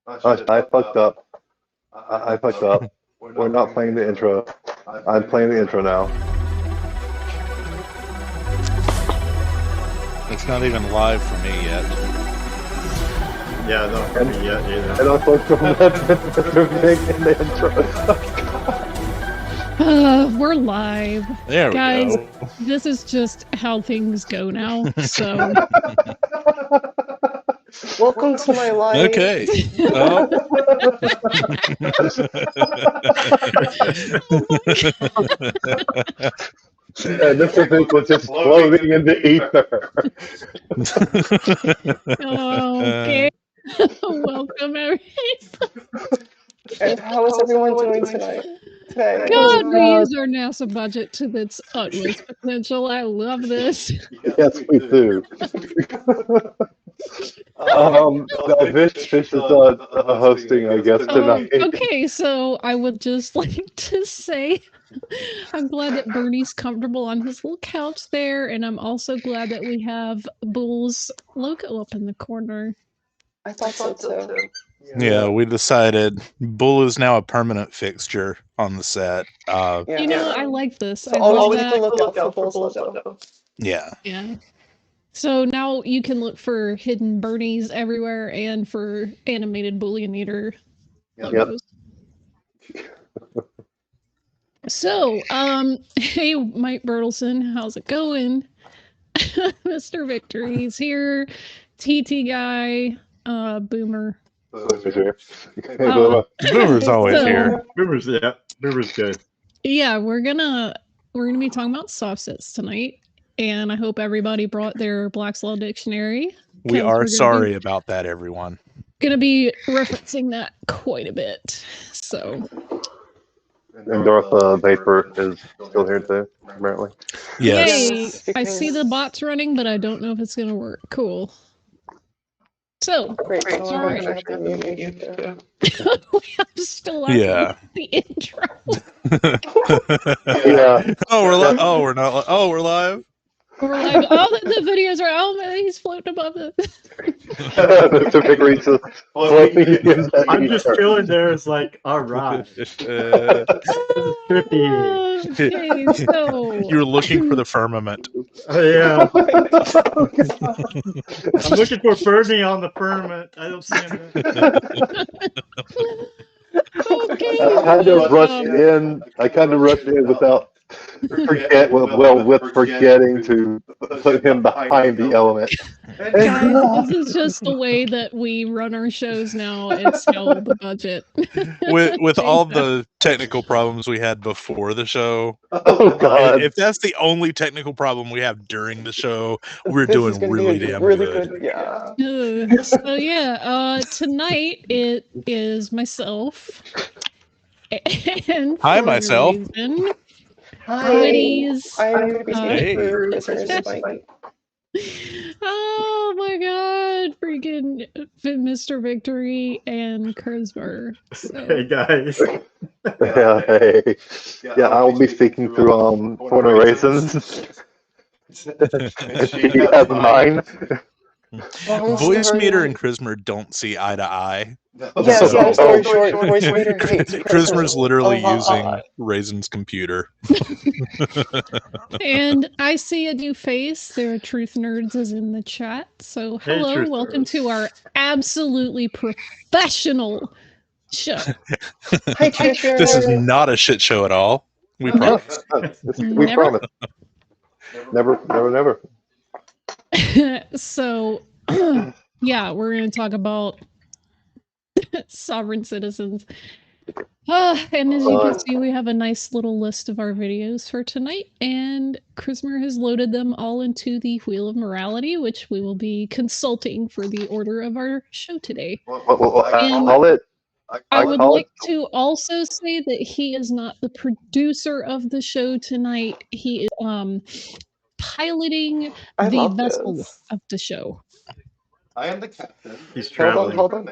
I fucked up. I fucked up. We're not playing the intro. I'm playing the intro now. It's not even live for me yet. Yeah, not for me yet either. And I'm supposed to let Mr. Big in the intro. We're live. There we Guys, go. this is just how things go now. So Welcome to my life. Okay. Oh. And Mr. Big was just floating in the ether. okay. Welcome everybody. And how is everyone doing tonight? Today? God, we use our NASA budget to its utmost potential. I love this. Yes, we do. Fish is hosting, I guess, tonight. Okay, so I would just like to say I'm glad that Bernie's comfortable on his little couch there, and I'm also glad that we have Bull's logo up in the corner. I thought so too. Yeah, we decided Bull is now a permanent fixture on the set. You know, I like this. So I love always that. to look out for Bull's logo. Yeah. Yeah. So now you can look for hidden Bernies everywhere and for animated Bullion Eater logos. So, hey, Mike Bertelson, how's it going? Mr. Victory's here. TT guy, Boomer. Boomer's always here. Boomer's good. Yeah, we're gonna be talking about Sovcits tonight, and I hope everybody brought their Black's Law Dictionary. We are sorry about that, everyone. Gonna be referencing that quite a bit. So. And Dorotha Vapor is still here too, apparently. Yes. Yay! I see the bots running, but I don't know if it's gonna work. Cool. So, Great. sorry. I'm still Yeah. the intro. Yeah. We're not. Oh, we're live. We're like, oh, the videos are. Oh man, he's floating above it. Mr. Big Reach is floating in the I'm just ether. chilling there. It's like, all right. Trippy. Okay, so You were looking for the firmament. Yeah. I'm looking for Bernie on the firmament. I don't see him there. okay. I kind of rushed in without forgetting to put him behind the element. Guys, this is just the way that we run our shows now. It's how the budget. With all the technical problems we had before the show. Oh God! If that's the only technical problem we have during the show, we're This doing is gonna really be a damn really good. Yeah. So yeah, tonight it is myself and Hi, for myself. reason, Hi. Ladies. I'm Hey. for listeners tonight. Oh my god, freaking Mr. Victory and Charisma. Hey, guys. Yeah, hey. Yeah, I'll be speaking through corner raisins. She has mine. Voice meter and Charisma don't see eye to eye. Yes, long story short, voice meter hates Charisma's literally Oh, using Raisin's computer. And I see a new face. There are Truth Nerds is in the chat. So Hey, hello, Truth welcome Nerds. to our absolutely professional show. Hi, Trisha. This is not a shit show at all. We promise. We Never. promise. Never. So yeah, we're going to talk about sovereign citizens. And as you can see, we have a nice little list of our videos for tonight, and Charisma has loaded them all into the Wheel of Morality, which we will be consulting for the order of our show today. I would like to also say that he is not the producer of the show tonight. He is piloting the vessel of the show. I am the captain. He's traveling. Hold on.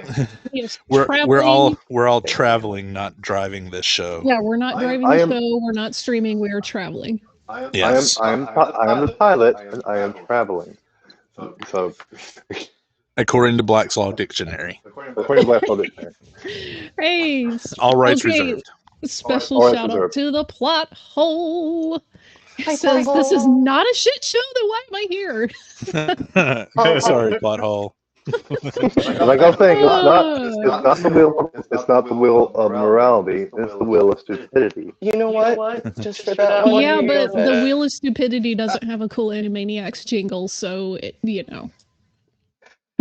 He is We're traveling. all traveling, not driving this show. Yeah, we're not driving the show. We're not streaming. We are traveling. Yes. I am the pilot, and I am traveling. So According to Black's Law Dictionary. According to Black Law Dictionary. Hey, All rights okay. reserved. Special All rights shout out reserved. to the plot hole. Hi, It says plot this is hole. not a shit show. Then why am I here? Sorry, plot hole. Like I was saying, it's not the wheel. It's not the wheel of morality. It's the wheel of stupidity. You know what? Just for that one. Yeah, you but go the ahead. Wheel of Stupidity doesn't have a cool Animaniacs jingle, so you know.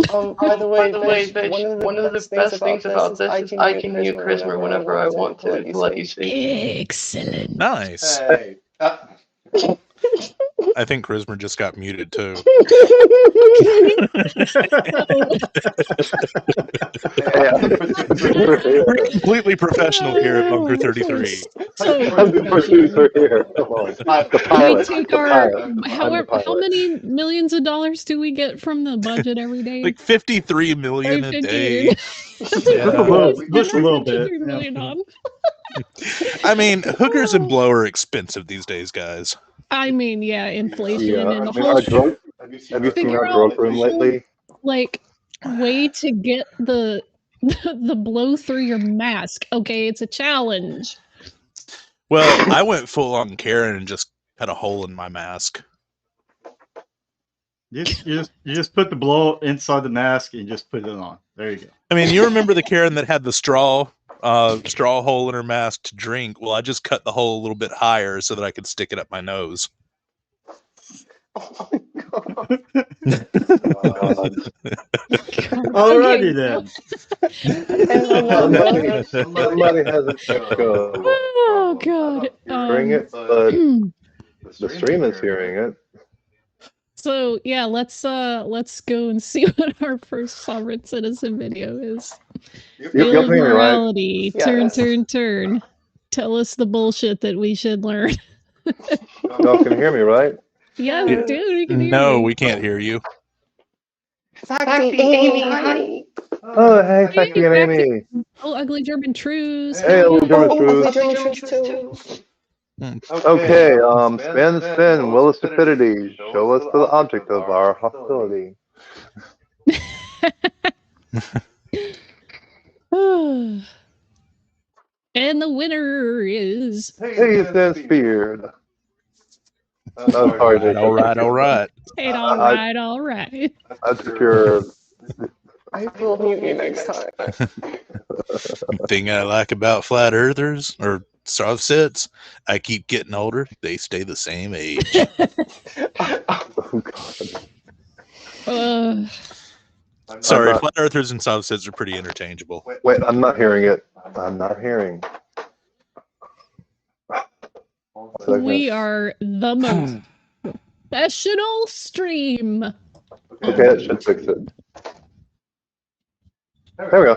By the way, Bitch, one of the best things about this is I can mute Charisma whenever I want to let you speak. Excellent. Nice. Hey. I think Charisma just got muted too. We're completely professional here at Bunker 33. So I'm the producer here. Come on. The pilot. we take The our pilot. how many millions of dollars do we get from the budget every day? Like 53 million a day. Just a little bit. $53 million on. I mean, hookers and blow are expensive these days, guys. I mean, yeah, inflation Yeah, and I the mean, whole have you seen figure our out drug room lately? like way to get the blow through your mask. Okay, it's a challenge. Well, I went full on Karen and just cut a hole in my mask. You just put the blow inside the mask and just put it on. There you go. I mean, you remember the Karen that had the straw hole in her mask to drink? Well, I just cut the hole a little bit higher so that I could stick it up my nose. Oh my God. Alrighty then. Somebody has a echo. Oh God. Hearing it, but the stream is hearing it. So yeah, let's go and see what our first sovereign citizen video is. You're Wheel of hearing me, right? morality. Yes. Turn. Tell us the bullshit that we should learn. Y'all can hear me, right? Yeah, Yeah. dude, we can hear No, you. we can't hear you. Facty Amy, hi. Oh, hey, Becky and Amy. Oh, ugly German truce. Hey, Ugly German truce. Ugly German truce too. Okay, spin, Will of Stupidity. Show us the object of our hostility. And the winner is Hey, it's then Speared. No, sorry, Jake. All right. Hey, all right. I took your... I will mute you next time. Thing I like about flat earthers or Sovcits, I keep getting older. They stay the same age. Oh, God. Sorry, I'm not- flat earthers and Sovcits are pretty interchangeable. Wait, I'm not hearing it. I'm not hearing. We are the most professional stream. Okay, that should fix it. There we go.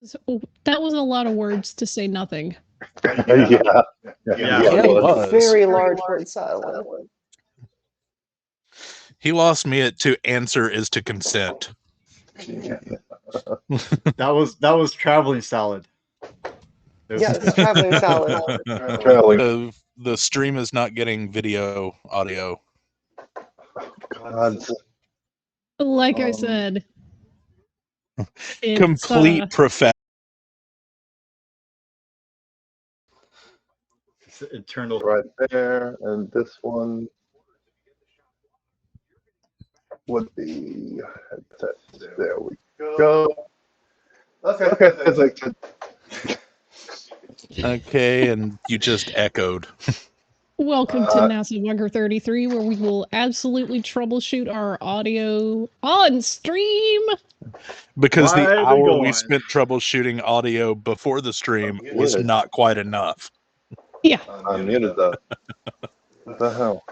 So, that was a lot of words to say nothing. Yeah, it was. Very large word salad. He lost me at to answer is to consent. That was traveling salad. Yes, traveling salad. Traveling. The stream is not getting video audio. God. Like I said, it's, Complete profession. Internal. Right there, and this one would be headset. There we go. Okay, it's like Okay, and you just echoed. Welcome to NASA Bunker 33, where we will absolutely troubleshoot our audio on stream. Because the Why are they hour we going? spent troubleshooting audio before the stream I'm was muted. not quite enough. Yeah. I'm muted though. What the hell?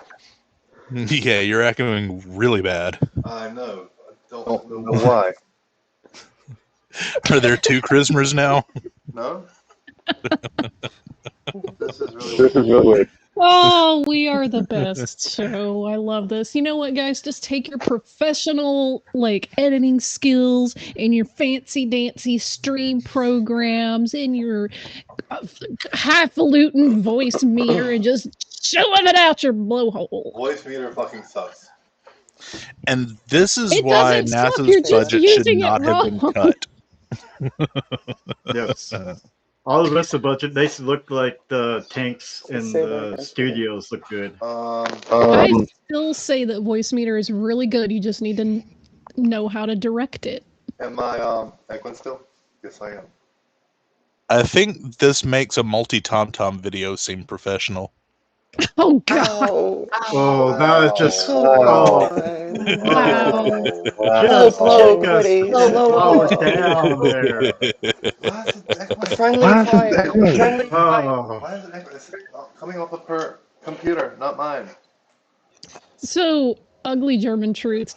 Yeah, you're echoing really bad. I know. I Don't don't know know why. Are there two Christmers now? No? This is really This is really weird. Oh, we are the best show. I love this. You know what, guys? Just take your professional, editing skills and your fancy dancy stream programs and your highfalutin voice meter and just shoving it out your blowhole. Voice meter fucking sucks. And this is It why doesn't suck, you're NASA's just budget should using it not have been wrong. cut. Yes. All the rest of the budget makes it look like the tanks in the studios look good. I still say that voice meter is really good. You just need to know how to direct it. Am I echoing still? Yes, I am. I think this makes a multi-tom-tom video seem professional. Oh, God. Oh, now it's just Wow. just Slow, check us pretty. power Slow. down there. Why is it echoing? Friendly Why is it fire. echoing? Friendly fire. Oh, Why is it echoing? It's coming off of her computer, not mine. So, Ugly German Truth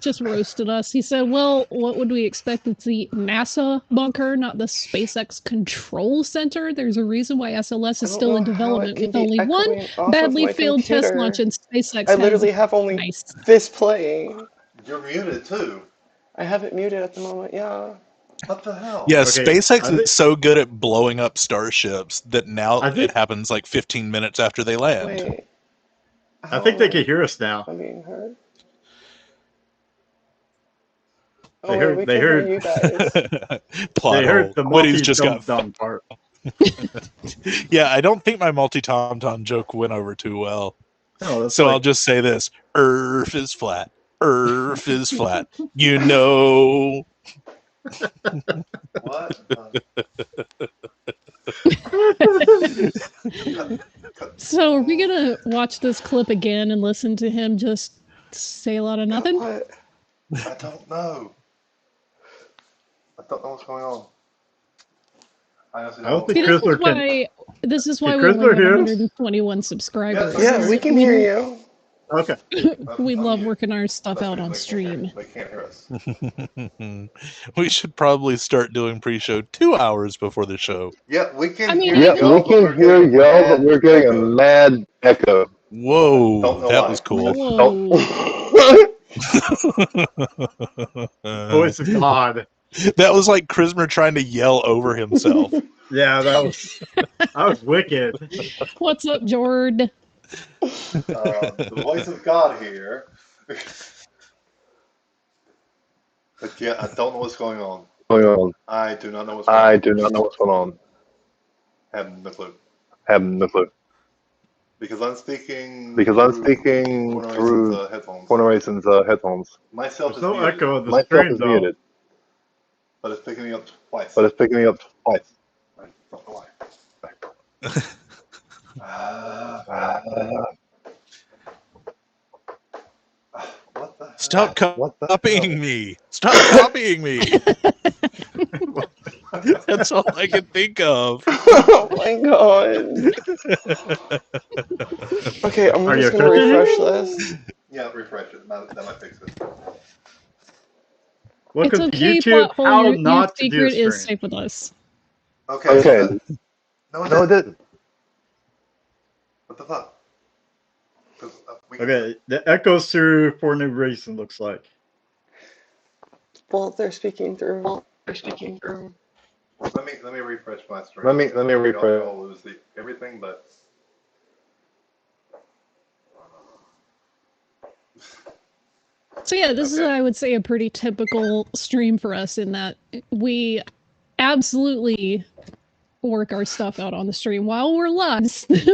just roasted us. He said, well, what would we expect? It's the NASA bunker, not the SpaceX Control Center. There's a reason why SLS is still in development with only one badly failed test launch, and SpaceX I literally has... have only Nice. this playing. You're muted too. I have it muted at the moment, yeah. What the hell? Yeah, Okay, SpaceX I think- is so good at blowing up starships that now I think- it happens like 15 minutes after they land. Wait. I think they can hear us now. I'm being heard. They Oh, heard- wait, we they can hear heard- you guys. Plot They heard hole. the Woody's just got. multi-dumb part. Yeah, I don't think my multi-tom-tom joke went over too well. No, that's So like, I'll just say this: Earth is flat. Earth is flat. You know. What? So, are we gonna watch this clip again and listen to him just say a lot of nothing? What? I don't know. I don't know what's going on. I honestly I don't think See, Chrysler this is why Can we only Chrysler have hear us? 121 subscribers. Yeah, we can hear you. okay. We love working our stuff out on They stream. can't hear us. We should probably start doing pre-show 2 hours before the show. Yeah, we can I mean, hear Yeah, y'all, we can but hear we're getting y'all, but mad we're getting a echo. mad echo. Whoa, Don't know that why. was cool. Whoa. Voice of God. That was like Chrismer trying to yell over himself. Yeah, that was wicked. What's up, Jord? The voice of God here. But yeah, I don't know what's going on. I do not know what's going on. I do not know what's going on. Have no clue. Have no clue. Because I'm speaking through headphones. Cornoration's headphones. Myself There's is no muted, echo of the Myself stream is though. muted, but it's picking me up twice. but it's picking me up twice. I don't know why. What the hell? Stop What the copying me. Stop copying me. That's all I can think of. Oh my god. Okay, I'm Are just you gonna cooking? refresh this. Yeah, refresh it. That might fix it. Welcome It's to okay, YouTube. Plot Hole. How Your not to do secret a is stream. safe with us. Okay. Okay. No, it No, it didn't. didn't. What the fuck? 'Cause, Okay, the echoes through for no reason looks like. Well, they're speaking through. Let me refresh my stream. Let me refresh. I'll lose everything, but So yeah, this is, Okay. I would say, a pretty typical stream for us in that we absolutely work our stuff out on the stream while we're live.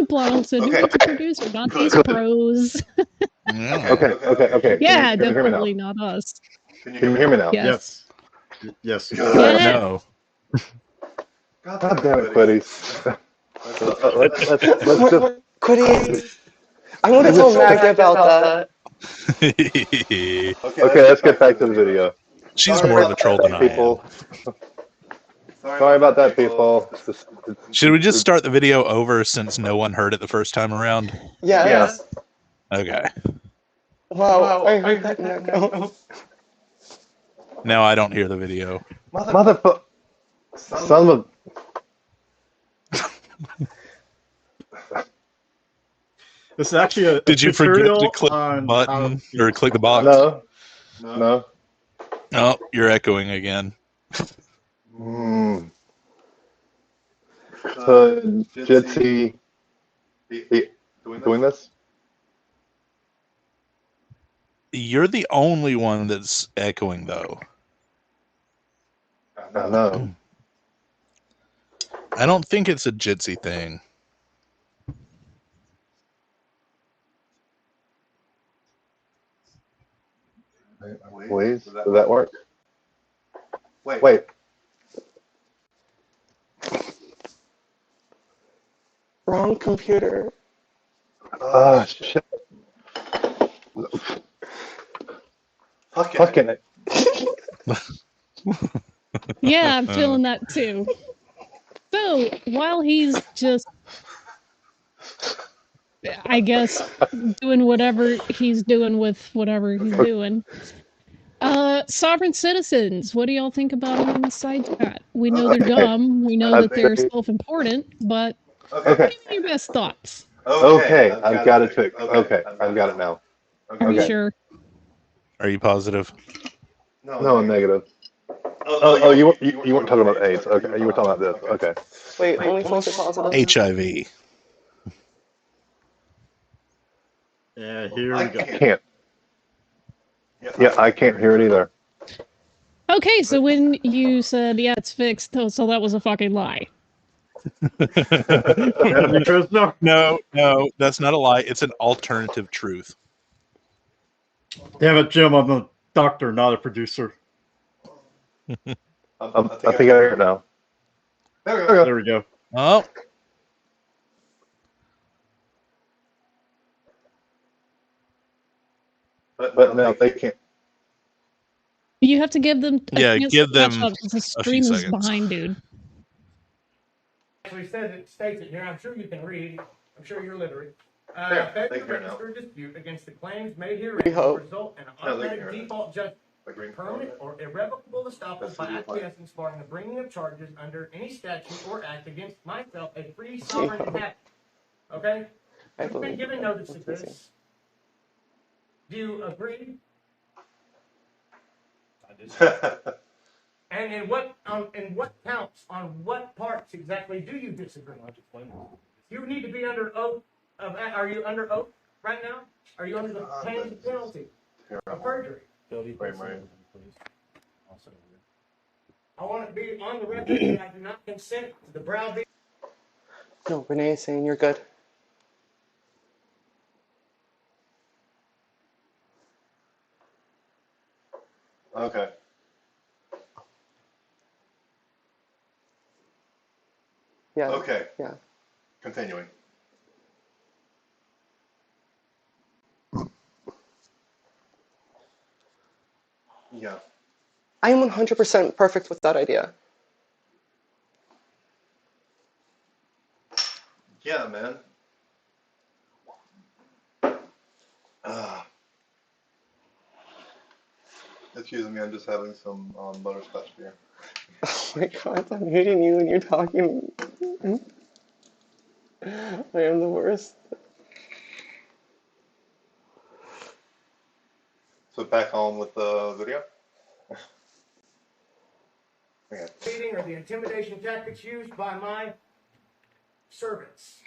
Plot Hole said, who Okay. wants to produce or not these Good. pros? Yeah. Okay. Yeah, Can you hear me now? definitely not us. can Can you hear me now? Yes. Yes. Good. Yeah. No. God damn it, buddies. Let's Let's just Quitty. I want to tell Magda about that. Okay, let's get back to the video. She's more of a troll than I am. People. Sorry about that, people. Should we just start the video over since no one heard it the first time around? Yes. Okay. Wow, I heard that echo. Now I don't hear the video. Motherfucker. Son of This is actually a Did you forget tutorial to click the on button how- or click the box? No. Oh, you're echoing again. So, Jitsi doing this? You're the only one that's echoing, though. I know. I don't think it's a Jitsi thing. Please, does that work? Wait. Wrong computer. Ah, shit. Fucking it. Yeah, I'm feeling that too. So while he's just, I guess, doing whatever he's doing with whatever he's doing. Sovereign citizens, what do y'all think about them in the side chat? We know they're dumb, we know that they're self-important, but Okay. give me your best thoughts. Okay, I've got it fixed. Okay, I've got it now. Are you sure? Are you positive? No, I'm negative. Oh, you weren't talking about AIDS. Okay, you were talking about this. Okay. Wait, only false positive. HIV. Yeah, here we go. I can't. Yeah, I can't hear it either. Okay, so when you said, yeah, it's fixed, so that was a fucking lie. No, that's not a lie. It's an alternative truth. Damn it, Jim, I'm a doctor, not a producer. I think I hear it now. There we go. Oh. But no, they can't. You have to give them a chance give to them catch up, 'cause the a stream few is seconds. behind, dude. Actually states it here. I'm sure you can read. I'm sure you're literate. There, Failure they to can now. register a dispute against the claims made We herein will hope. result in an No, they automatic can hear default judgment, Agreeing. permanent or irrevocable estoppel That's by the default. acquiescence barring the bringing of charges under any statute or act against myself, a free sovereign inhabitant. Okay? I You've been believe given that. notice of That's this. Do you agree? And in what counts, on what parts exactly do you disagree? You need to be under oath. Are you under oath right now? Are you under the pain penalty of perjury? Right. I want to be on the record that I do not consent to the browbeating. No, Renee is saying you're good. Okay. Yeah. Okay. Yeah. Continuing. Yeah. I am 100% perfect with that idea. Yeah, man. Excuse me, I'm just having some butterscotch beer. Oh my god, I'm hating you when you're talking. I am the worst. So back on with the video. Beating or the intimidation tactics used by my servants.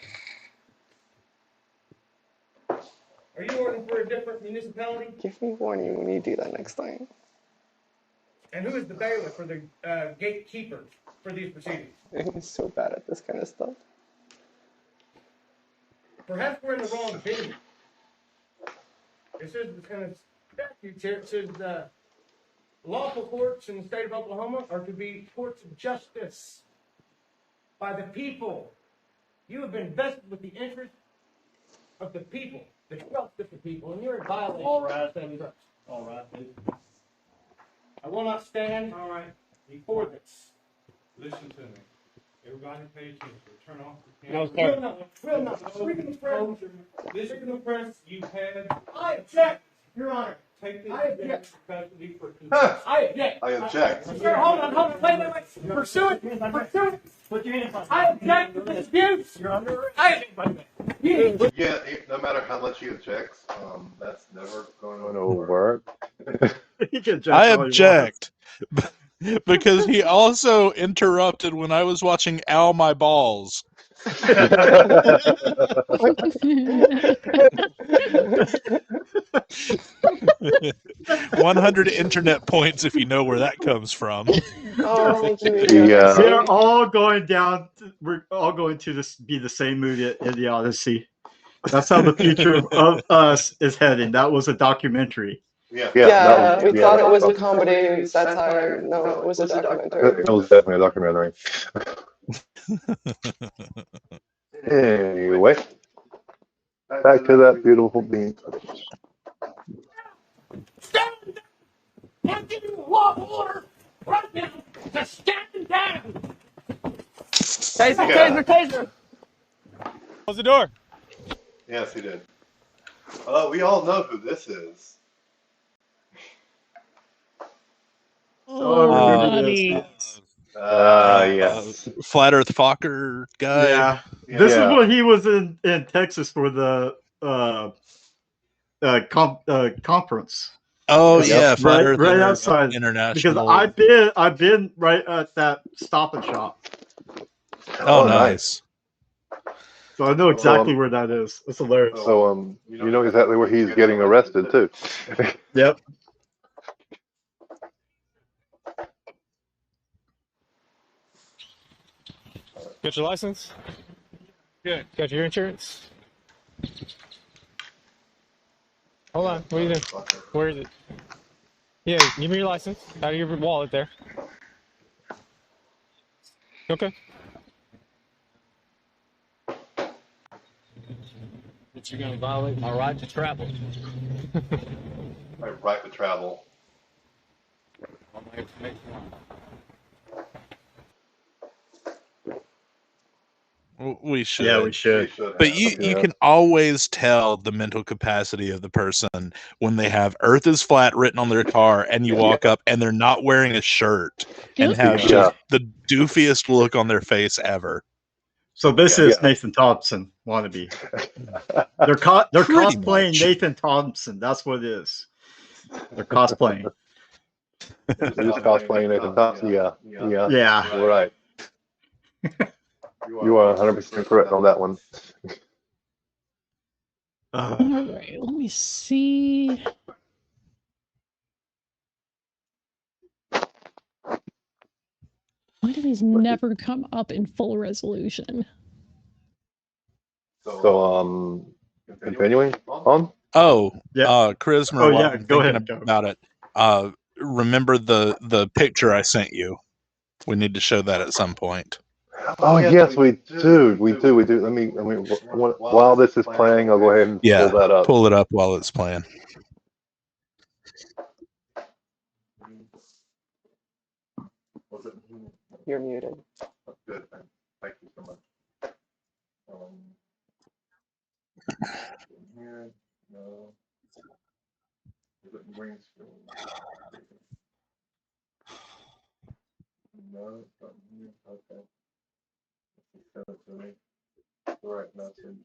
Are you working for a different municipality? Give me warning when you do that next time. And who is the bailiff or the gatekeeper for these proceedings? I'm so bad at this kind of stuff. Perhaps we're in the wrong venue. It says in the statute here, it says lawful courts in the state of Oklahoma are to be courts of justice by the people. You have been vested with the interest of the people, the trust of the people, and you're in violation. All right. of that trust. All right, please. I will not stand All right. before this. Listen to me. Everybody pay attention. Turn off the No, camera. sir. Will not. Freedom of press. Listen to the press. You had. I object, Your Honor. Take I this object. custody for I object. I object. Sir, hold on. Wait. Pursue it. Put your hands on. I object to this abuse. You're under arrest. I Yeah, no matter how much he objects, that's never going Going to to work. work. He can object I all he object. Because he also interrupted when I was watching Ow My Balls. 100 internet points if you know where that comes from. Oh, thank you. Yeah. We're all going down. We're all going to be the same movie in the Odyssey. That's how the future of us is heading. That was a documentary. Yeah. Yeah, we thought it was a comedy satire. No, it was a documentary. It was definitely a documentary. Anyway, back to that beautiful bean. stand down. I'm giving you a law of order right now to stand down. Taser. Close the door. Yes, he did. We all know who this is. Oh, buddy. Yes. Flat Earth Fokker guy. Yeah. Yeah. This is when he was in Texas for the conference. Oh Yep. yeah, Flat Earth right outside. Because International. I've been right at that Stop and Shop, Oh, nice. so I know exactly where that is. It's hilarious. So, you know exactly where he's getting arrested too. Yep. Got your license? Good. Got your insurance? Hold on. What are you doing? Where is it? Yeah, give me your license. Out of your wallet there. Okay. But you're gonna violate my right to travel. My right to travel. On my information. We should. Yeah, we should. But you can always tell the mental capacity of the person when they have "Earth is flat" written on their car, and you walk up and they're not wearing a shirt and Yep. have just the doofiest look on their face ever. So this is Nathan Thompson wannabe. They're Pretty cosplaying much. Nathan Thompson. That's what it is. They're cosplaying. Just cosplaying Nathan Thompson. Yeah. Yeah. You're right. You are 100% correct on that one. All right, let me see. Why do these never come up in full resolution? So, continuing on. Oh, Yeah. Charisma. Oh, while yeah, I'm go thinking ahead, go. about it. Remember the picture I sent you? We need to show that at some point. Oh yes, we do. Let me. While this is playing, I'll go ahead and Yeah, pull that up. pull it up while it's playing. You're muted. Good. Thank you so much. Here, no. Is it green screen? No, it's not here. Okay. Send it to me. All right, message.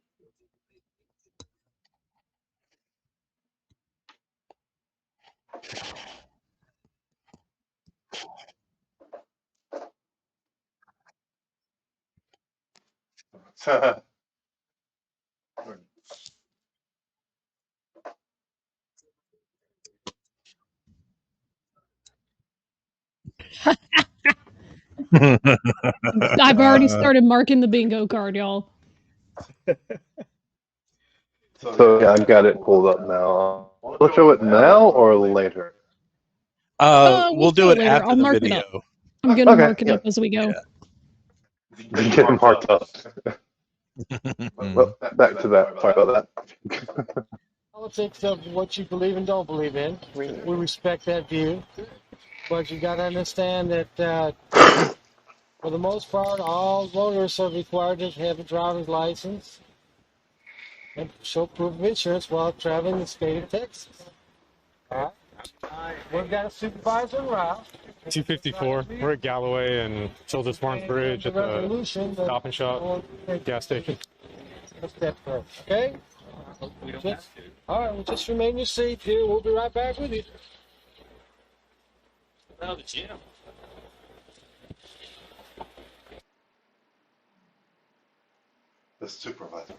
I've already started marking the bingo card, y'all. So yeah, I've got it pulled up now. We'll show it now or later. We'll do show it later. after I'll the mark it video. up. I'm gonna Okay, mark it yeah. up as we go. Yeah. Get marked up. Well, back to that. Sorry about that. Politics of what you believe and don't believe in. We respect that view. But you got to understand that for the most part, all motorists are required to have a driver's license and show proof of insurance while traveling the state of Texas. All right. We've got a supervisor route. 254. We're at Galloway and Children's Farms Bridge at the Stop and Shop gas station. Step first, okay? All right, well, just remain in your seat here. We'll be right back with you. Now the gym. The supervisor.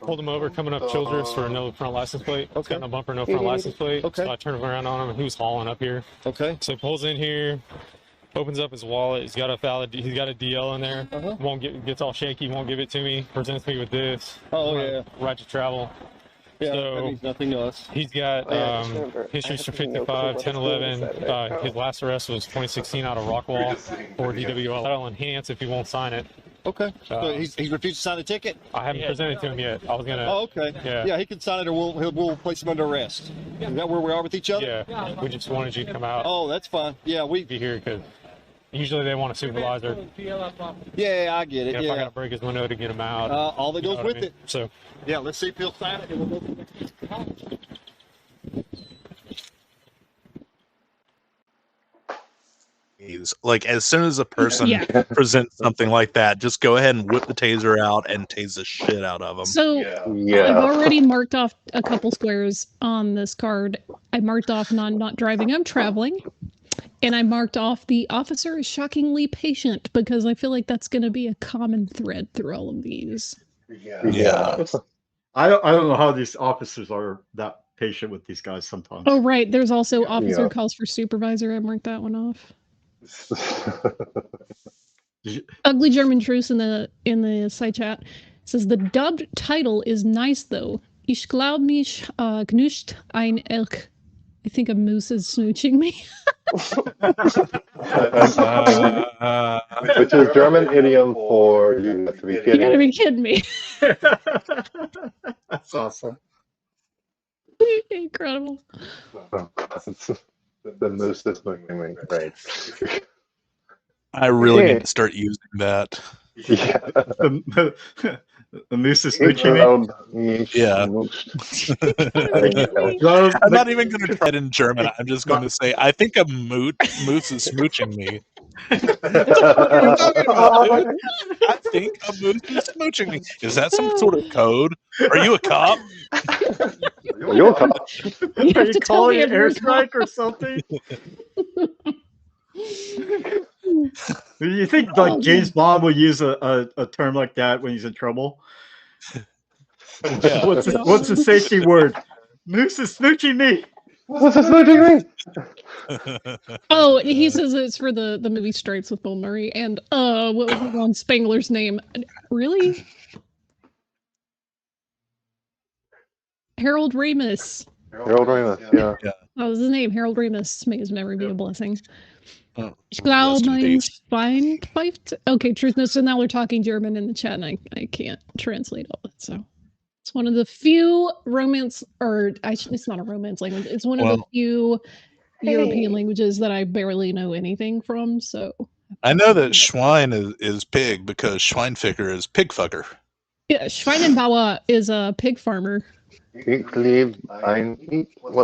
Pulled him over, coming up Childress for no front license plate. Okay. Got no bumper, no front license plate. Okay. So I turned around on him, and he was hauling up here. Okay. So he pulls in here, opens up his wallet. He's got a DL in there. Gets all shaky, won't give it to me. Presents me with this. Oh, yeah. Right to travel. Yeah, So that means nothing to us. he's got histories for 55, 10, 11. His last arrest was 2016 out of Rockwall for DWL. That'll enhance if he won't sign it. Okay. So he refused to sign the ticket? I haven't presented to him yet. I was gonna. Oh, okay. Yeah. He can sign it, or we'll place him under arrest. Is that where we are with each other? Yeah. We just wanted you to come out. Oh, that's fine. Yeah, we Be here because usually they want a supervisor. Yeah, I get it. If I gotta break his window to get him out. All that you know goes what I with mean? it. So Yeah, let's see if he'll sign it, and we'll go to the next. Like as soon as a person presents something like that, just go ahead and whip the taser out and tase the shit out of them. So I've already marked off a couple squares on this card. I marked off not driving, I'm traveling. And I marked off the officer is shockingly patient because I feel like that's going to be a common thread through all of these. Yeah. I don't know how these officers are that patient with these guys sometimes. Oh, right. There's also officer calls for supervisor. I marked that one off. Ugly German Truce in the side chat says the dubbed title is nice though. Ich glaub mich knuscht ein Elk. I think a moose is smooching me. Which is German idiom for you got to be kidding. You gotta be kidding me. That's awesome. Incredible. The moose is looking me great. I really need to start using that. Yeah. The moose is smooching me. Yeah. I'm not even going to try it in German. I'm just going to say, I think a moose is smooching me. I think a moose is smooching me. Is that some sort of code? Are you a cop? Are you a cop? Are you calling an airstrike or something? Do you think like James Bond will use a term like that when he's in trouble? Yeah. What's the safety word? Moose is smooching me. What's this smooching me? Oh, he says it's for the movie Stripes with Bill Murray and what was on Spangler's name? Really? Harold Ramis. Harold Ramis, yeah. That was his name, Harold Ramis. May his memory be a blessing. Oh, Ich glaube, mein Schwein pfeift. Okay, truth. No, so now we're talking German in the chat, and I can't translate all that. So it's one of the few romance, it's not a romance language. It's one of the few European languages that I barely know anything from. So I know that Schwein is pig because Schweinficker is pig fucker. yeah, Schweinenbauer is a pig farmer. What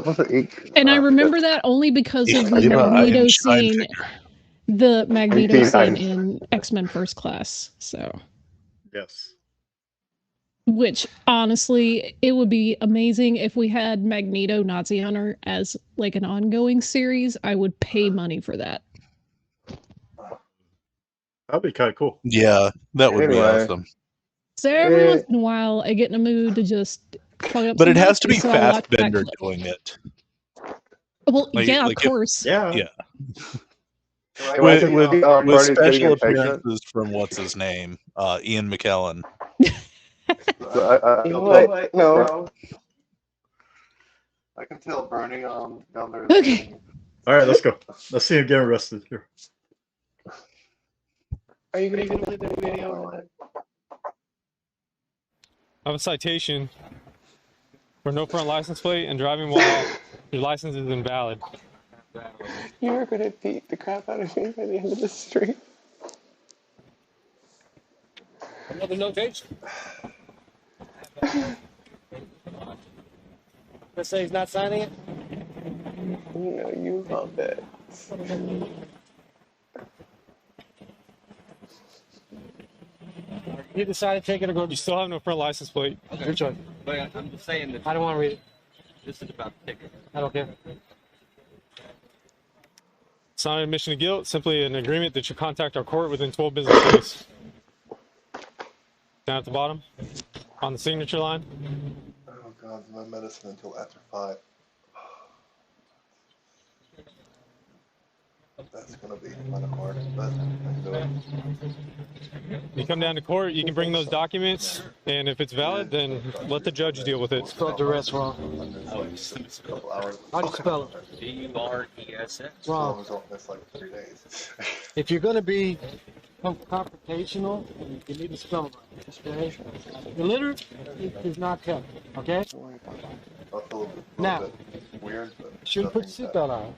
was it? And I remember that only because of the Magneto scene. The Magneto scene in X-Men First Class. So yes. Which honestly, it would be amazing if we had Magneto Nazi Hunter as like an ongoing series. I would pay money for that. That'd be kind of cool. Yeah, that would be awesome. So every once in a while, I get in a mood to just. But it has to be Fassbender doing it. Well, of course. Yeah. With special appearances from what's his name, Ian McKellen. No. I can tell burning down there. Okay. All right, let's go. Let's see him get arrested here. Are you gonna play the video or not? I have a citation for no front license plate and driving while your license is invalid. You are gonna beat the crap out of me by the end of the stream. Another notation. Let's say he's not signing it. You know you love it. You decided to take it or go. You still have no front license plate. Okay. Your choice. But I'm just saying that I don't want to read it. this is about the ticket. I don't care. It's not an admission of guilt, simply an agreement that you contact our court within 12 business days. Down at the bottom, on the signature line. Oh God, no medicine until after 5. That's gonna be kind of hard, but I can do it. You come down to court, you can bring those documents, and if it's valid, then let the judge deal with it. Spelled duress wrong. A couple hours. How do you spell it? D-U-R-E-S-S. Wrong. That's like 3 days. If you're going to be confrontational, you need to spell it right. Okay? Illiterate is not covered. Okay? I feel a little Now, bit weird, but you should put your seatbelt on.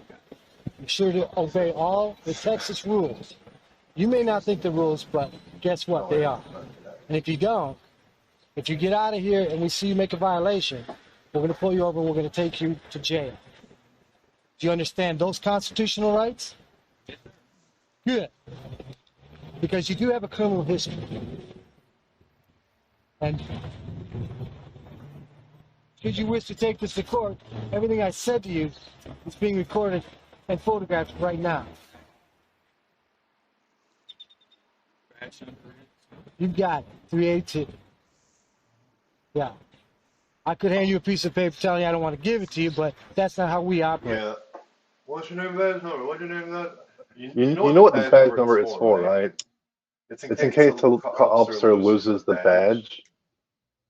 You should obey all the Texas rules. You may not think the rules, but guess what? They are. And if you don't, if you get out of here and we see you make a violation, we're going to pull you over and we're going to take you to jail. Do you understand those constitutional rights? Good. Because you do have a criminal history. And should you wish to take this to court, everything I said to you is being recorded and photographed right now. You got it. 382. Yeah. I could hand you a piece of paper telling you I don't want to give it to you, but that's not how we operate. yeah. What's your name, badge number? What's your name, that? You know what the badge number is for, right? It's in case the officer loses the badge,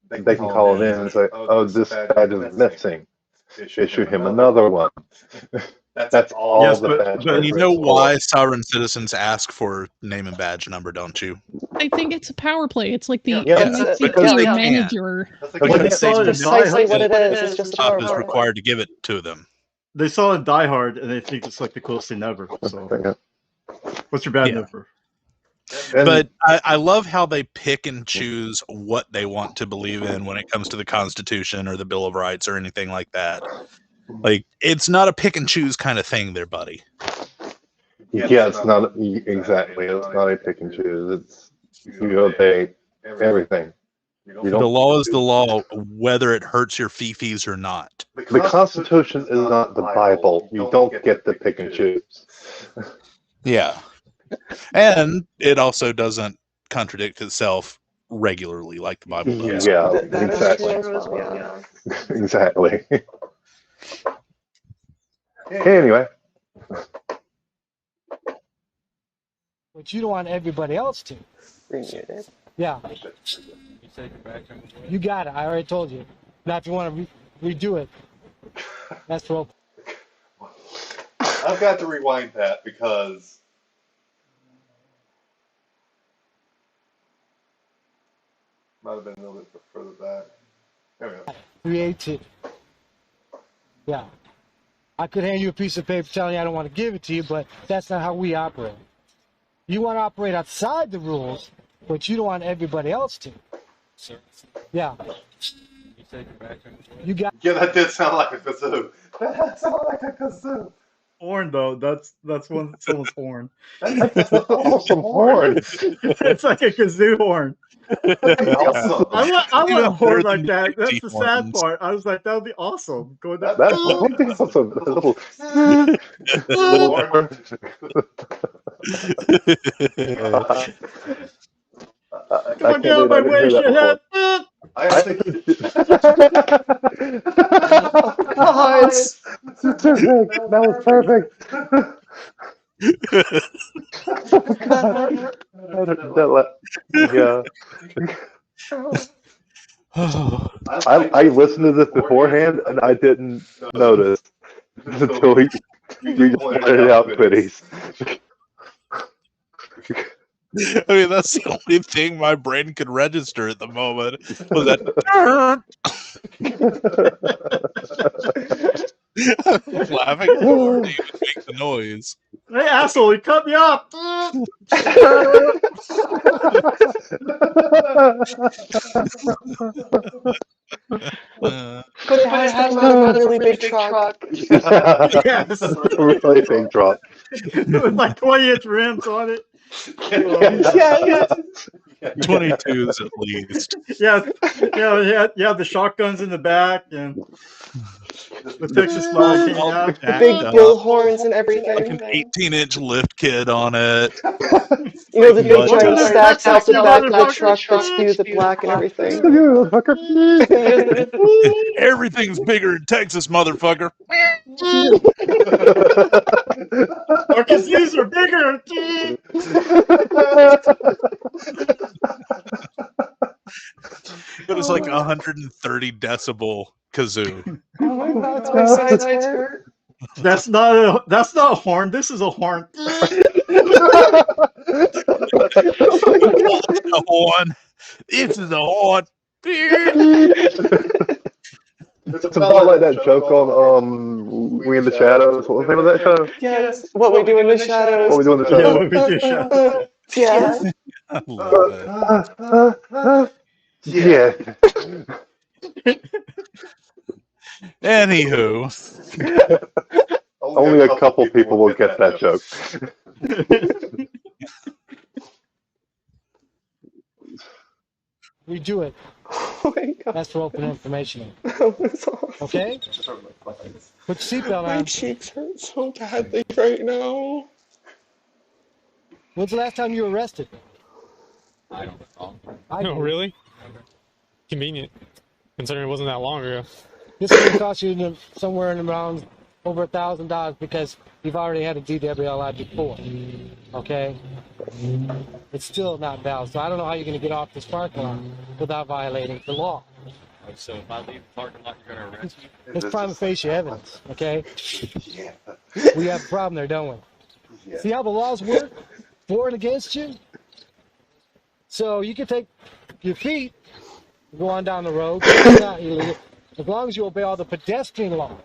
they can call it in and say, oh, this badge is missing. Issue him another one. That's all Yes, the but- badge but And you number know is for. why sovereign citizens ask for name and badge number, don't you? I think it's a power play. It's like the Yeah, NYCT because they can't. manager. Okay. When they That's say all it the is. Precisely what it the is. It's just a top is PowerPoint. required to give it to them. They saw it Die Hard and they think it's like the coolest thing ever. So, what's your bad Yeah. number? And- But I love how they pick and choose what they want to believe in when it comes to the Constitution or the Bill of Rights or anything like that. Like, it's not a pick and choose kind of thing there, buddy. yeah, it's not exactly. It's not a pick and choose. It's you obey everything. You The don't. law is the law, whether it hurts your fifis or not. The Constitution is not the Bible. You don't get to pick and choose. Yeah. And it also doesn't contradict itself regularly like the Bible does. Yeah, That is exactly. true as well, yeah. Exactly. Anyway, But you don't want everybody else to. Remuted. Yeah. You said your badge number. You got it. I already told you. Now, if you want to redo it, that's for I've got to rewind that because might have been a little bit further back. There we go. 382. Yeah. I could hand you a piece of paper telling you I don't want to give it to you, but that's not how we operate. You want to operate outside the rules, but you don't want everybody else to. Yeah. You said your badge number. You got Yeah, that did sound like a kazoo. That sounded like a kazoo. Horn though. That's one someone's horn. that's an awesome horn. It's like a kazoo horn. Awesome. I want a Even horn better like than that. That's Dixie the sad horns. part. I was like, that would be awesome. Go that. That's awesome. A little horn. Come on, get out of my way, shithead. I think Oh, it's Perfect. That was perfect. Yeah. I listened to this beforehand and I didn't notice until we just pointed it out, Quitties. I mean, that's the only thing my brain could register at the moment was that. Laughing hard to even make the noise. Hey, asshole, you cut me off. But it has to come out of a really big truck. Yes. Really big drop. With like 20-inch rims on it. Yes. 22s at least. Yeah, the shotguns in the back and the Texas flag hanging out. The big bull horns and everything. Like an 18-inch lift kit on it. You know, the big Look giant at stacks out the back of the truck that spew the black and everything. Everything's bigger in Texas, motherfucker. Marcus, these are bigger. It was like 130 decibel kazoo. Oh my God, my sides hurt. That's not a horn. This is a horn. A horn. This is a horn. It's about like that joke on We in the Shadows. What was the name of that show? Yes. What we do in the shadows. What we do in the Yeah, shadows. what we do in the shadows. Yeah. I love it. Yeah. Anywho, Only a couple people will get that joke. We do it. Oh my God. That's for open information. That was awesome. Okay? Put your seatbelt My on. cheeks hurt so badly right now. When's the last time you were arrested? I don't know. No, really? Convenient, considering it wasn't that long ago. This is going to cost you somewhere in around over $1,000 because you've already had a DWI before. Okay? It's still not valid, so I don't know how you're going to get off this parking lot without violating the law. So if I leave the parking lot, you're going to arrest me? It's prima facie evidence, okay? Yeah. We have a problem there, don't we? Yeah. See how the laws work for and against you? So you can take your feet, go on down the road, it's not illegal, as long as you obey all the pedestrian laws.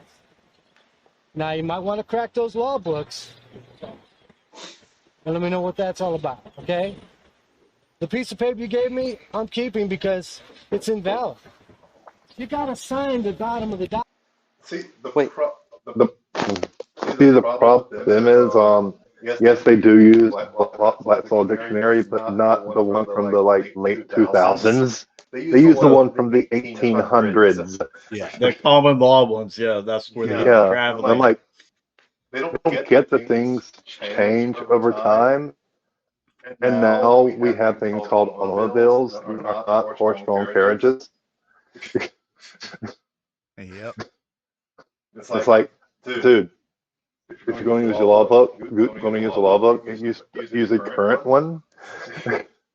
Now you might want to crack those law books and let me know what that's all about, okay? The piece of paper you gave me, I'm keeping because it's invalid. You got to sign the bottom of the document. See, the problem is, yes, they do use Black's Law Dictionary, but not the one from the late 2000s. They use the one from the 1800s. yeah. The common law ones, yeah, that's where they Yeah, travel. I'm like, they don't get that things change over time. And now we have things called automobiles, not horse-drawn carriages. Yep. It's like, dude, if you're going to use a law book, use a current one.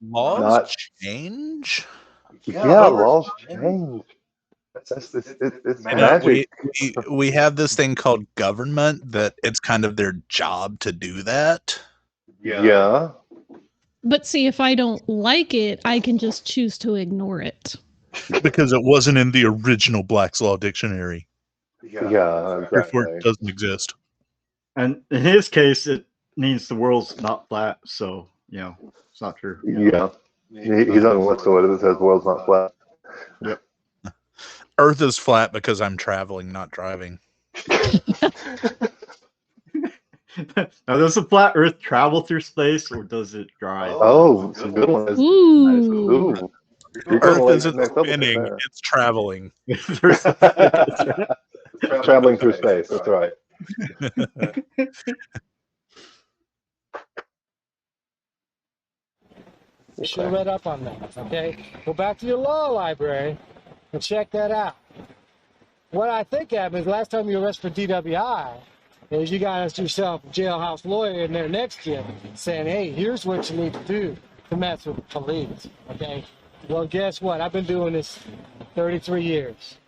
Laws change? Yeah, laws change. It's magic. We have this thing called government that it's kind of their job to do that. Yeah. But see, if I don't like it, I can just choose to ignore it. Because it wasn't in the original Black's Law Dictionary. Yeah, Therefore, exactly. it doesn't exist. And in his case, it means the world's not flat, so, you know, it's not true. Yeah. He's on whatsoever that says the world's not flat. Yep. Earth is flat because I'm traveling, not driving. Now, does the flat Earth travel through space, or does it drive? Oh, it's a good one. Ooh. Ooh. Earth isn't spinning, it's traveling. Traveling through space, that's right. You should have read up on that, okay? Go back to your law library and check that out. What I think happened is last time you were arrested for DWI is you got yourself a jailhouse lawyer in there next to you saying, hey, here's what you need to do to mess with the police, okay? Well, guess what? I've been doing this 33 years.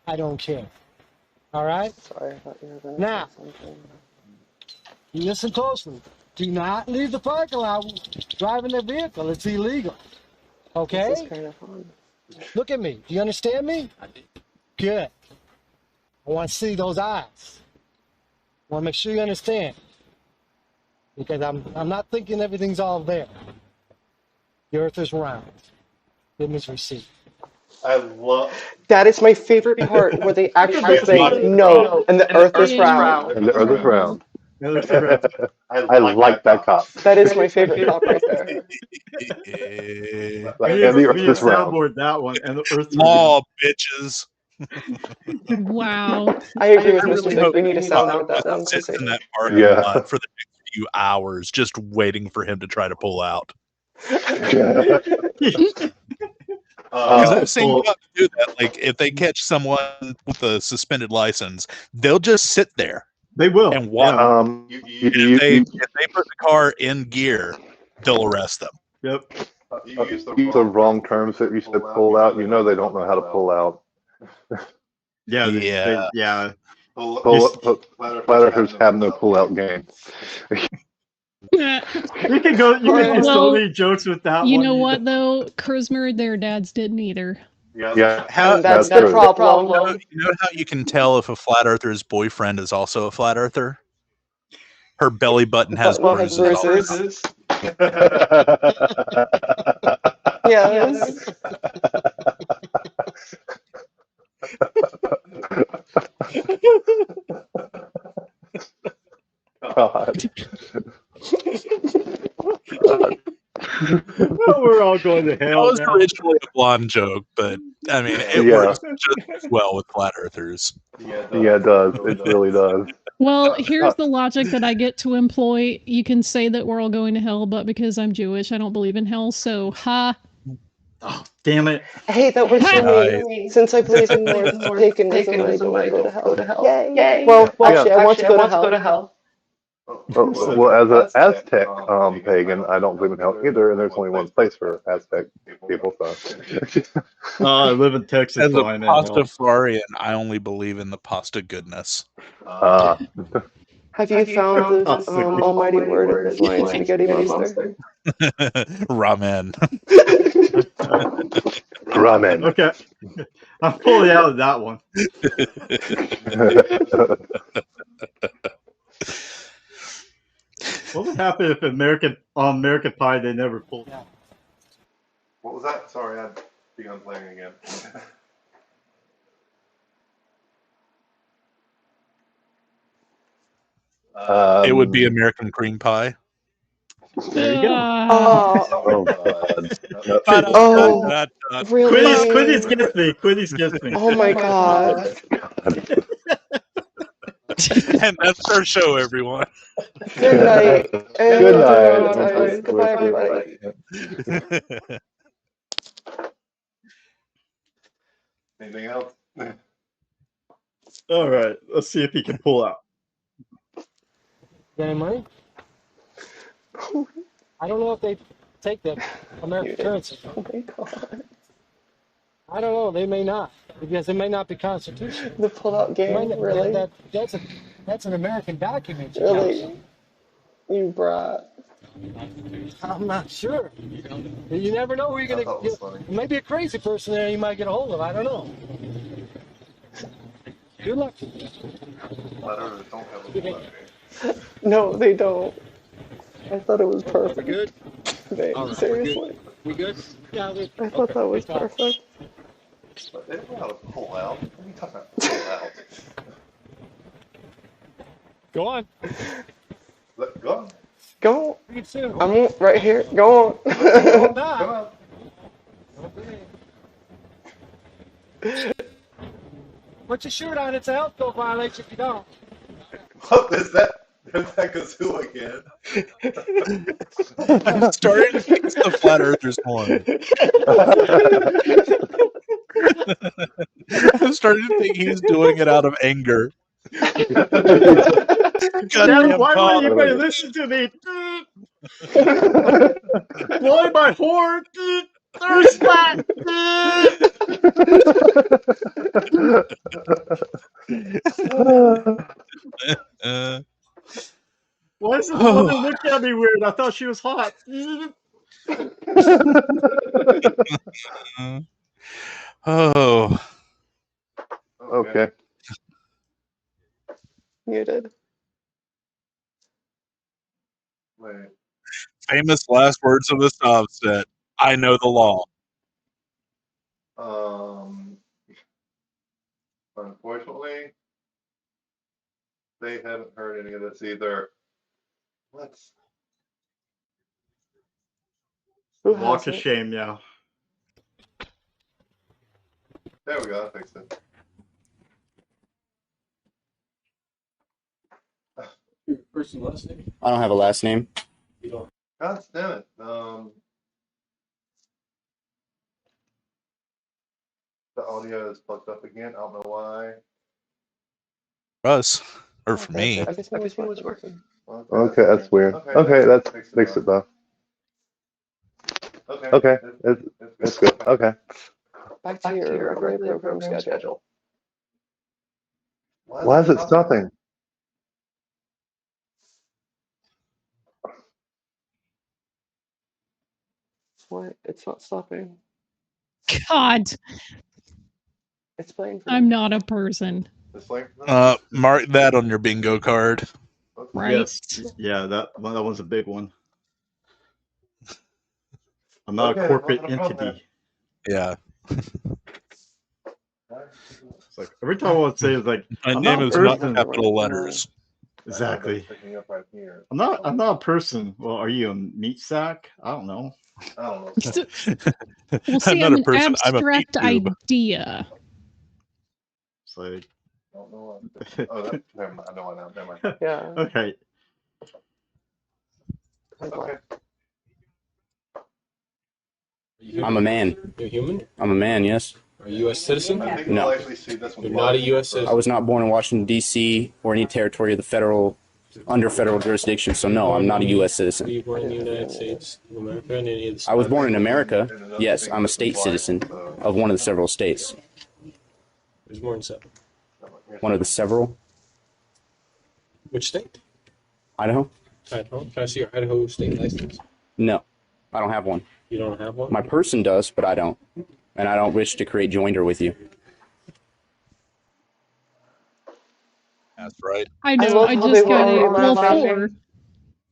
I don't care. All right? Sorry, I thought you were going Now. to say something. Listen closely. Do not leave the parking lot driving their vehicle. It's illegal. Okay? This is kind of fun. Look at me. Do you understand me? Good. I want to see those eyes. I want to make sure you understand. Because I'm not thinking everything's all there. The earth is round. Goodness receipt. I love. That is my favorite part, where they actually say no, and the earth is round. And the earth is round. I like that cop. That is my favorite cop right there. Like, We and the need earth to is round. soundboard that one, and the earth. Law, bitches. Wow. I agree with really Mr. Nick. hope We need to sound Bob that one. sits in that parking Yeah. lot for the next few hours, just waiting for him to try to pull out. Because I've seen cops do that. Like, if they catch someone with a suspended license, they'll just sit there. They will. And watch. You, If they put the car in gear, they'll arrest them. Yep. you use the wrong terms that you said pull out. You know they don't know how to pull out. Yeah. Yeah. Flat earthers have no pull out game. You can go. You can do so many jokes with that. You one. know what though, Charisma, their dads didn't either. Yeah, that's the true. problem. You know how you can tell if a flat earther's boyfriend is also a flat earther? Her belly button has bruises. Bruises. Yes. God. We're all going to That hell. was now. originally a blonde joke, but I mean, it works just as well with flat earthers. Yeah, it does. It really does. Well, here's the logic that I get to employ. You can say that we're all going to hell, but because I'm Jewish, I don't believe in hell, so ha. Oh, damn it. Hey, that works for me. Since I believe in more paganism, I don't want to go to hell. Yay. Well, actually, I want to go to hell. Well, as an Aztec pagan, I don't believe in hell either, and there's only one place for Aztec people. So. I live in Texas. As a so I'm in hell. pastafarian, I only believe in the pasta goodness. Have you found the almighty word of the flying spaghetti monster? Ramen. Ramen. Okay. I'm fully out of that one. What would happen if American Pie they never pulled out? What was that? Sorry, I'd begun playing again. It would be American cream pie. There you go. Oh, God. Oh, really? Quinny's gets me. Quinny's gets me. Oh my God. And that's our show, everyone. Good night. Good night. Goodbye, everybody. Anything else? All right. Let's see if he can pull out. Got any money? I don't know if they take the American currency. Oh my God. I don't know. They may not, because it may not be constitutional. The pull-out game, really? That's an American document. Really? You brat. I'm not sure. You never know who you're going to get. Maybe a crazy person there you might get a hold of. I don't know. Good luck. No, they don't. I thought it was perfect. We good? They, All right, seriously. We good? Yeah, I thought that was perfect. They don't know how to pull out. What are you talking about? Pull out. Go on. Go on. Go. You too. I'm right here. Go on. Come on. Put your shirt on. It's a health code violation if you don't. What is that? There's that kazoo again. I'm starting to think it's the flat earther's horn. I'm starting to think he's doing it out of anger. Dad, why won't anybody listen to me? Blowing my horn. Third spot. Why is this woman looking at me weird? I thought she was hot. Oh. Okay. Muted. Wait. Famous last words of the Sovcits. I know the law. Unfortunately, they haven't heard any of this either. Let's. Walk of shame now. There we go. I fixed it. First and last name? I don't have a last name. You don't. God damn it. The audio is plugged up again. I don't know why. For us. Or for me. Everything was working. Okay, that's weird. Okay, that's fix it though. Okay, it's good. Okay. Back to your regular program schedule. Why is it stopping? What? It's not stopping. God. It's playing for I'm not a person. Mark that on your bingo card. Right. Yes. Yeah, that was a big one. I'm not a corporate entity. Yeah. It's like every time I want to say it's like my I'm name not is not capital letters. Exactly. I'm not a person. Well, are you a meat sack? I don't know. Well, see, I'm an abstract idea. It's like I don't know what. Oh, that, never mind. I know now. Never mind. Yeah. Okay. Okay. I'm a man. You're human? I'm a man, yes. Are you a U.S. citizen? No. You're not a U.S. citizen. I was not born in Washington, D.C. or any territory of the under federal jurisdiction, so no, I'm not a U.S. Were citizen. you born in the United States of America and any of the states? I was born in America. Yes, I'm a state citizen of one of the several states. There's more than 7. One of the several? Which state? Idaho? Idaho. Can I see your Idaho state license? No, I don't have one. You don't have one? My person does, but I don't. And I don't wish to create joinder with you. That's right. I know, I just got it. Well, 4.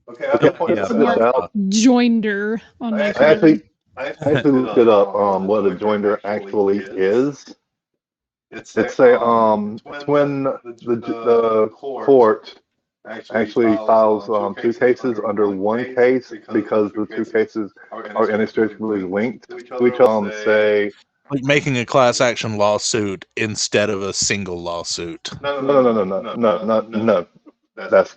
Okay, I have pointed this out. Joinder on my I actually looked it up. What a joinder actually is. It's when the court actually files 2 cases under one case because the 2 cases are inextricably linked to each other. Say, like making a class action lawsuit instead of a single lawsuit. No. That's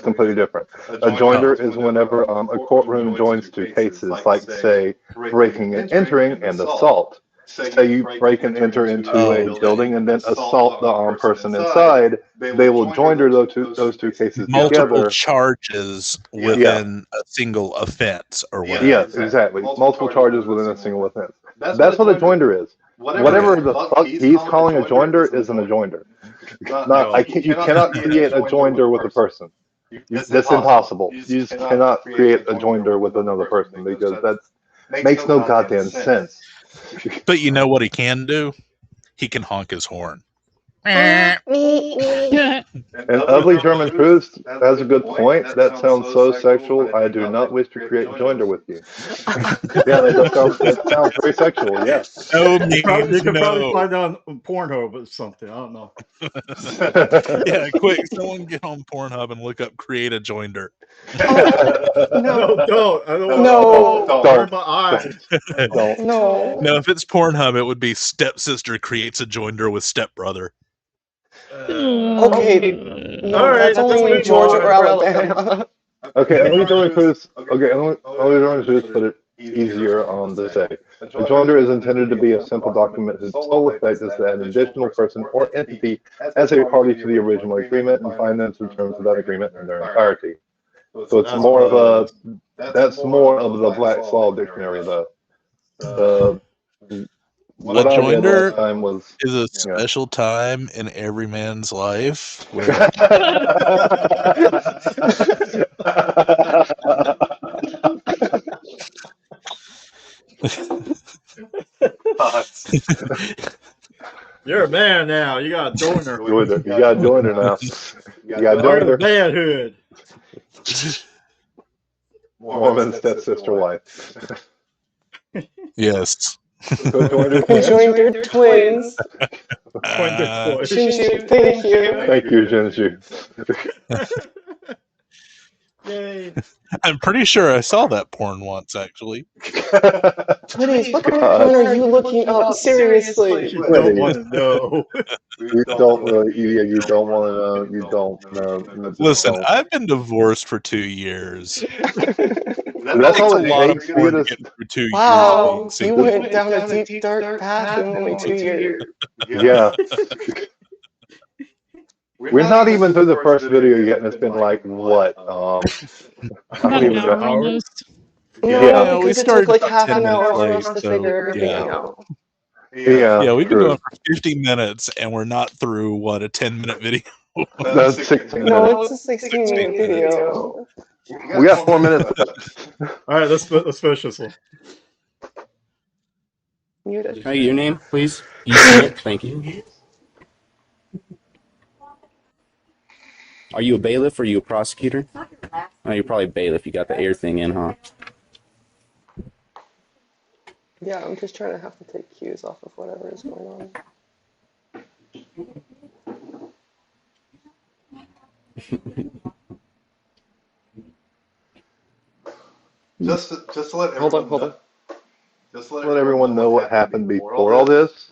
completely different. A joinder is whenever a courtroom joins 2 cases, like say breaking and entering and assault. Say you break and enter into a building and then assault the person inside, they will joinder those two cases multiple together. charges within a single offense or whatever. Yes, exactly. Multiple charges within a single offense. That's what a joinder is. Whatever the fuck he's calling a joinder isn't a joinder. You cannot create a joinder with a person. That's impossible. You just cannot create a joinder with another person because that makes no goddamn sense. But you know what he can do? He can honk his horn. And Ugly German Truth has a good point. That sounds so sexual. I do not wish to create joinder with you. Yeah, that sounds very sexual. Yes. No, you can probably find it on Pornhub or something. I don't know. Yeah, quick! Someone get on Pornhub and look up "create a joinder." No, don't. I don't. Don't. My eyes. Don't. No, if it's Pornhub, it would be stepsister creates a joinder with stepbrother. Okay. No, all right. That's only Georgia or Alabama. Okay, Ugly German Truth. Okay, Ugly German Truth put it easier to say. A joinder is intended to be a simple document whose sole effect is to add an additional person or entity as a party to the original agreement and find them to terms of that agreement in their entirety. So it's more of that's more of the Black's Law dictionary, the what I read last time was is a special time in every man's life where You're a man now. You got a joiner. You got a joiner now. You got a Part of the joiner. manhood. Mormon stepsister wife. Yes. Conjoined twins. Shinshu, thank you. Thank you, Shinshu. Yay. I'm pretty sure I saw that porn once, actually. Please, what porn are you looking up? Seriously. You don't want to know. You don't really. You don't want to know. You don't know. Listen, I've been divorced for 2 years. That's all it a lot of takes porn for to you get through 2 years. Wow, you went down a deep, dark path in only 2 years. Yeah. We're not even through the first video yet, and it's been like what? I don't even know. Almost. No, Yeah, because it took like half an hour for us to figure everything out. Yeah, we've been true. going for 50 minutes, and we're not through, what, a 10-minute video? That's 16 minutes. No, it's a 16-minute video. We got 4 minutes left. All right, let's finish this one. Can I get your name, please? You see it? Thank you. Are you a bailiff or are you a prosecutor? Oh, you're probably a bailiff. You got the air thing in, huh? Yeah, I'm just trying to have to take cues off of whatever is going on. Just to let everyone know what happened before all this.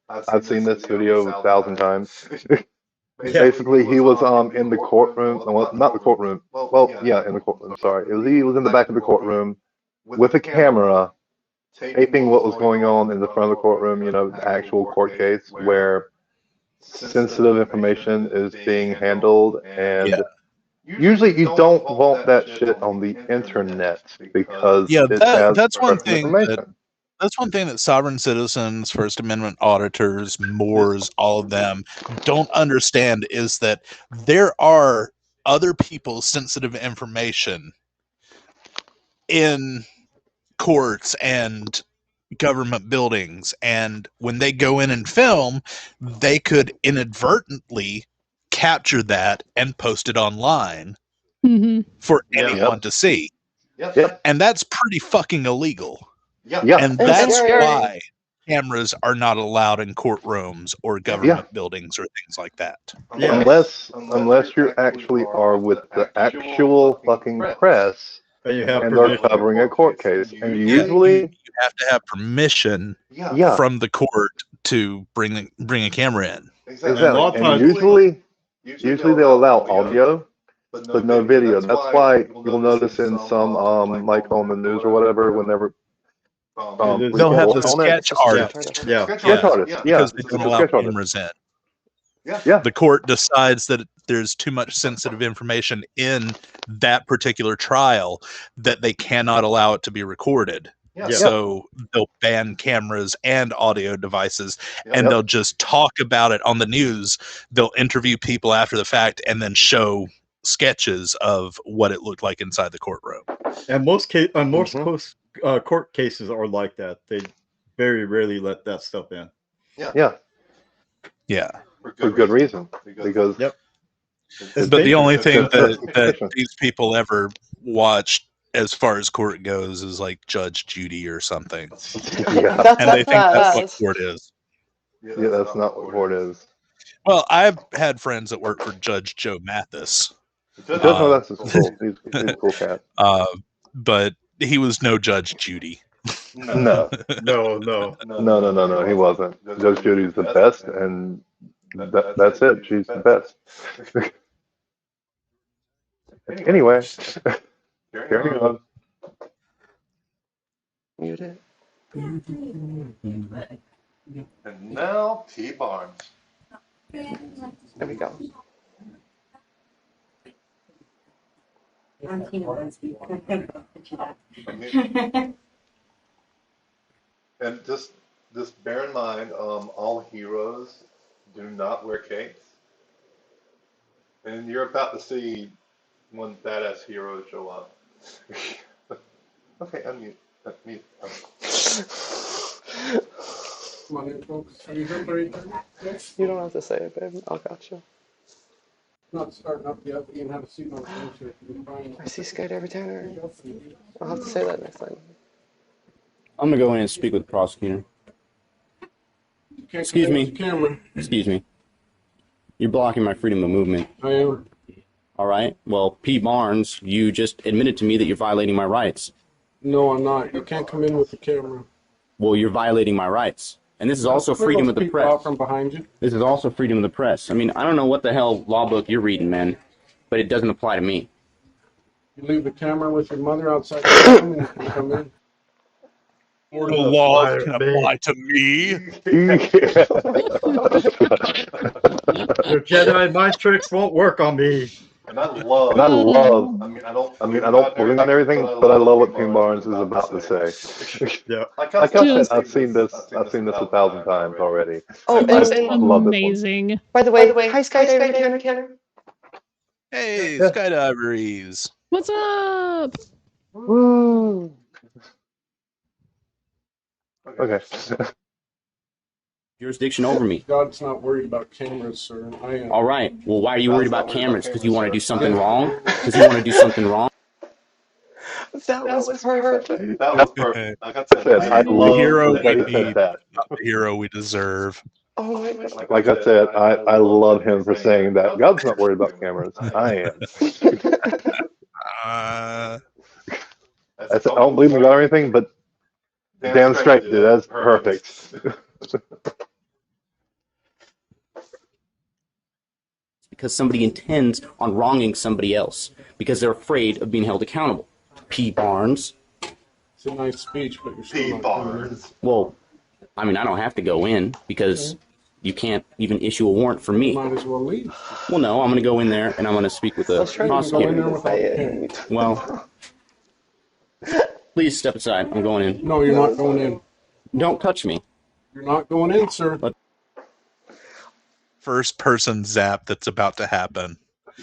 I've seen this video 1,000 times. Basically, he was in the courtroom. Well, not the courtroom. Well, yeah, in the courtroom. Sorry, he was in the back of the courtroom with a camera, taping what was going on in the front of the courtroom. You know, the actual court case where sensitive information is being handled, and usually you don't want that shit on the internet because it has that's one personal thing. information. That's one thing that sovereign citizens, First Amendment auditors, Moors, all of them don't understand is that there are other people's sensitive information in courts and government buildings. And when they go in and film, they could inadvertently capture that and post it online for anyone to see. And that's pretty fucking illegal. And that's why cameras are not allowed in courtrooms or government buildings or things like that. Unless you actually are with the actual fucking press and they're covering a court case. And usually you have to have permission from the court to bring a camera in. Exactly. And usually they'll allow audio but no video. That's why you'll notice in some like on the news or whatever, whenever they'll have the sketch artist. Sketch artist. Because they don't allow cameras in. The court decides that there's too much sensitive information in that particular trial that they cannot allow it to be recorded. So they'll ban cameras and audio devices, and they'll just talk about it on the news. They'll interview people after the fact and then show sketches of what it looked like inside the courtroom. And most court cases are like that. They very rarely let that stuff in. Yeah. For good reason. Because but the only thing that these people ever watched as far as court goes is like Judge Judy or something. And they think that's what court is. Yeah, that's not what court is. Well, I've had friends that work for Judge Joe Mathis. Judge Mathis is cool. He's a cool cat. But he was no Judge Judy. No. He wasn't. Judge Judy's the best, and that's it. She's the best. Anyway, carry on. Mute it. And now, T. Barnes. There we go. And just just bear in mind, all heroes do not wear capes. And you're about to see one badass hero show up. Okay, unmute. Mute. Come on in, folks. Are you here for anything? Yes. You don't have to say it, babe. I'll got you. Not starting up yet, but you can have a seat on the bench here. I see Sky every Tanner. I'll have to say that next time. I'm gonna go in and speak with the prosecutor. Excuse me. Camera. Excuse me. You're blocking my freedom of movement. I am. All right. Well, P. Barnes, you just admitted to me that you're violating my rights. No, I'm not. You can't come in with the camera. Well, you're violating my rights. And this is also freedom of the press. From behind you. This is also freedom of the press. I mean, I don't know what the hell law book you're reading, man, but it doesn't apply to me. You leave the camera with your mother outside the room and you can come in. The laws can apply to me. Your Jedi mind tricks won't work on me. And I love. I don't believe in everything, but I love what Ping Barnes is about to say. Yeah. Like I said, I've seen this 1,000 times already. Oh, I and love this one. Amazing. by the way, hi Skydiver Tanner. Hey, Yeah. skydiveries. What's up? Woo. Okay. Jurisdiction over me. God's not worried about cameras, sir. I am. All right. Well, why are you worried about cameras? Because you want to do something wrong? Because you want to do something wrong? That was perfect. That was perfect. Like I said, I The love hero that we he said need, that. not the hero we deserve. Oh my god. Like I said, I love him for saying that. God's not worried about cameras. I am. I don't believe in God or anything, but damn straight, dude, that's perfect. Because somebody intends on wronging somebody else. Because they're afraid of being held accountable. P. Barnes. It's a nice speech, but you're still not coming in. Well, I mean, I don't have to go in because you can't even issue a warrant for me. Might as well leave. Well, no, I'm going to go in there and I'm going to speak with the Let's try to go in prosecutor. there without it. Well, please step aside. I'm going in. No, you're not going in. Don't touch me. You're not going in, sir. First person zap that's about to happen.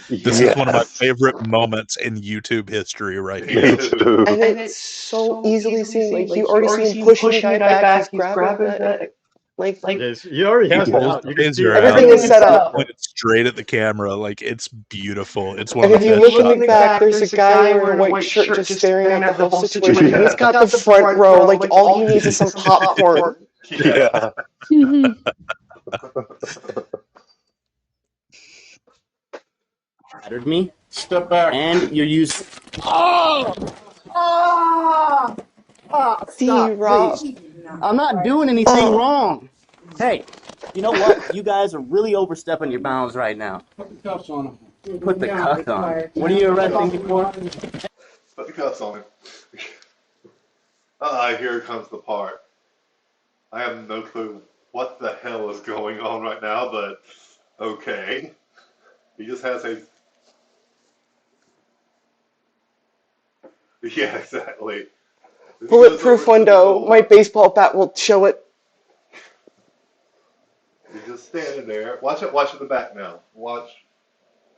This is one of my favorite moments in YouTube history right here. Me too. And it's so easily seen. Like you already see him pushing the guy back. He's grabbing that. Like Yes, you already have it out. You can see everything is set up. Pointed straight at the camera, like it's beautiful. It's one And of if the you best look in the shots. back, there's a guy wearing a white shirt just staring at the whole situation. And he's got the front row. Like all he needs is some popcorn. Yeah. Battered me. Step back. And you're using. D-Rock. I'm not doing anything wrong. Hey, you know what? You guys are really overstepping your bounds right now. Put the cuffs on him. Put the cuffs on. What are you arresting me for? Put the cuffs on him. Here comes the part. I have no clue what the hell is going on right now, but okay. He just has a... Yeah, exactly. Bulletproof window. My baseball bat will show it. He's just standing there. Watch it. Watch at the back now. Watch.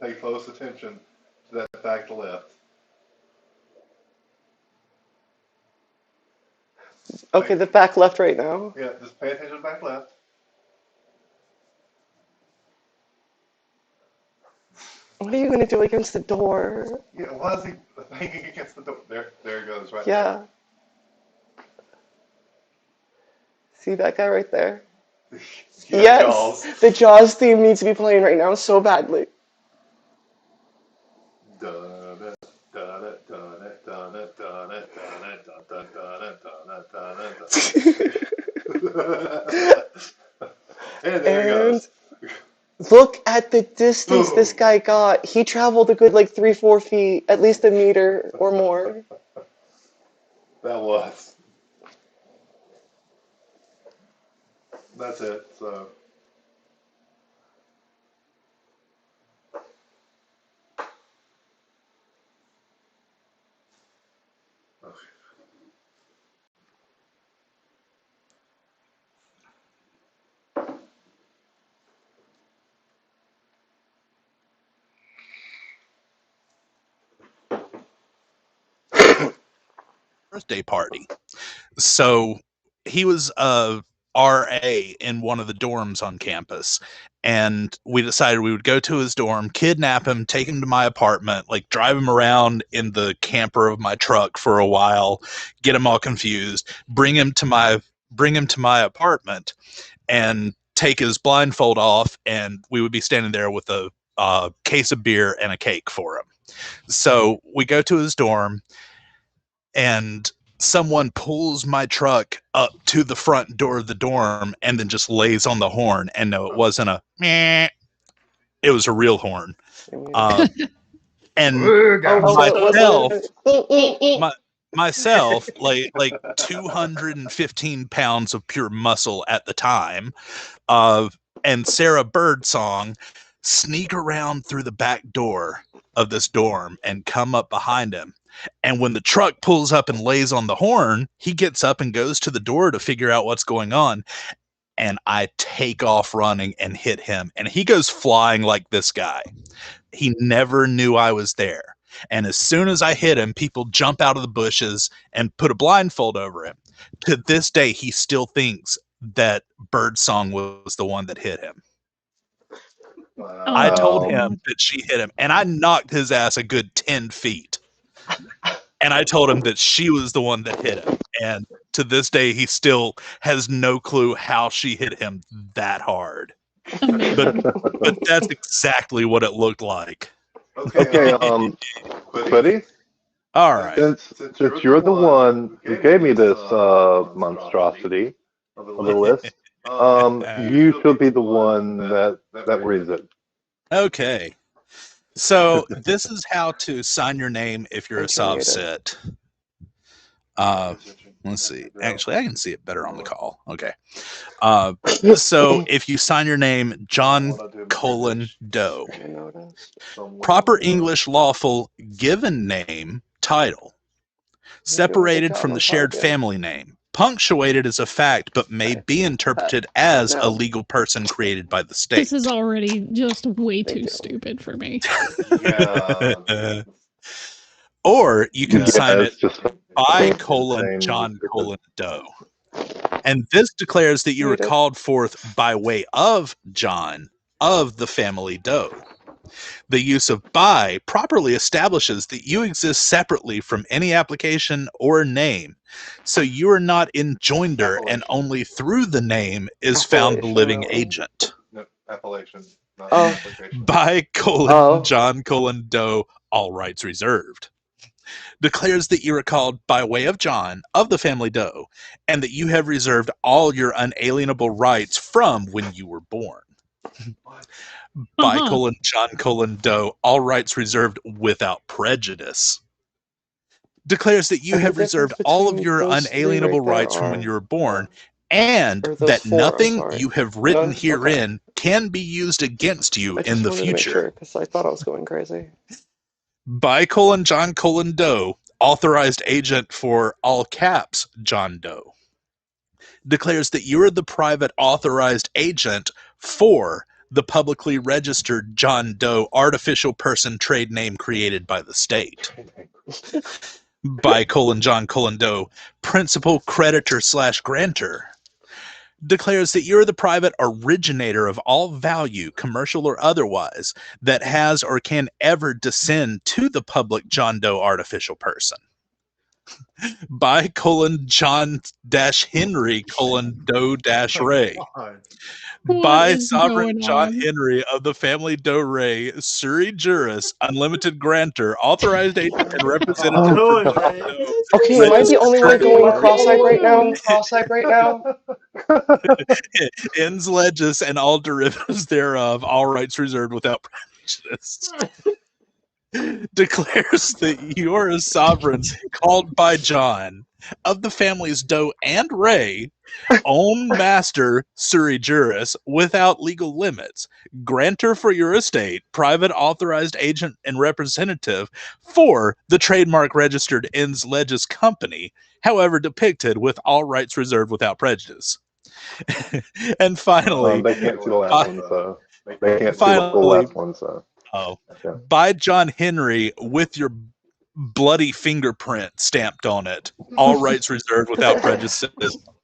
Pay close attention to that back left. Okay, the back left right now. Yeah, just pay attention to the back left. What are you going to do against the door? Yeah, why is he banging against the door? There he goes, right Yeah. See that guy right there? there. Yes, Jaws. the Jaws theme needs to be playing right now so badly. And there he goes. Look at the distance this guy got. He traveled a good like 3-4 feet, at least a meter or more. That was. That's it, so. birthday party. So he was a RA in one of the dorms on campus. And we decided we would go to his dorm, kidnap him, take him to my apartment, like drive him around in the camper of my truck for a while, get him all confused, bring him to my apartment, and take his blindfold off, and we would be standing there with a case of beer and a cake for him. So we go to his dorm, and someone pulls my truck up to the front door of the dorm and then just lays on the horn. And no, it wasn't a meh. It was a real horn. And myself, like 215 pounds of pure muscle at the time, and Sarah Birdsong sneak around through the back door of this dorm and come up behind him. And when the truck pulls up and lays on the horn, he gets up and goes to the door to figure out what's going on. And I take off running and hit him. And he goes flying like this guy. He never knew I was there. And as soon as I hit him, people jump out of the bushes and put a blindfold over him. To this day, he still thinks that Birdsong was the one that hit him. Wow. I told him that she hit him, and I knocked his ass a good 10 feet. And I told him that she was the one that hit him. And to this day, he still has no clue how she hit him that hard. But that's exactly what it looked like. Okay, Buddy? All right. Since you're the one who gave me this monstrosity on the list, you should be the one that reads it. Okay. So this is how to sign your name if you're a Sovcit. Let's see. Actually, I can see it better on the call. Okay. So if you sign your name John Doe, proper English lawful given name title, separated from the shared family name, punctuated as a fact, but may be interpreted as a legal person created by the state. This is already just way too stupid for me. Or you can sign it by John Doe. And this declares that you were called forth by way of John of the family Doe. The use of by properly establishes that you exist separately from any application or name. So you are not in joinder, and only through the name is found the living agent. No, appellation. By John Doe, all rights reserved. Declares that you are called by way of John of the family Doe, and that you have reserved all your unalienable rights from when you were born. By John Doe, all rights reserved without prejudice. Declares that you have reserved all of your unalienable rights from when you were born, and that nothing you have written herein can be used against you in the future. Because I thought I was going crazy. By John Doe, authorized agent for all caps John Doe. Declares that you are the private authorized agent for the publicly registered John Doe artificial person trade name created by the state. By John Doe, principal creditor / grantor. Declares that you're the private originator of all value, commercial or otherwise, that has or can ever descend to the public John Doe artificial person. By John Henry Doe Ray. By Sovereign John Henry of the family Doe Ray, Suri Juris, unlimited grantor, authorized agent and representative for John Doe. Okay, am I the only one going cross-eyed right now? Ends legis and all derivatives thereof, all rights reserved without prejudice. Declares that you are a sovereign called by John of the families Doe and Ray, own master Suri Juris without legal limits, grantor for your estate, private authorized agent and representative for the trademark registered Ends Legis company, however depicted, with all rights reserved without prejudice. And finally, they can't see the last one, so they can't see the last one, so. By John Henry with your bloody fingerprint stamped on it. All rights reserved without prejudice.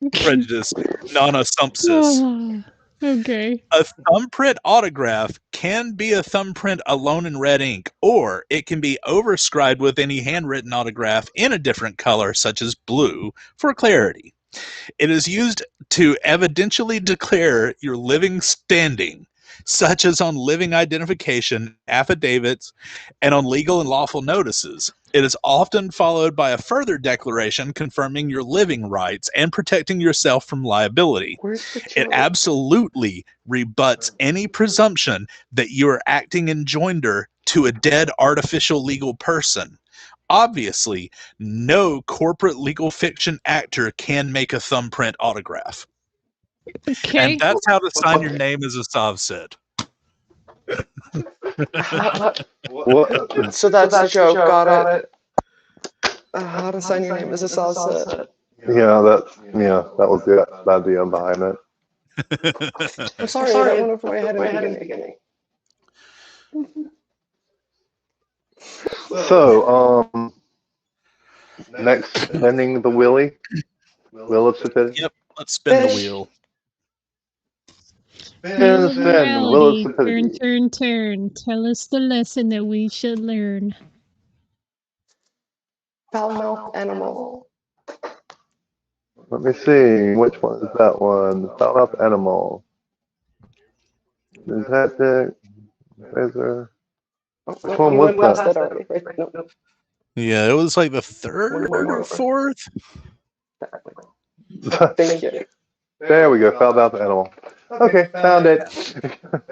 Nana Sumpsis. Okay. A thumbprint autograph can be a thumbprint alone in red ink, or it can be overscribed with any handwritten autograph in a different color, such as blue, for clarity. It is used to evidentially declare your living standing, such as on living identification, affidavits, and on legal and lawful notices. It is often followed by a further declaration confirming your living rights and protecting yourself from liability. It absolutely rebuts any presumption that you are acting in joinder to a dead artificial legal person. Obviously, no corporate legal fiction actor can make a thumbprint autograph. Okay. And that's how to sign your name as a Sovcit. So that's a joke. Got it. How to sign your name as a Sovcit. Yeah, that was the idea behind it. I'm sorry, that went over my head in the beginning. So, next, spinning the wheel of stupidity. Yep, let's spin the wheel. Spin, spin, wheel of stupidity. Turn. Tell us the lesson that we should learn. Foul-mouthed animal. Let me see, which one is that one? Foul-mouthed animal. Is that the razor? Which one was that? Nope. Yeah, it was like the third or fourth. Thank you. There we go, foul-mouthed animal. Okay, found it.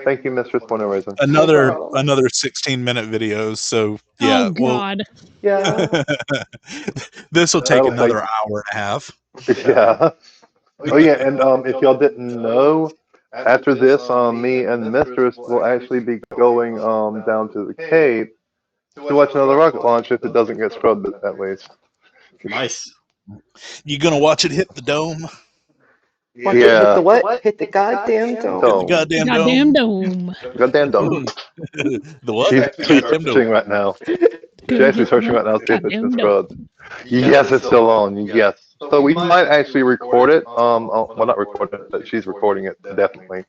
Thank you, Mistress for no reason. Another 16-minute video, so yeah. Oh God. Yeah. This will take another hour and a half. Yeah. Oh yeah, and if y'all didn't know, after this, me and Mistress will actually be going down to the cave to watch another rocket launch if it doesn't get scrubbed at least. Nice. You gonna watch it hit the dome? Yeah. Hit the what? Hit the goddamn dome. The goddamn dome. Goddamn dome. The what? She's searching right now. She's actually searching right now to see if it's been scrubbed. Yes, it's still on. Yes. So we might actually record it. Well, not record it, but she's recording it definitely.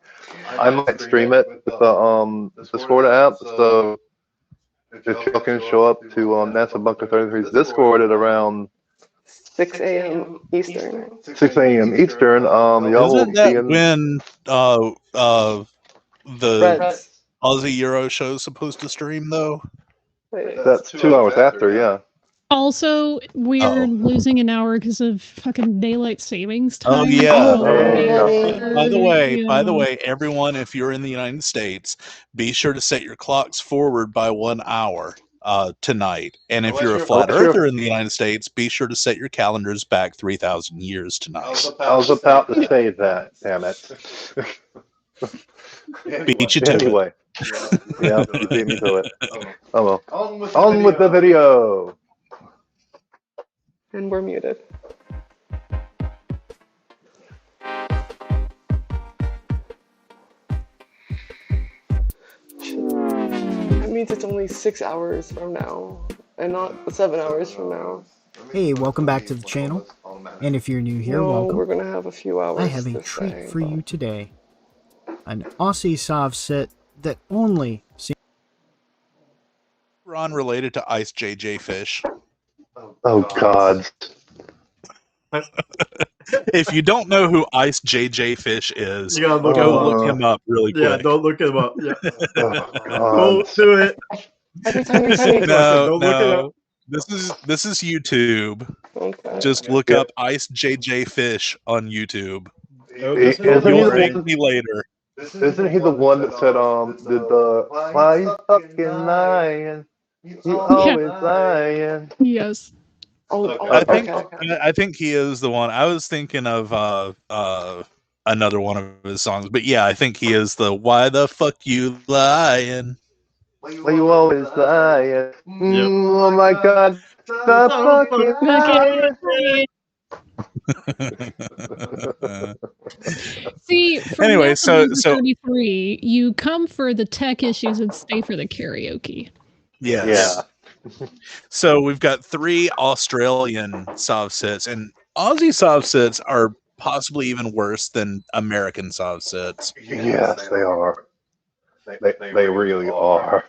I might stream it with the Discord app. So if y'all can show up to NASA Bunker 33's Discord at around 6 a.m. Eastern. 6 a.m. Eastern. Y'all will Isn't that be in when the Reds. Aussie Euro show is supposed to stream though? That's 2 hours after, yeah. Also, we're losing an hour because of fucking daylight savings time. Oh yeah. By Yeah. the way, everyone, if you're in the United States, be sure to set your clocks forward by 1 hour tonight. And if you're a flat earther in the United States, be sure to set your calendars back 3,000 years tonight. I was about to say that, damn it. Beat you to it. Anyway. Yeah, you beat me to it. Oh well. On with the video. And we're muted. That means it's only 6 hours from now, and not 7 hours from now. Hey, welcome back to the channel. And if you're new here, No, welcome. we're gonna have a few hours. I have a treat for you today. An Aussie Sovcit that only seems Ron related to Ice JJ Fish. Oh God. If you don't know who Ice JJ Fish is, You gotta go look him up really quick. Yeah, don't look him up. Yeah. Oh, Don't do it. Every time you say Don't look it up. This is YouTube. Okay. Just look up Ice JJ Fish on YouTube. Isn't You'll he thank me later. Isn't he the one that said, did the why you fucking lying? You always lying. Yes. I think he is the one. I was thinking of another one of his songs, but yeah, I think he is the why the fuck you lying? Why you always lying? Oh my God. Stop fucking lying. See, from Anyway, now so 33, you come for the tech issues and stay for the karaoke. Yes. So we've got 3 Australian Sovcits, and Aussie Sovcits are possibly even worse than American Sovcits. Yes, they are. They really are.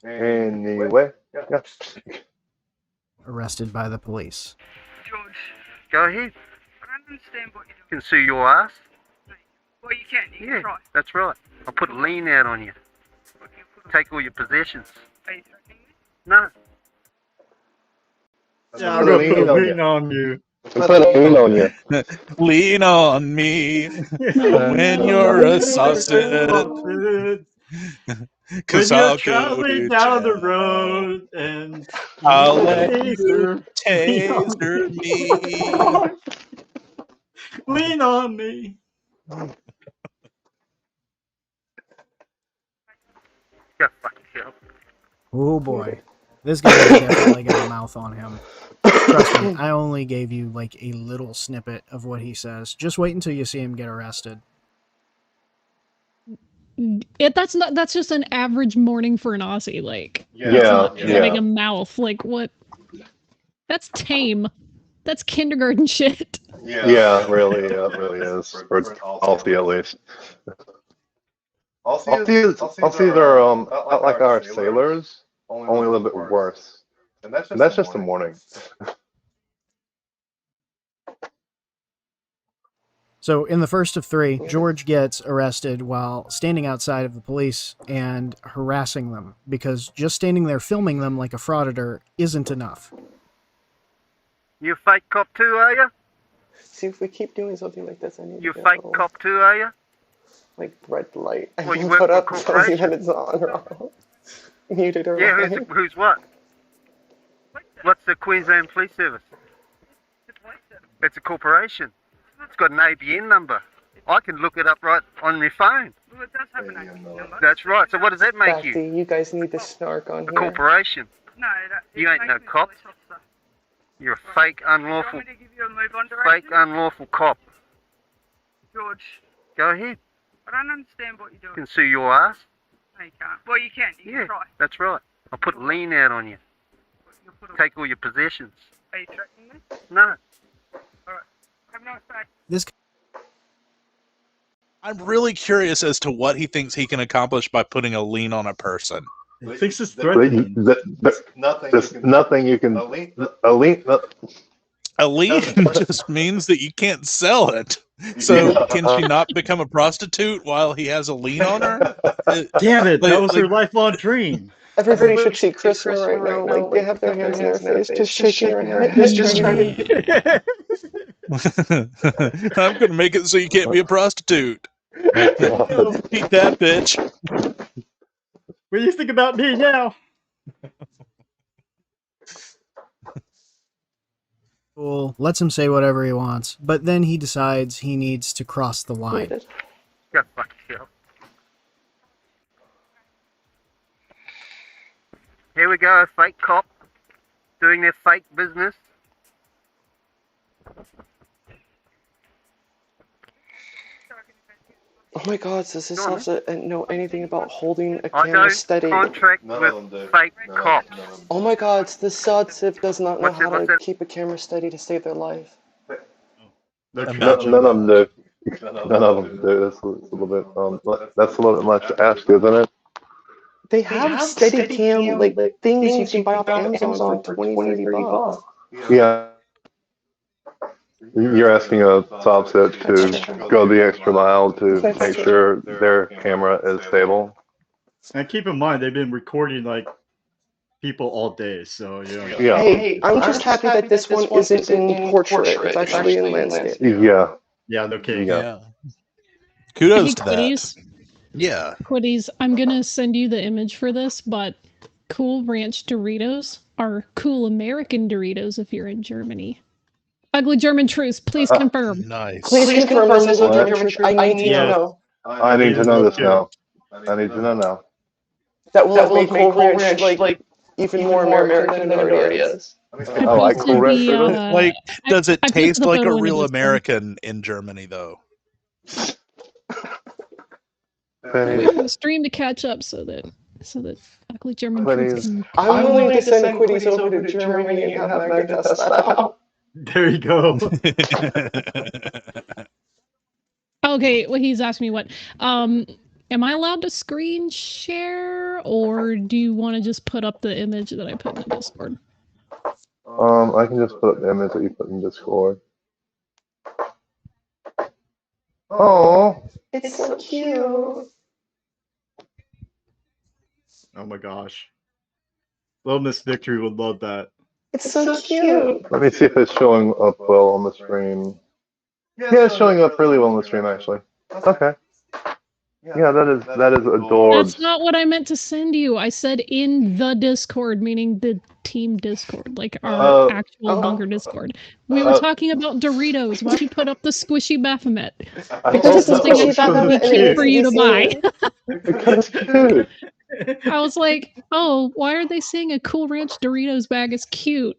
Anyway, yeah. Arrested by the police. George, go ahead. I don't understand what you're doing. You can sue your ass. Well, you can. You can try. That's right. I'll put a lien out on you. Take all your possessions. Are you threatening me? No. Yeah, I'm going to put a lien on you. Put a lien on you. Lean on me when you're a Sovcit. When you're traveling down the road and I'll let you taser me. Lean on me. Go fuck yourself. Oh boy. This guy definitely got a mouth on him. Trust me, I only gave you like a little snippet of what he says. Just wait until you see him get arrested. That's just an average morning for an Aussie. Like, having a mouth. Like, what? That's tame. That's kindergarten shit. Yeah, really is. For Aussie, at least. Aussies are not like our sailors, only a little bit worse. And that's just the morning. So in the first of 3, George gets arrested while standing outside of the police and harassing them, because just standing there filming them like a frauditor isn't enough. You a fake cop too, are you? See, if we keep doing something like this, I need You to a fake go, cop too, are you? like red light. I Well, you can work put for up tells you corporation. that it's on or off. Muted or Yeah, right. who's what? What's the Queensland Police Service? It's a corporation. It's got an ABN number. I can look it up right on my phone. Well, it does have an ABN number. That's right. So what does that make you? You guys need to snark on A here. corporation. No, you ain't no cop. You're a fake, unlawful, fake, unlawful cop. George, go ahead. I don't understand what you're doing. You can sue your ass. No, you can't. Well, you can. You can try. That's right. I'll put a lien out on you. Take all your possessions. Are you threatening me? No. All right. Have a nice day. This. I'm really curious as to what he thinks he can accomplish by putting a lien on a person. He thinks it's threatening. Nothing you can. A lien. A lien just means that you can't sell it. So can she not become a prostitute while he has a lien on her? Damn it! That was her lifelong dream. Everybody should see Christopher right now. Like, they have their hands in their face, just shaking their head. Just trying to... I'm going to make it so you can't be a prostitute. Beat that bitch. What do you think about me now? Cool. Lets him say whatever he wants, but then he decides he needs to cross the line. Go fuck yourself. Here we go, a fake cop doing their fake business. Oh my god, does this officer know anything about holding a camera steady? Contract with fake cops. Oh my god, the Sovcits does not know how to keep a camera steady to save their life. None of them do. None of them do. That's a little bit. That's a little bit much to ask, isn't it? They have steady cam like things you can buy off Amazon for $20-$30. Yeah. You're asking a Sovcit to go the extra mile to make sure their camera is stable. And keep in mind, they've been recording like people all day, so yeah. Hey, I'm just happy that this one isn't in portrait. It's actually in landscape. Yeah. Yeah, no kidding. Yeah. Kudos Hey, to Quitties. that. Yeah. Quitties, I'm gonna send you the image for this, but Cool Ranch Doritos are cool American Doritos if you're in Germany. Ugly German truce, please confirm. Nice. Please confirm this is German truce. I need to know. I need to know this now. I need to know now. That will make Cool Ranch like even more American than it already is. I like Cool Ranch. Like, does it I taste posted the like a photo in real the Discord. American in Germany, though? I'm gonna stream to catch up so that so that ugly German Quitties. truth can... I'm willing to send Quitties over to Germany and have Magda test that out. There you go. Okay, well, he's asking me what. Am I allowed to screen share, or do you want to just put up the image that I put in the Discord? I can just put up the image that you put in Discord. Oh, It's so cute. Oh my gosh. Little Miss Victory would love that. It's so cute. let me see if it's showing up well on the stream. Yeah, it's showing up really well on the stream, actually. Okay. Yeah, that is adorable. That's not what I meant to send you. I said in the Discord, meaning the team Discord, like our actual bunker Discord. We were talking about Doritos. Why'd you put up the squishy Baphomet? It's something that would be cute for you to buy. Because cute. I was like, oh, why are they saying a Cool Ranch Doritos bag is cute?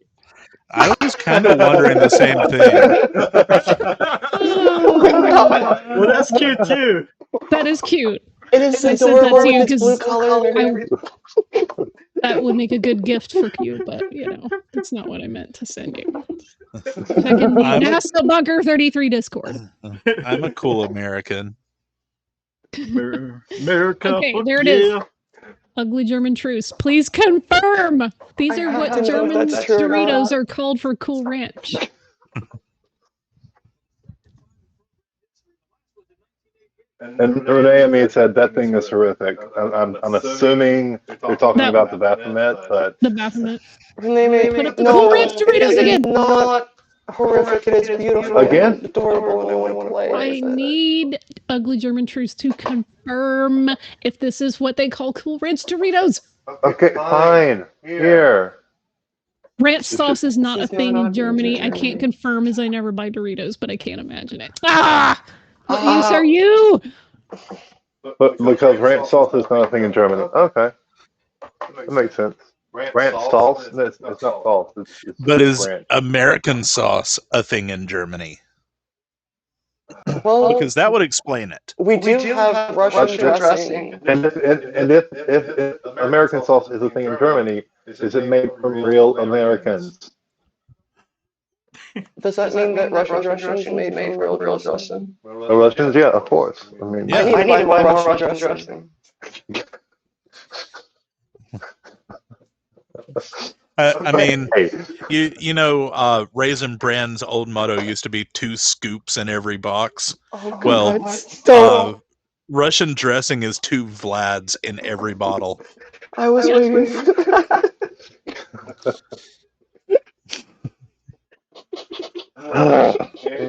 I was kind of wondering the same thing. Well, that's cute too. That is cute. It is I said adorable that to you with its blue because color. that would make a good gift for you, but that's not what I meant to send you. Check in the NASA Bunker 33 Discord. I'm a cool American. America. Okay, there it is. Ugly German truce. Please confirm. These are what German Doritos are called for Cool Ranch. And Renee, I mean, said that thing is horrific. I'm assuming you're talking about the Baphomet, but the Baphomet. Renee, put up the Cool Ranch Doritos again. Not horrific. It is beautiful. Again? Adorable, and I want to play. I need Ugly German truce to confirm if this is what they call Cool Ranch Doritos. Okay, fine. Here. Ranch sauce is not a thing in Germany. I can't confirm as I never buy Doritos, but I can't imagine it. Ah! What use are you? But because ranch sauce is not a thing in Germany. Okay. That makes sense. Ranch sauce? It's not sauce. It's but is ranch. American sauce a thing in Germany? Well, because that would explain it. We do have Russian dressing. And if American sauce is a thing in Germany, is it made from real Americans? Does that mean that Russian dressing is made from real dressing? The Russians, yeah, of course. I mean, I need to buy more Russian dressing. I mean, you know, Raisin Bran's old motto used to be 2 scoops in every box. Oh, well, Russian dressing is 2 Vlads in every bottle. I was waiting for that.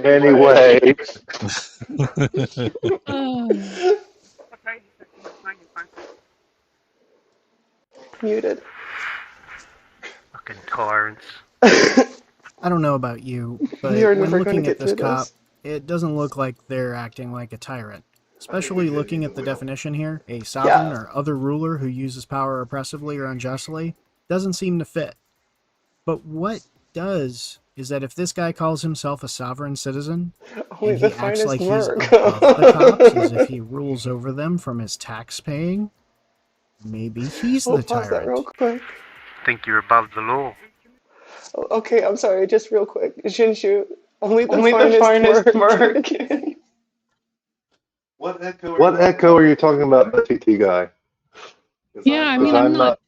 Anyway. Muted. Fucking tyrants. I don't know about you, but when looking at this cop, it doesn't look like they're acting like a tyrant. Especially looking at the definition here, a sovereign or other ruler who uses power oppressively or unjustly doesn't seem to fit. But what does is that if this guy calls himself a sovereign citizen, and he acts like he's above the cops, as if he rules over them from his tax paying, maybe he's the tyrant. That real quick. Think you're above the law. Okay, I'm sorry, just real quick. Shinshu, only the finest merc. What echo are you talking about, the TT guy? Yeah, I mean, I'm not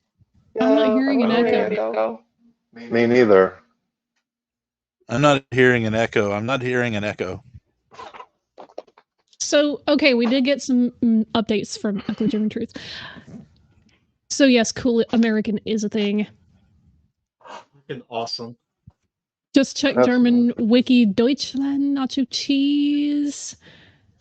hearing an echo. Me neither. I'm not hearing an echo. I'm not hearing an echo. So, okay, we did get some updates from Ugly German Truth. So, yes, cool American is a thing. Fucking awesome. Just check German wiki Deutschland, nacho cheese,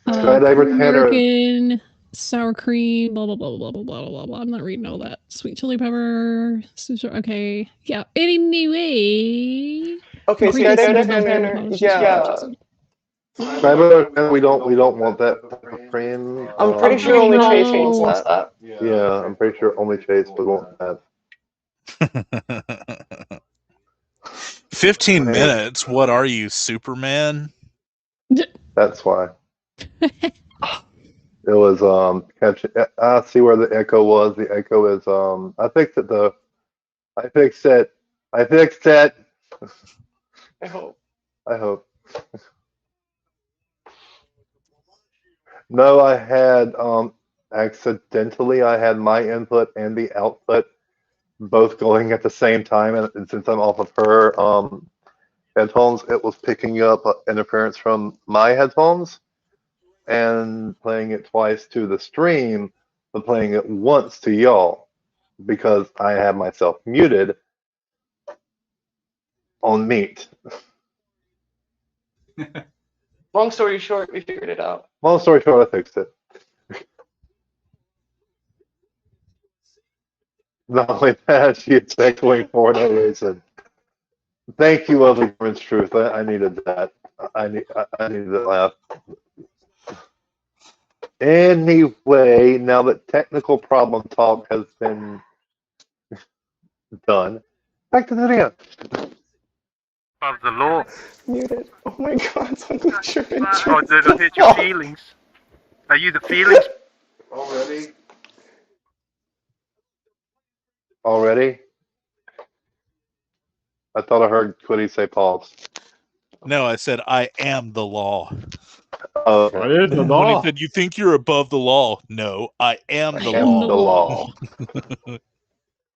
American, sour cream, blah, blah, blah, blah, blah, blah, blah, blah. I'm not reading all that. Sweet chili pepper. Okay. Yeah. Anyway. Okay, so yeah. We don't want that cream. I'm pretty sure only Chase wants that. Yeah, I'm pretty sure only Chase would want that. 15 minutes? What are you, Superman? That's why. It was catch. I see where the echo was. The echo is I fixed it though. I fixed it. I fixed it. I hope. I hope. No, I had accidentally I had my input and the output both going at the same time, and since I'm off of her headphones, it was picking up interference from my headphones and playing it twice to the stream, but playing it once to y'all because I have myself muted on Meet. Long story short, we figured it out. Long story short, I fixed it. Not only that, she is echoing for no reason. Thank you, Lovely Woman's Truth. I needed that. I needed that laugh. Anyway, now that technical problem talk has been done, back to the video. Of the law. Muted. Oh my God, so much your interest. Oh, did I hurt your feelings? Are you the feelings? Already? I thought I heard Quiddy say pause. No, I said I am the law. Oh, I am the law. When he said, "You think you're above the law?" No, I am the am law. the law.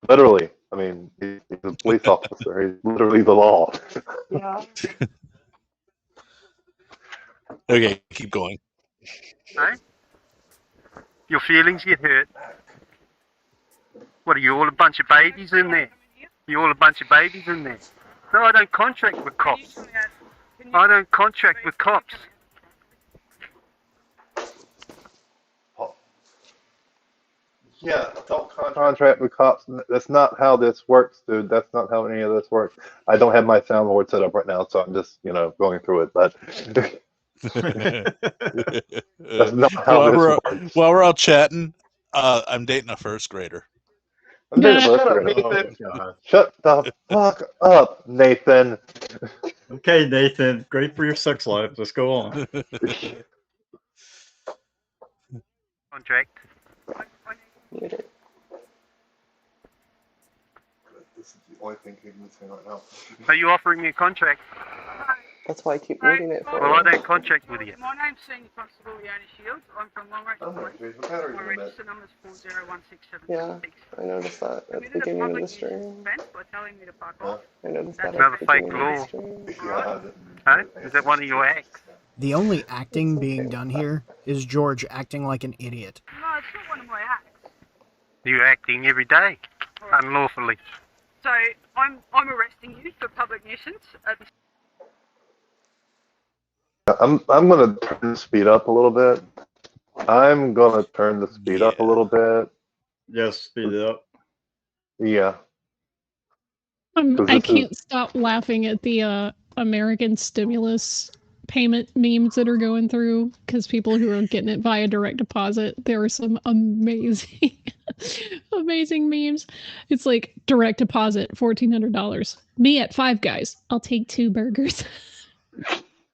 Literally. I mean, he's a police officer. He's literally the law. Yeah. Okay, keep going. Hey? Your feelings get hurt. What are you, all a bunch of babies in there? You all a bunch of babies in there? No, I don't contract with cops. I don't contract with cops. Yeah, don't contract with cops. That's not how this works, dude. That's not how any of this works. I don't have my soundboard set up right now, so I'm just, going through it. But that's not how this works. While we're all chatting, I'm dating a first grader. I'm dating a first grader. Oh, shut the fuck up, Nathan. Okay, Nathan. Great for your sex life. Let's go on. Contract. Muted. This is the only thing keeping me sane right now. Are you offering me a contract? That's why I keep muting it for Well, I you. don't contract with you. My name's Senior Constable Leona Shields. I'm from Long Range Police. My register number is 401676. Yeah, I noticed that at the beginning of the stream. By telling me to fuck off. I noticed that Another at the fake beginning law. of the stream. Huh? Is that one of your acts? The only acting being done here is George acting like an idiot. No, it's not one of my acts. You're acting every day, unlawfully. So I'm arresting you for public nuisance. I'm gonna turn the speed up a little bit. Yes, speed it up. Yeah. I can't stop laughing at the American stimulus payment memes that are going through because people who are getting it via direct deposit, there are some amazing amazing memes. It's like direct deposit $1,400. Me at Five Guys, I'll take 2 burgers.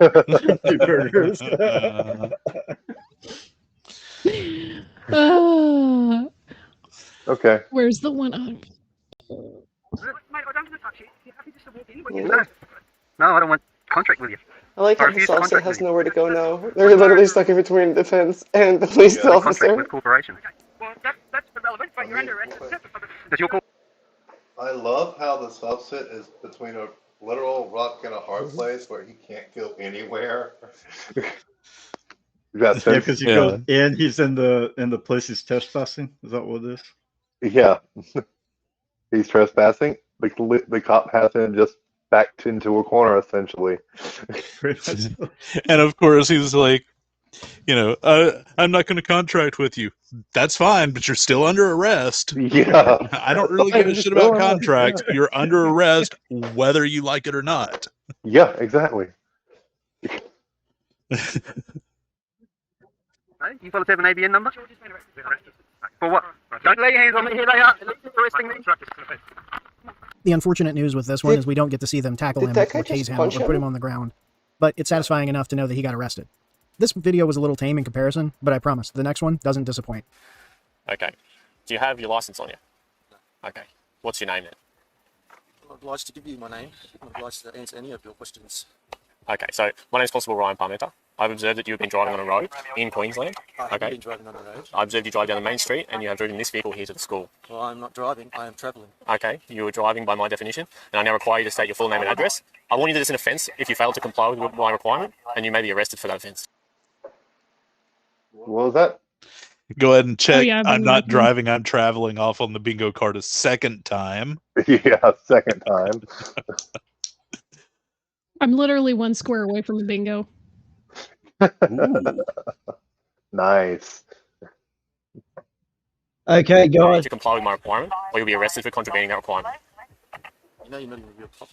2 burgers. Okay. Where's the one? Mate, I don't want to touch you. You're happy just to walk in when Yeah. No, I don't want contract with you. I like how Or the refuse Sovcit contract has with you. nowhere to go now. They're literally stuck in between the defense and the police Contract officer. with corporation. Well, that's irrelevant, but you're under arrest. Does your I love how the Sovcit is between a literal rock and a hard place where he can't go anywhere. Yeah, because he goes in, he's in the place he's trespassing. Is that what it is? Yeah. He's trespassing. The cop has him just backed into a corner, essentially. And of course, he's like, I'm not going to contract with you. That's fine, but you're still under arrest. Yeah. I don't really give a shit about contracts. You're under arrest whether you like it or not. Yeah, exactly. You fellas have an ABN number? For what? Don't lay your hands on me. Here they are. Arresting me. The unfortunate news with this one is we don't get to see them tackle him that guy or just tase him or punch put him? him on the ground. But it's satisfying enough to know that he got arrested. This video was a little tame in comparison, but I promise, the next one doesn't disappoint. Okay. Do you have your license on you? No. Okay. What's your name then? I'm not obliged to give you my name. I'm not obliged to answer any of your questions. Okay, so my name's Constable Ryan Parmenter. I've observed that you've been driving on a road in Queensland. I haven't been driving on a road. I observed you drive down the main street and you have driven this vehicle here to the school. Well, I'm not driving, I am travelling. Okay, you were driving by my definition, and I now require you to state your full name and address. I warn you that it's an offence if you fail to comply with my requirement, and you may be arrested for that offence. What was that? Go ahead and check. yeah, I'm not driving, I'm traveling off on the bingo card a second time. Yeah, second time. I'm literally 1 square away from the bingo. Nice. Okay, guys. To comply with my requirement, or you'll be arrested for contravening that requirement. You know you're not a real cop.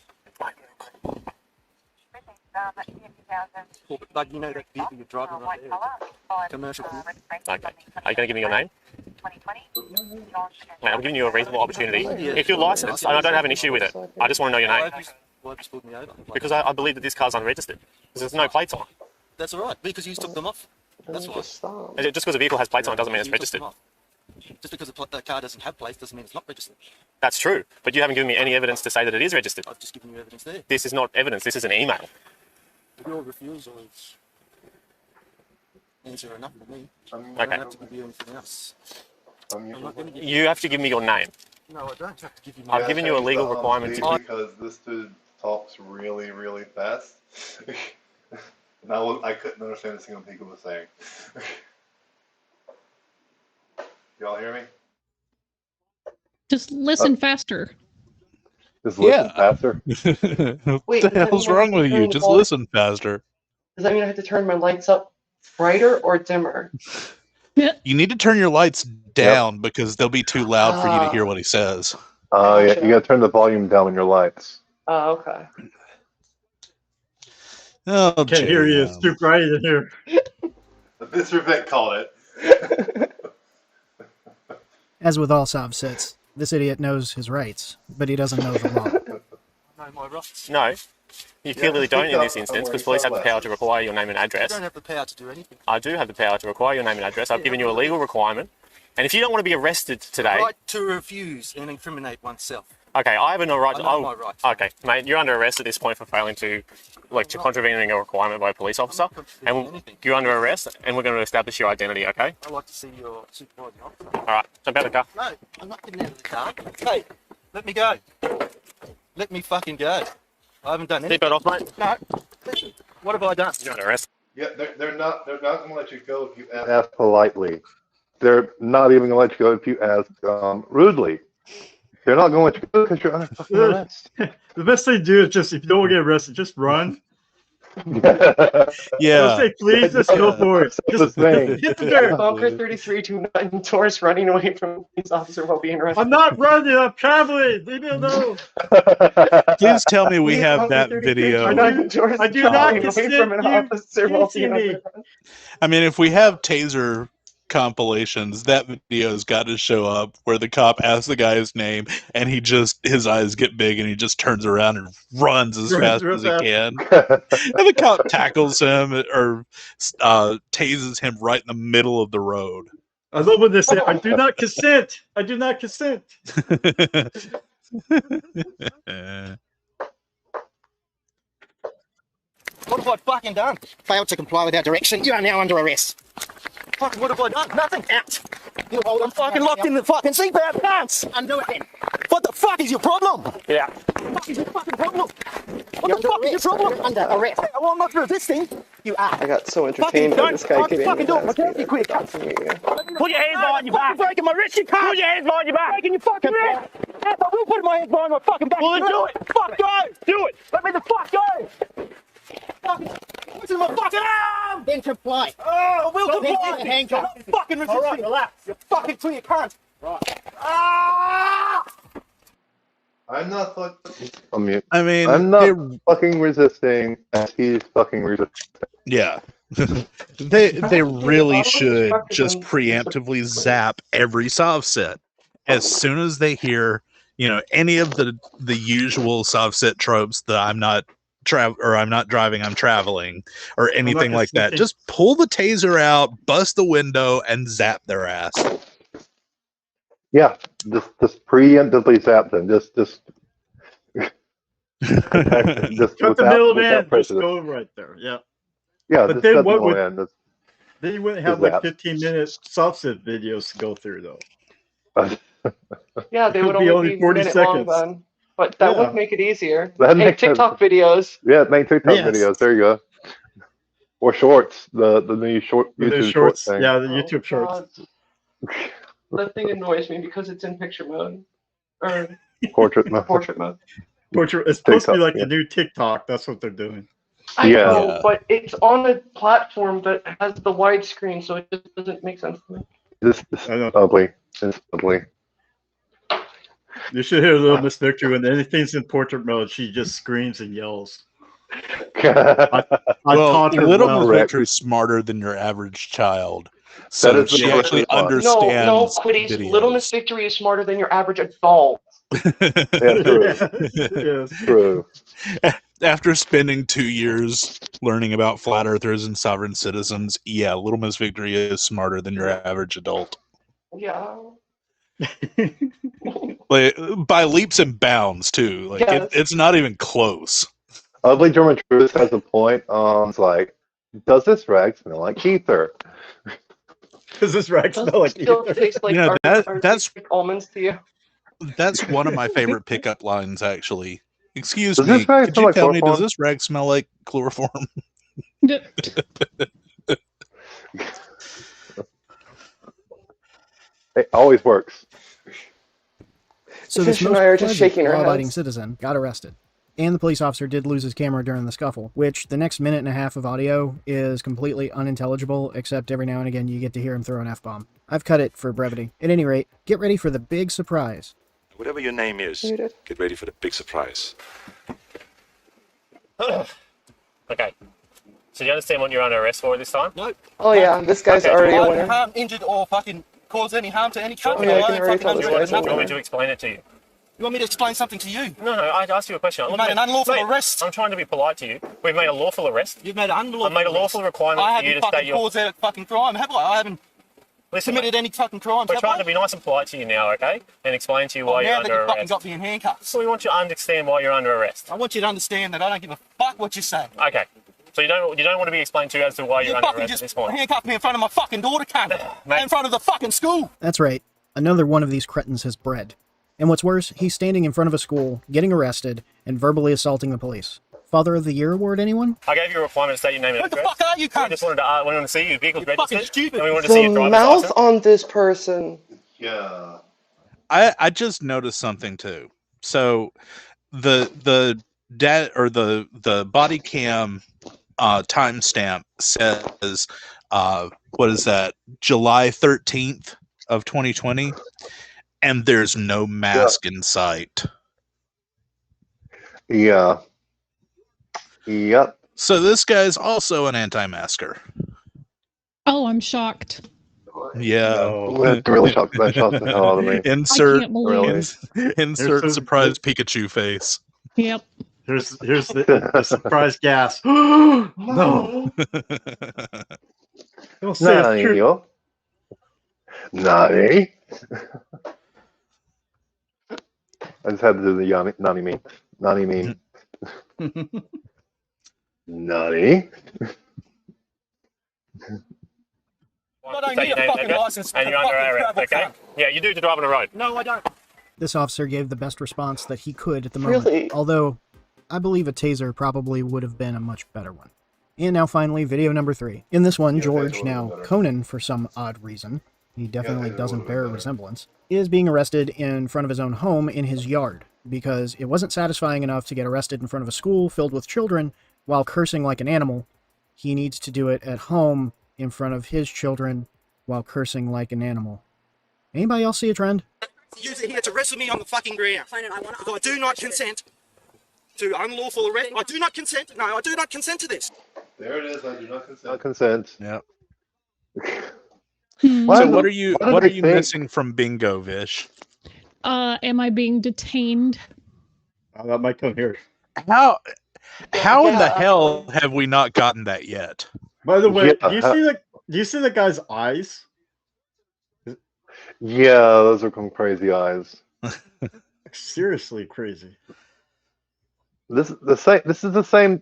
But you know that vehicle you're driving right there. Commercial vehicle. Okay. Are you going to give me your name? I'm giving you a reasonable opportunity. If you're licensed, and I don't have an issue with it, I just want to know your name. Why have you pulled me over? Because I believe that this car's unregistered. Because there's no plates on. That's all right, because you took them off. That's why. Just because a vehicle has plates on it doesn't mean it's registered. Just because the car doesn't have plates doesn't mean it's not registered. That's true, but you haven't given me any evidence to say that it is registered. I've just given you evidence there. This is not evidence, this is an email. Your refusal is answer enough for me. I Okay. don't have to give you anything else. I'm not going to give You have to give me your name. No, I don't have to give you my I've given you a legal requirement to... Because this dude talks really, really fast. And I couldn't understand a single thing he was saying. Y'all hear me? Just listen faster. Just listen faster. Wait, What the hell's wrong with you? Just listen faster. Does that mean I have to turn my lights up brighter or dimmer? You need to turn your lights down because they'll be too loud for you to hear what he says. Oh, yeah, you gotta turn the volume down on your lights. Oh, okay. Oh, Can't hear you. It's too bright in here. Mr. Vic called it. As with all Sovcits, this idiot knows his rights, but he doesn't know the law. know my rights. No, you clearly don't in this instance because police have the power to require your name and address. You don't have the power to do anything. I do have the power to require your name and address. I've given you a legal requirement. And if you don't want to be arrested today... The right to refuse and incriminate oneself. Okay, I have no right to... I know my rights. Okay, mate, you're under arrest at this point for failing to... to contravening a requirement by a police officer. And you're under arrest, and we're going to establish your identity, okay? I'd like to see your supervising officer. Alright, jump out of the car. No, I'm not getting out of the car. Hey, let me go. Let me fucking go. I haven't done anything. Seatbelt off, mate. No. Listen, what have I done? You're under arrest. Yeah, they're not going to let you go if you ask. Ask politely. They're not even going to let you go if you ask rudely. They're not going to let you go because you're under fucking arrest. The best thing to do is just, if you don't want to get arrested, just run. Yeah. Just say, please, just go for it. Just hit the dirt. Conquer 3329 tourists running away from a police officer while being arrested. I'm not running, I'm traveling. Leave me alone. Please tell me we have that video. I do not consent from an officer while you being me. I mean, if we have taser compilations, that video's got to show up where the cop asks the guy his name and he just, his eyes get big and he just turns around and runs as fast as he can. And the cop tackles him or tases him right in the middle of the road. I love when they say, I do not consent. I do not consent. What have I fucking done? Failed to comply with our direction. You are now under arrest. Fuck, what have I done? Nothing. Out. You hold on. Fucking locked in the fucking seatbelt. Pants. Undo it then. What the fuck is your problem? Yeah. What the fuck is your fucking problem? What the fuck is your problem? You're under arrest. Well, I'm not resisting. You are. I got so entertained by this guy getting fucking do it. I'll you quick. Put your hands behind your back. Breaking my wrist, you can't. Put your hands behind your back. Breaking your fucking wrist. Yes, I will put my hands behind my fucking back. Well, then do it. Fuck go. Do it. Let me the fuck go. Fucking, what's in my fucking arm? Then comply. Oh, I will comply. Handcuff. Fucking resisting. All right, relax. You're fucking clear, cunt. Right. Ah! I'm not fucking. I mean, I'm not fucking resisting as he's fucking resisting. Yeah. they really should just preemptively zap every Sovcit as soon as they hear, any of the usual Sovcit tropes that I'm not I'm not driving, I'm traveling, or anything like that. sneaking. Just pull the taser out, bust the window, and zap their ass. Yeah, just preemptively zap them. Just cut the middleman. Just go right there. Yeah. Yeah, but just then cut what the would middleman. they wouldn't have like 15-minute Sovcits videos to go through though. Yeah, they It would would be only only be 40 minute long seconds. then. But that Yeah. would make it easier. That'd Hey, make TikTok videos. Yeah, make TikTok Yes. videos. There you go. Or shorts. The new YouTube short thing. Yeah, the YouTube shorts. That thing annoys me because it's in picture mode. Or Portrait mode. portrait mode. It's supposed to be TikTok, like yeah. the new TikTok. That's what they're doing. I know, but it's on a platform that has the widescreen, so it just doesn't make sense to me. This ugly. It's ugly. You should hear little Miss Victory when anything's in portrait mode. She just screams and yells. I taught her little well. Miss Victory's smarter than your average child, That so is the she correct actually response. understands. No, Quiddies. videos. Little Miss Victory is smarter than your average adult. Yeah, true. Yes. True. After spending 2 years learning about flat earthers and sovereign citizens, yeah, Little Miss Victory is smarter than your average adult. Yeah. Like, by leaps and bounds too. Like Yes. it's not even close. Ugly German Truth has a point. It's like, does this rag smell like ether? Does this rag smell like Still ether? tastes like Yeah, that's like almonds to you. That's one of my favorite pickup lines, actually. Excuse Does me, this rag could smell you like tell me, does chloroform? this rag smell like chloroform? It always works. So this Fish and most I are just pledged shaking our law-abiding heads. citizen got arrested. And the police officer did lose his camera during the scuffle, which the next minute and a half of audio is completely unintelligible, except every now and again you get to hear him throw an F-bomb. I've cut it for brevity. At any rate, get ready for the big surprise. Whatever your name is, get ready for the big surprise. Okay. So you understand what you're under arrest for this time? No. Oh yeah, this guy's Okay, already a I winner. haven't injured or fucking caused any harm to any company. yeah, I I can ain't already fucking tell this under guy's arrest. a You want me winner. to explain it to you? You want me to explain something to you? No, I asked you a question. You made an unlawful arrest. I'm trying to be polite to you. We've made a lawful arrest. You've made an unlawful I've made a lawful arrest. requirement I for you haven't to state fucking your... caused that fucking crime, have I? I haven't committed any fucking crimes, We're have trying I? to be nice and polite to you now, okay? And explain to you why you're now that under you fucking arrest. got me in handcuffs. So we want you to understand why you're under arrest. I want you to understand that I don't give a fuck what you say. Okay. So you don't want to be explained to as to why You you're under fucking arrest at just this point. handcuffed me in front of my fucking daughter, cunt. Mate. In front of the fucking school. That's right. Another one of these cretins has bred. And what's worse, he's standing in front of a school, getting arrested, and verbally assaulting the police. Father of the Year award, anyone? I gave you a requirement to state your name and What the address. fuck are you, cunt? We just wanted to see your vehicle's You're fucking registered. stupid. And we wanted to see your The driver's mouth license. on this person. Yeah. I just noticed something too. So the body cam timestamp says what is that, July 13th of 2020, and there's no mask in sight. Yeah. Yep. So this guy's also an anti-masker. Oh, I'm shocked. Yeah. That's really shocked. That shocked the hell out of me. Insert I can't believe insert There's surprise Pikachu face. Yep. Here's the surprise gas. No. Don't say it's Nani, true. yo. Nani. I just had to do the Nani meme. Nani meme. Nani. I don't State need your a name fucking and address, license and to you're under fucking arrest, travel, okay? cunt. Yeah, you do to drive on the road. No, I don't. This officer gave the best response that he could at the moment, Really? although I believe a taser probably would have been a much better one. And now finally, video number 3. In this one, George, now Conan for some odd reason, he definitely doesn't bear a resemblance, is being arrested in front of his own home in his yard, because it wasn't satisfying enough to get arrested in front of a school filled with children while cursing like an animal. He needs to do it at home in front of his children while cursing like an animal. Anybody else see a trend? Use it here to wrestle me on the fucking ground. Because I do not consent to unlawful arrest. I do not consent. No, I do not consent to this. There it is. I do not consent. Not consent. Yep. Why So do- what are you why do what are they you think- missing from bingo, Vish? Am I being detained? Oh, that might come here. How in the hell have we not gotten that yet? By the way, Yeah, do you see the guy's eyes? Yeah, those are some crazy eyes. Seriously crazy. This is the same.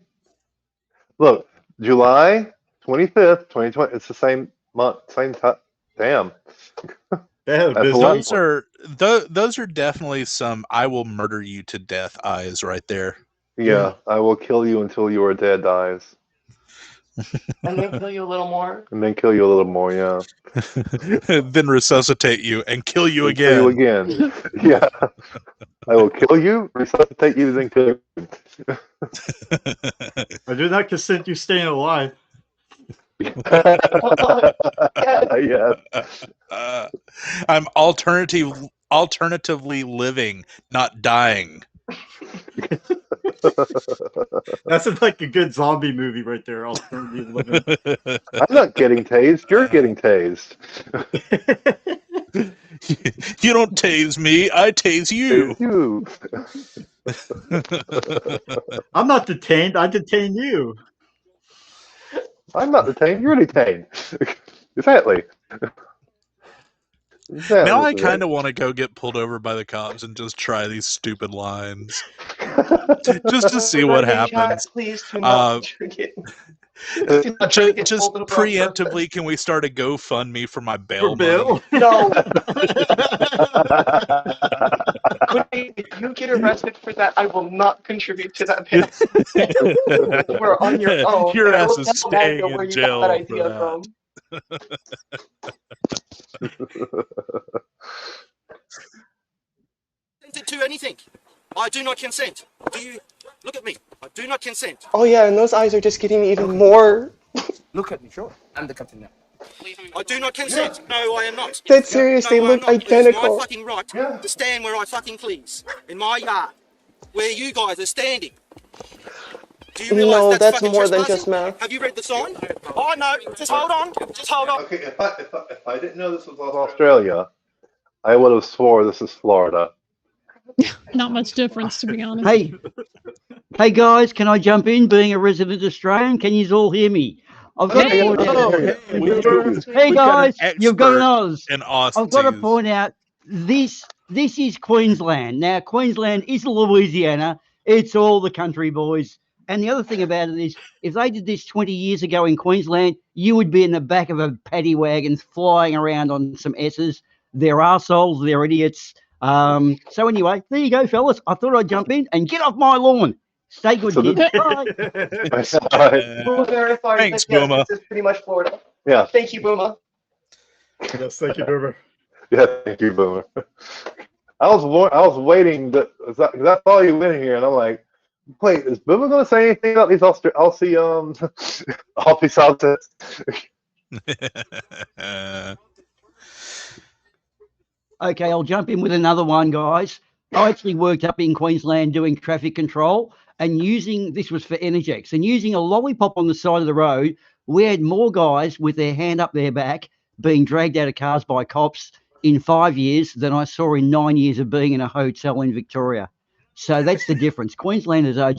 Look, July 25th, 2020. It's the same month, same time. Damn. Those are definitely some "I will murder you to death" eyes right there. Yeah, I will kill you until you are dead eyes. And then kill you a little more. And then kill you a little more, yeah. Then resuscitate you and kill you And again. kill you again. Yeah. I will kill you, resuscitate you, then kill you. I do not consent you staying alive. Yes. I'm alternatively living, not dying. That's like a good zombie movie right there. Alternative living. I'm not getting tased. You're getting tased. You don't tase me. I tase you. I'm not detained. I detain you. I'm not detained. You're detained. Exactly. Now I kind of want to go get pulled over by the cops and just try these stupid lines, just to see what happens. Please do not Just preemptively, can we start a GoFundMe for my bail money? No. If you get arrested for that, I will not contribute to that bail. You are on your own. Your ass is staying in jail that for idea that. from. To anything. I do not consent. Do you look at me? I do not consent. Oh yeah, and those eyes are just getting even more. Look at me, sure. I'm the captain now. I do not consent. No, I am not. Dead serious, they look identical. It's my fucking right to stand where I fucking please. In my yard. Where you guys are standing. Do you realize No, that's fucking more than trespassing? just math. Have you read the sign? Oh no, just hold on. Just hold on. Okay, if I didn't know this was Australia, I would have swore this is Florida. Not much difference, to be honest. Hey guys, can I jump in? Being a resident Australian, can you all hear me? I've got to point out. Hey guys, you've got an Oz. I've got to point out this is Queensland. Now Queensland is Louisiana. It's all the country boys. And the other thing about it is, if they did this 20 years ago in Queensland, you would be in the back of a paddy wagon flying around on some S's. They're arseholes. They're idiots. So anyway, there you go, fellas. I thought I'd jump in and get off my lawn. Stay good, kids. Bye. We'll verify Thanks, that, yes, Booma. this is pretty much Florida. Yeah. Thank you, Booma. Yes, thank you, Boomer. Yeah, thank you, Boomer. I was waiting because I saw you in here, and I'm like, wait, is Boomer going to say anything about these Aussie Sovcits? Okay, I'll jump in with another one, guys. I actually worked up in Queensland doing traffic control and this was for Energex, and using a lollipop on the side of the road, we had more guys with their hand up their back being dragged out of cars by cops in 5 years than I saw in 9 years of being in a hotel in Victoria. So that's the difference. Queenslanders are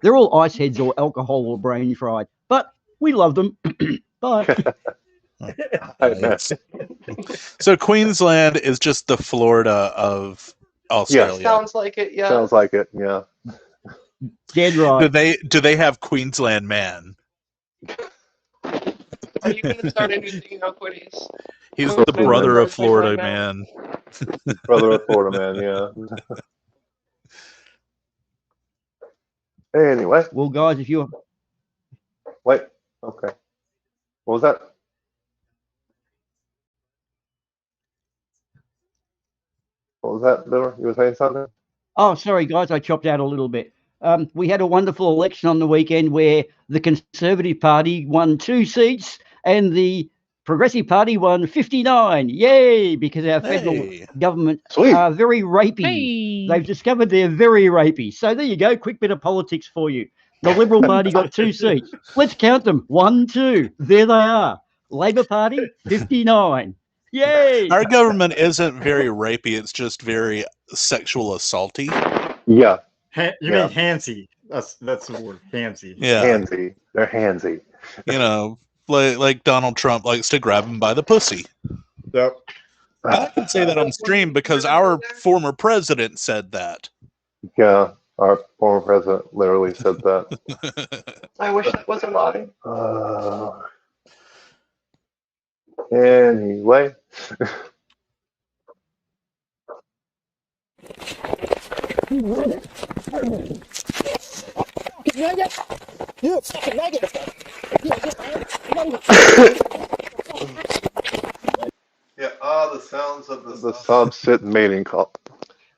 they're all ice heads or alcohol or brain fried, but we love them. Bye. So Queensland is just the Florida of Australia. Yeah, sounds like it, yeah. Sounds like it, yeah. Dead right. Do they have Queensland Man? Are you going to start a new thing now, Quiddies? He's the brother of Florida Man. Brother of Florida Man, yeah. Anyway. Well, guys, if you wait, okay. What was that? What was that, Bill? You were saying something? Oh, sorry, guys, I chopped out a little bit. We had a wonderful election on the weekend where the Conservative Party won 2 seats and the Progressive Party won 59. Yay! Because our federal government are very rapey. Hey. They've discovered they're very rapey. So there you go. Quick bit of politics for you. The Liberal Party got 2 seats. Let's count them. 1, 2. There they are. Labor Party, 59. Yay! Our government isn't very rapey. It's just very sexual assaulty. Yeah. You mean Hansi? That's the word, handsy. Yeah. Handsy. They're handsy. You know, like Donald Trump likes to grab him by the pussy. Yep. I can say that on stream because our former president said that. Yeah, our former president literally said that. I wish that was a lie. Anyway. You fucking maggot! Yeah, the sounds of the Sovcits mating call.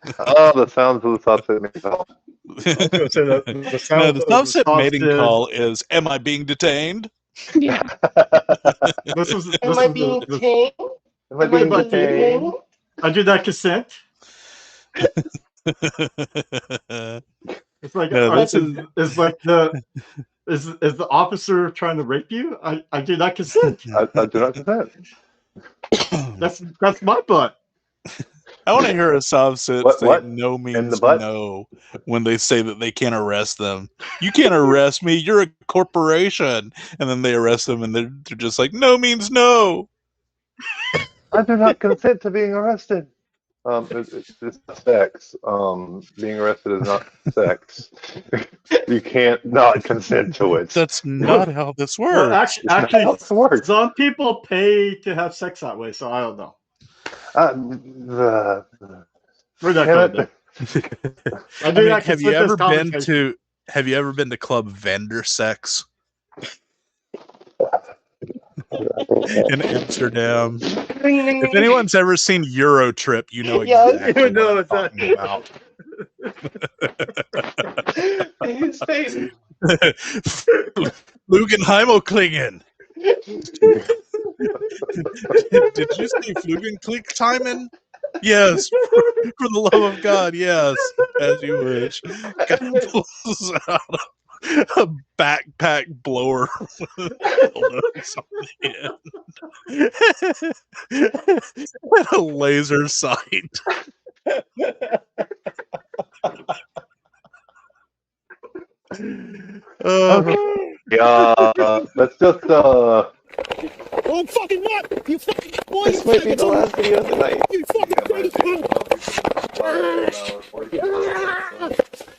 The sounds of the Sovcits mating call. The sound No, the Sovcit mating call is, am I being detained? Yeah. Am I being detained? Am I being detained? Under that consent? It's like, No, this is like is the officer trying to rape you? I do not consent. I do not consent. That's my butt. I want to hear a Sovcit say what? no In means the butt? no when they say that they can't arrest them. You can't arrest me. You're a corporation. And then they arrest them and they're just like, no means no. I do not consent to being arrested. It's sex. Being arrested is not sex. You can't not consent to it. That's not how this works. Well, actually, some people pay to have sex that way, so I don't know. We're not going there. I mean, have you ever been to Club Vandersex in Amsterdam? If anyone's ever seen Eurotrip, you know exactly what I'm talking about. His face. Flugenheimelklingen. Did you see Flugenklicktimen? Yes, for the love of God, yes, as you wish. God pulls out a backpack blower with dildos on the end. And a laser sight. Yeah, let's just Oh, I'm fucking not! You fucking boy! This might be the last video of the night. You fucking crazy cunt!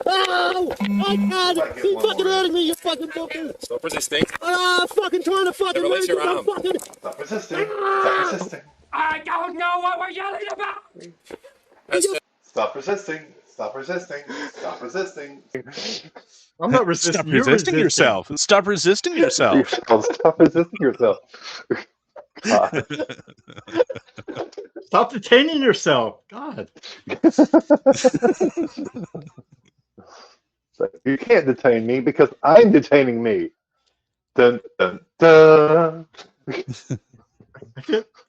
Oh! My God! You fucking hurting me, you fucking fucking! Stop resisting. I'm fucking trying to fucking Release your arm. fucking... Stop resisting. Stop resisting. I don't know what we're yelling about. Stop resisting. Stop resisting. Stop resisting. I'm not resisting. Stop resisting yourself. Stop resisting yourself. Stop resisting yourself. Stop detaining yourself. God. You can't detain me because I'm detaining me. Dun, dun, dun.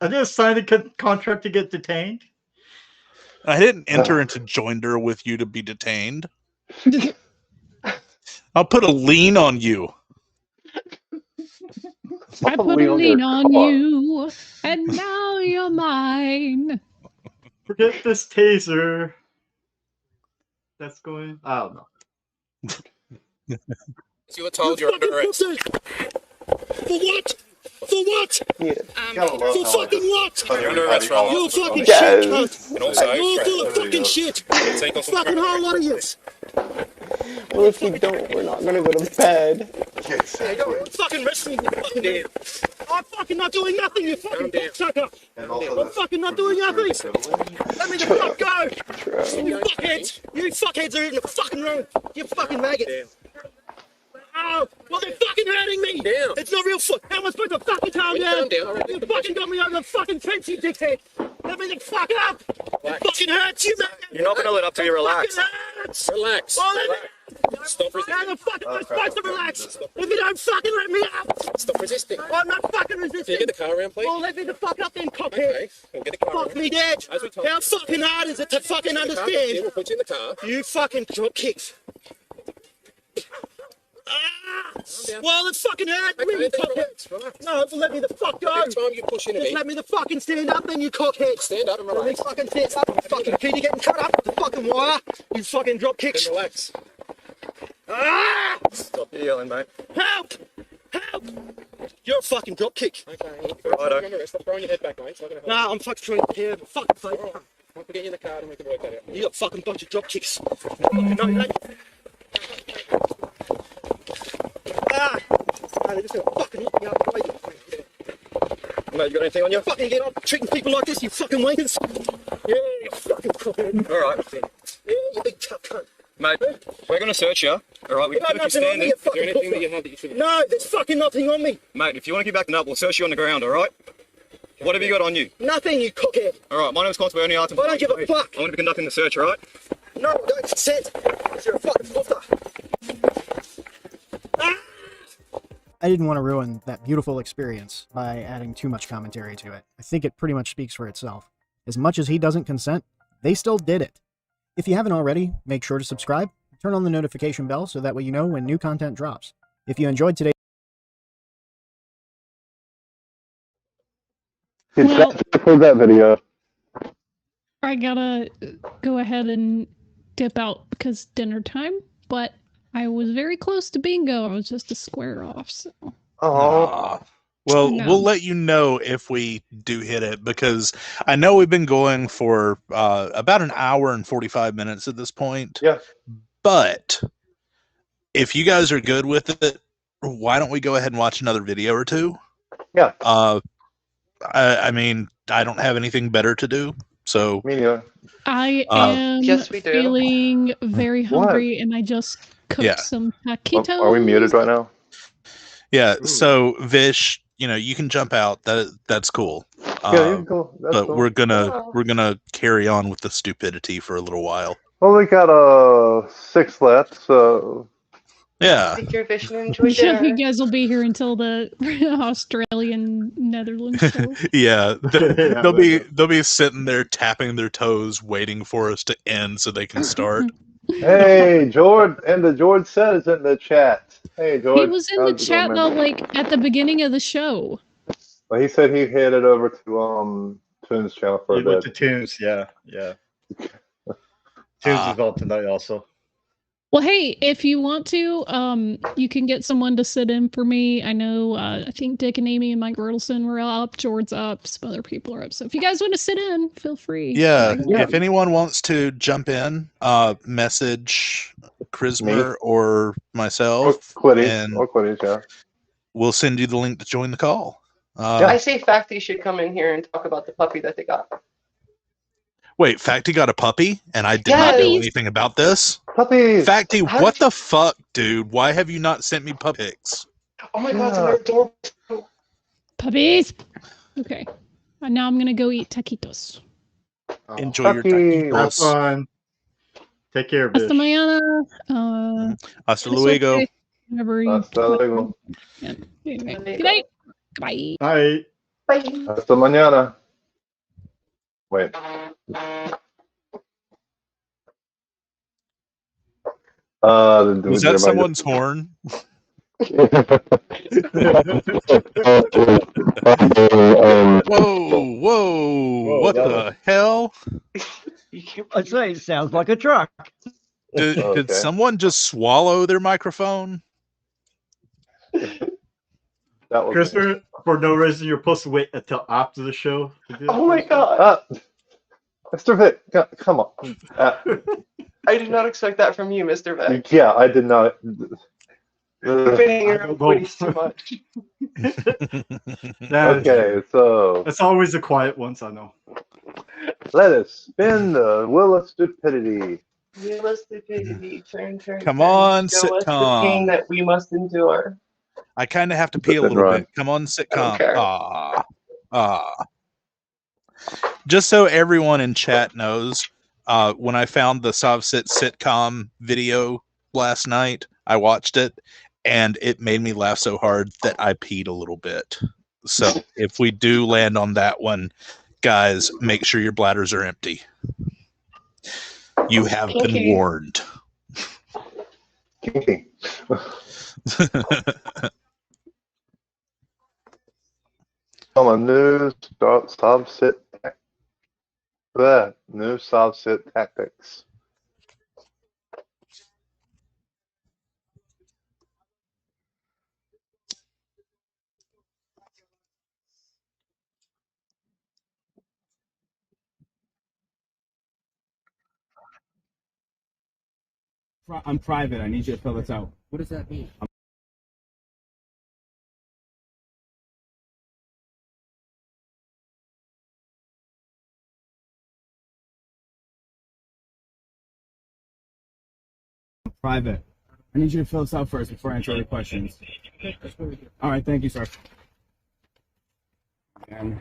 I didn't sign a contract to get detained. I didn't enter into joinder with you to be detained. I'll put a lien on you. I put a lien on you, and now you're mine. Forget this taser. That's going. I don't know. You were told you're under arrest. For what? For what? Yeah. For fucking what? You're under arrest, Ron. You fucking Yes. shit cunt. And also, You're full of fucking shit. take off Fucking whole lot of you. Well, if you don't, we're not gonna go to bed. Don't fucking arrest me, you fucking damn. I'm fucking not doing nothing, you fucking sucker. I'm fucking not doing nothing. Let me the fuck go. You fuckheads. You fuckheads are in the fucking room. You fucking maggot. Oh, well, they're fucking hurting me. Down. It's not real fun. How am I supposed to fucking calm down? You fucking got me over the fucking fence, you dickhead. Let me the fuck up. It fucking hurts, you man. You're not going to let up till you relax. Hurts. Relax. Well, Stop resisting. how the fuck am I supposed to relax if you don't fucking let me up? Stop resisting. I'm not fucking Can resisting. you get the car around, please? Well, let me the fuck up then, cockhead. Okay, we'll get the car Fuck around. me dead. As we told How fucking hard is it to fucking Yeah, understand? we'll put you in the car. You fucking kicks. Well, it fucking hurt. Okay, Really, then cockhead. relax, relax. No, let me the fuck go. Next time you push into Just me, let me the fucking stand up, then you cockhead. stand up and Let me relax. fucking stand up. Fucking kid, you getting cut up with the fucking wire. You fucking drop kicks. Then relax. Ah! Stop yelling, mate. Help! Help! You're a fucking dropkick. Okay. Righto. Stop throwing your head back, mate. It's not gonna help. Nah, I'm fucking trying to hear. Fucking fight. Right. We'll get you in the car and we can work that out. You got a fucking bunch of dropkicks. No, mate. Ah! They're just gonna fucking lock me up. Mate, you got anything on you? Fucking get up treating people like this, you fucking wankers. Yeah, you fucking cockhead. Alright. Yeah, you big tough cunt. Mate, we're going to search you. Alright, we can stand there. Is there anything that you have that you shouldn't? No, there's fucking nothing on me. Mate, if you want to get back up, we'll search you on the ground, alright? What have you got on you? Nothing, you cockhead. Alright, my name's Constable Ernie Arts. I don't give a fuck. I'm going to be conducting the search, alright? No, don't sit. You're a fucking fluffer. I didn't want to ruin that beautiful experience by adding too much commentary to it. I think it pretty much speaks for itself. As much as he doesn't consent, they still did it. If you haven't already, make sure to subscribe, turn on the notification bell so that way you know when new content drops. If you enjoyed today's that video. I gotta go ahead and dip out because dinner time, but I was very close to bingo. I was just a square off, so. Oh. Well, we'll let you know if we do hit it, because I know we've been going for about an hour and 45 minutes at this point. Yeah. But if you guys are good with it, why don't we go ahead and watch another video or two? Yeah. I mean, I don't have anything better to do, so. I am feeling very hungry, and I just cooked some taquitos. Are we muted right now? Yeah. So Vish, you can jump out. That's cool. Yeah, you can go. But cool. we're gonna carry on with the stupidity for a little while. Well, we got 6 left, so. Yeah. Take your Vish and enjoy Yeah, dinner. you guys will be here until the Australian Netherlands show. Yeah, they'll be sitting there tapping their toes, waiting for us to end so they can start. Hey, George, and the George said is in the chat. Hey, George. He was in the chat though, like at the beginning of the show. Well, he said he headed over to Toon's channel for a bit. He went to Toon's, yeah. Toon's is on tonight also. Well, hey, if you want to, you can get someone to sit in for me. I know, I think Dick and Amy and Mike Bertelson were up, George's up, some other people are up. So if you guys want to sit in, feel free. Yeah, if anyone wants to jump in, message Chrismer or myself. Or Quitties, yeah. We'll send you the link to join the call. I say Facty should come in here and talk about the puppy that they got. Wait, Facty got a puppy, and I did not know anything about this? Puppies! Facty, what the fuck, dude? Why have you not sent me pup pics? Oh my god, they're adorable. Puppies! Okay. Now I'm gonna go eat taquitos. Enjoy your taquitos. Have fun. Take care, bitch. Hasta mañana. Hasta luego. Hasta luego. Good night. Bye. Bye. Bye. Hasta mañana. Wait. Was that someone's horn? Whoa! What the hell? I'd say it sounds like a truck. Did someone just swallow their microphone? Christopher, for no reason, you're supposed to wait until after the show. Oh my god. Mr. Vic, come on. I did not expect that from you, Mr. Vic. Yeah, I did not. You've been hanging around Quitties too much. Okay, so. It's always the quiet ones, I know. Let us spin the wheel of stupidity. Wheel of stupidity. Turn. Come on, Show us the sitcom. pain that we must endure. I kind of have to pee a little bit. Come on, sitcom. Just so everyone in chat knows, when I found the Sovcits sitcom video last night, I watched it, and it made me laugh so hard that I peed a little bit. So if we do land on that one, guys, make sure your bladders are empty. You have been warned. On a new Sovcit tactics. I'm private. I need you to fill this out. What does that mean? Private. I need you to fill this out first before I answer any questions. All right, thank you, sir. And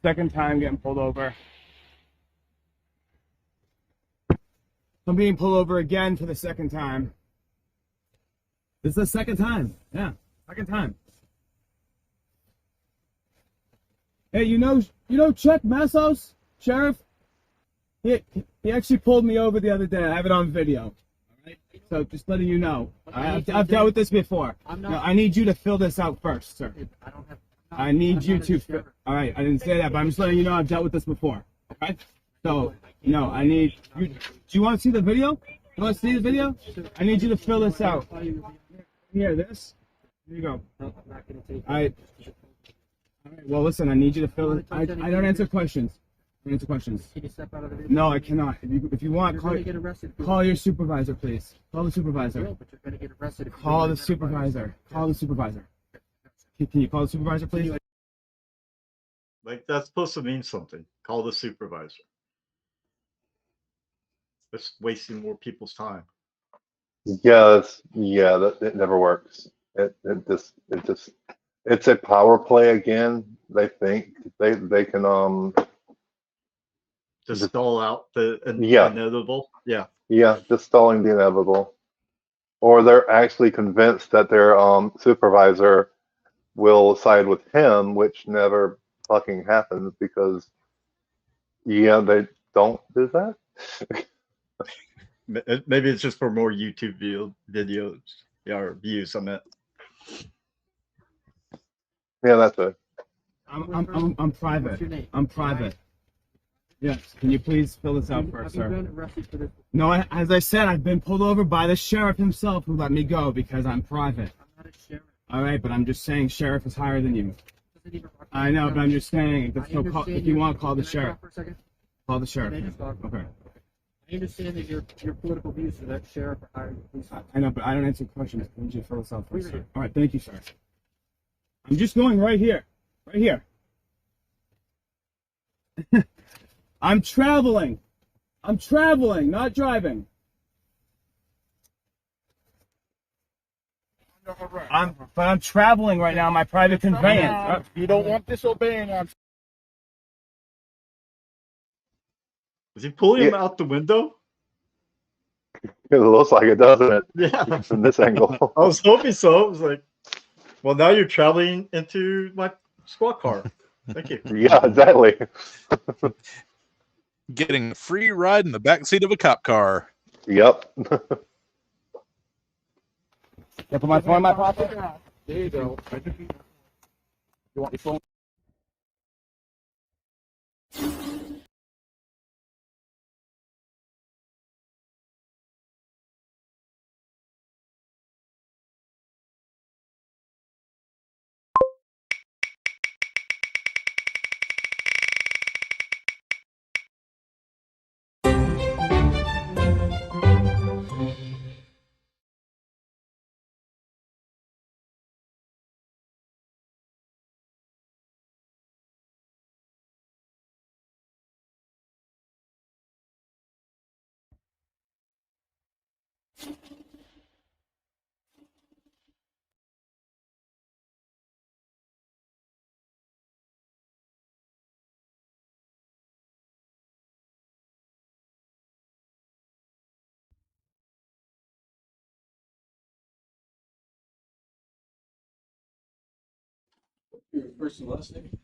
second time getting pulled over. I'm being pulled over again for the second time. This is the second time. Yeah, second time. Hey, you know Chuck Messos, sheriff? He actually pulled me over the other day. I have it on video. So just letting you know, I've dealt with this before. No, I need you to fill this out first, sir. I need you to. All right, I didn't say that, but I'm just letting you know I've dealt with this before. Okay? So, no, I need you. Do you want to see the video? You want to see the video? I need you to fill this out. Here, this. Here you go. All right. Well, listen, I need you to fill it. I don't answer questions. Can you step out of the video? No, I cannot. If you want, call your supervisor, please. Call the supervisor. No, but you're gonna get arrested. Call the supervisor. Call the supervisor. Can you call the supervisor, please? Like, that's supposed to mean something. Call the supervisor. It's wasting more people's time. Yeah, it never works. It's a power play again. They think they can just stall out the inevitable. Yeah, just stalling the inevitable, or they're actually convinced that their supervisor will side with him, which never fucking happens because they don't do that. Maybe it's just for more YouTube videos or views. I meant. Yeah, that's it. I'm private. I'm private. Yes. Can you please fill this out first, sir? No, as I said, I've been pulled over by the sheriff himself who let me go because I'm private. I'm not a sheriff. All right, but I'm just saying sheriff is higher than you. I know, but I'm just saying if you want to call the sheriff. Call the sheriff. Okay. I understand that your political views are that sheriff are higher than police. I know, but I don't answer questions. I need you to fill this out first, sir. All right, thank you, sir. I'm just going right here. Right here. I'm traveling. I'm traveling, not driving. But I'm traveling right now in my private conveyance. You don't want disobeying on. Is he pulling him out the window? It looks like it, doesn't it? Yeah. From this angle. I was hoping so. I was like, well, now you're traveling into my squad car. Thank you. Yeah, exactly. Getting a free ride in the backseat of a cop car. Yep. Can I put my phone in my pocket? There you go. You want your phone?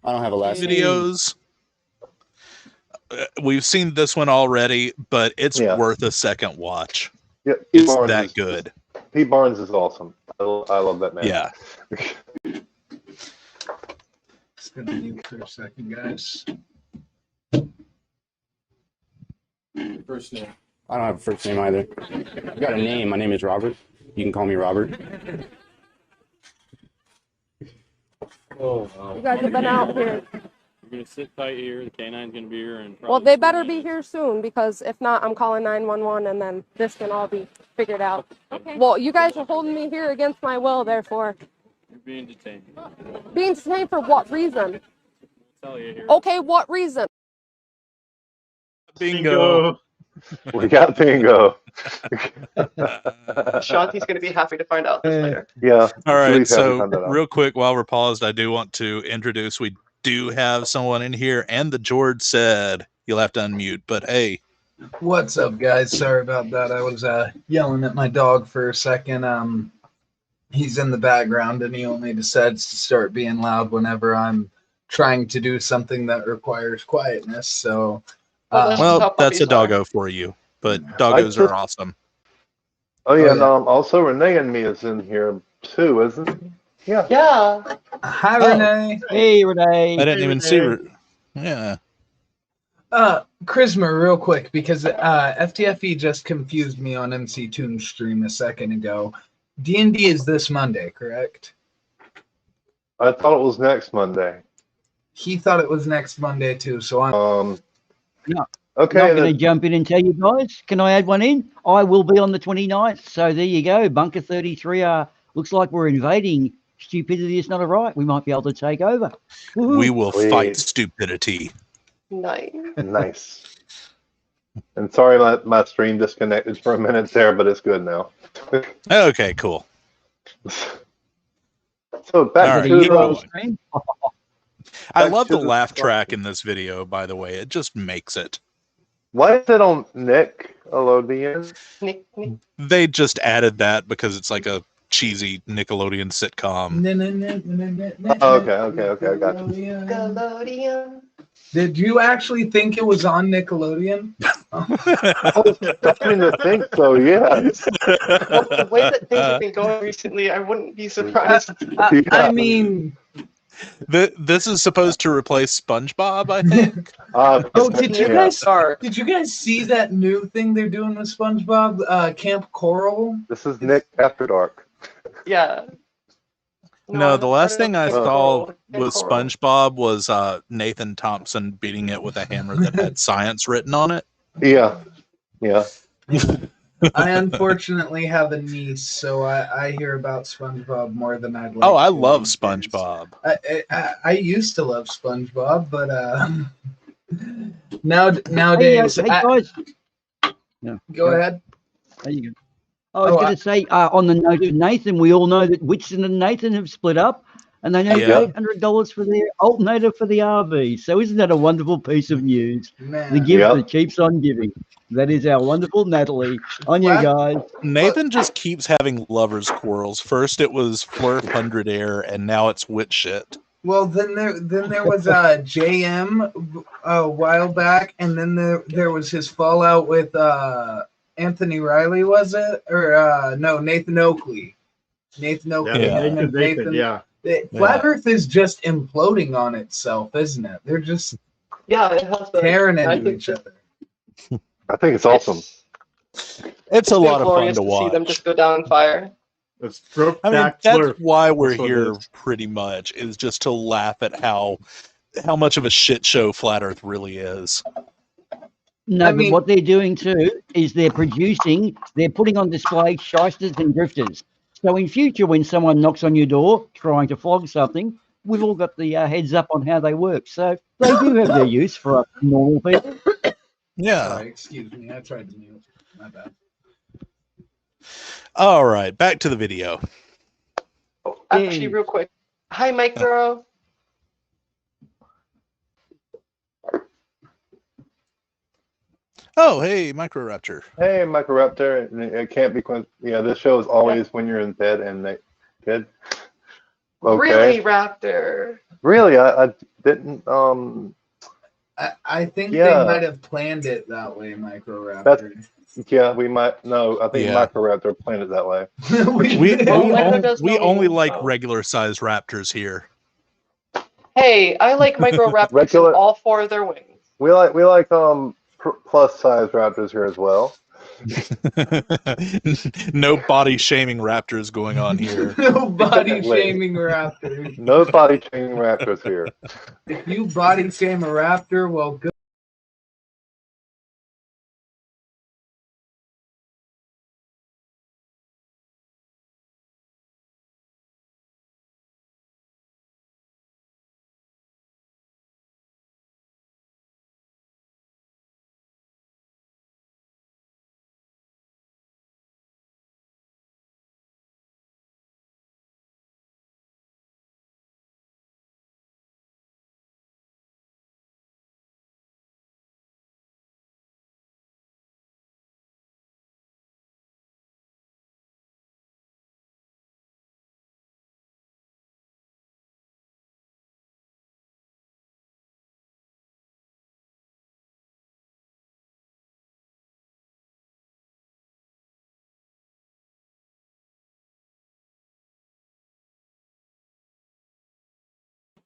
I don't have a last name. Videos. We've seen this one already, but it's worth a second watch. Yeah, it's that good. Pete Barnes is awesome. I love that man. Yeah. It's gonna mute for a second, guys. First name. I don't have a first name either. I've got a name. My name is Robert. You can call me Robert. Oh, wow. You guys have been out here You're gonna sit tight here. The canine's gonna be here, and Well, they better be here soon, because if not, I'm calling 911, and then this can all be figured out. Okay. Well, you guys are holding me here against my will, therefore. You're being detained. Being detained for what reason? I'll tell you here. Okay, what reason? Bingo. We got bingo. Shanti's going to be happy to find out this later. Yeah. All right. Please have me So find that out. real quick, while we're paused, I do want to introduce. We do have someone in here, and the George said you'll have to unmute. But hey, What's up, guys? Sorry about that. I was yelling at my dog for a second. He's in the background, and he only decides to start being loud whenever I'm trying to do something that requires quietness. So, well, that's a doggo for you. But doggos are awesome. Oh yeah, and also Renee and me is in here too, isn't he? Yeah. Yeah. Hi, Renee. Hey, Renee. I didn't even see her. Yeah. Chrisma, real quick, because FTFE just confused me on MC Toon's stream a second ago. D&D is this Monday, correct? I thought it was next Monday. He thought it was next Monday too, so I'm No. Okay. I'm going to jump in and tell you guys. Can I add one in? I will be on the 29th. So there you go. Bunker 33. Looks like we're invading. Stupidity is not a right. We might be able to take over. Woo-hoo. We will fight stupidity. Nice. Nice. And sorry, my stream disconnected for a minute there, but it's good now. Okay, cool. So back to the I love the laugh track in this video, by the way. It just makes it. Why is it on Nickelodeon? They just added that because it's like a cheesy Nickelodeon sitcom. Okay, I got you. Nickelodeon. Did you actually think it was on Nickelodeon? I was starting to think so, yes. Well, the way that things have been going recently, I wouldn't be surprised. I mean, this is supposed to replace SpongeBob, I think. Did you guys see that new thing they're doing with SpongeBob? Camp Coral. This is Nick After Dark. Yeah. No, the last thing I saw was SpongeBob was Nathan Thompson beating it with a hammer that had science written on it. Yeah. I unfortunately have a niece, so I hear about SpongeBob more than I'd like. Oh, I love SpongeBob. I used to love SpongeBob, but nowadays. Hey guys. Go ahead. There you go. I was going to say, on the note of Nathan, we all know that Whitson and Nathan have split up, and they need $800 for their alternator for the RV. So isn't that a wonderful piece of news? Man. The gift that keeps on giving. That is our wonderful Natalie. On you guys. Nathan just keeps having lovers quarrels. First it was Flurf 100 Air, and now it's wit shit. Well, then there was JM a while back, and then there was his fallout with Anthony Riley, was it? Or no, Nathan Oakley. Nathan Oakley. Yeah. Flat Earth is just imploding on itself, isn't it? They're just it has been tearing into each other. I think it's awesome. It's a lot of fun glorious to see watch. them just go down in fire. I mean, that's why we're here pretty much, is just to laugh at how much of a shit show Flat Earth really is. No, but what they're doing too is they're putting on display shysters and drifters. So in future, when someone knocks on your door trying to flog something, we've all got the heads up on how they work. So they do have their use for us normal people. Yeah. Sorry, excuse me. I tried to mute. My bad. All right, back to the video. Actually, real quick. Hi, Micro. Oh, hey, Microraptor. Hey, Microraptor. It can't be. This show is always when you're in bed and good. Okay. Really, Raptor? Really, I didn't. I think they might have planned it that way, Microraptor. We might. No, I think Microraptor planned it that way. We only like regular sized raptors here. Hey, I like Microraptors with all four of their wings. We like plus size raptors here as well. No body shaming raptors going on here. No body shaming raptors. No body shaming raptors here. If you body shame a raptor, well, good.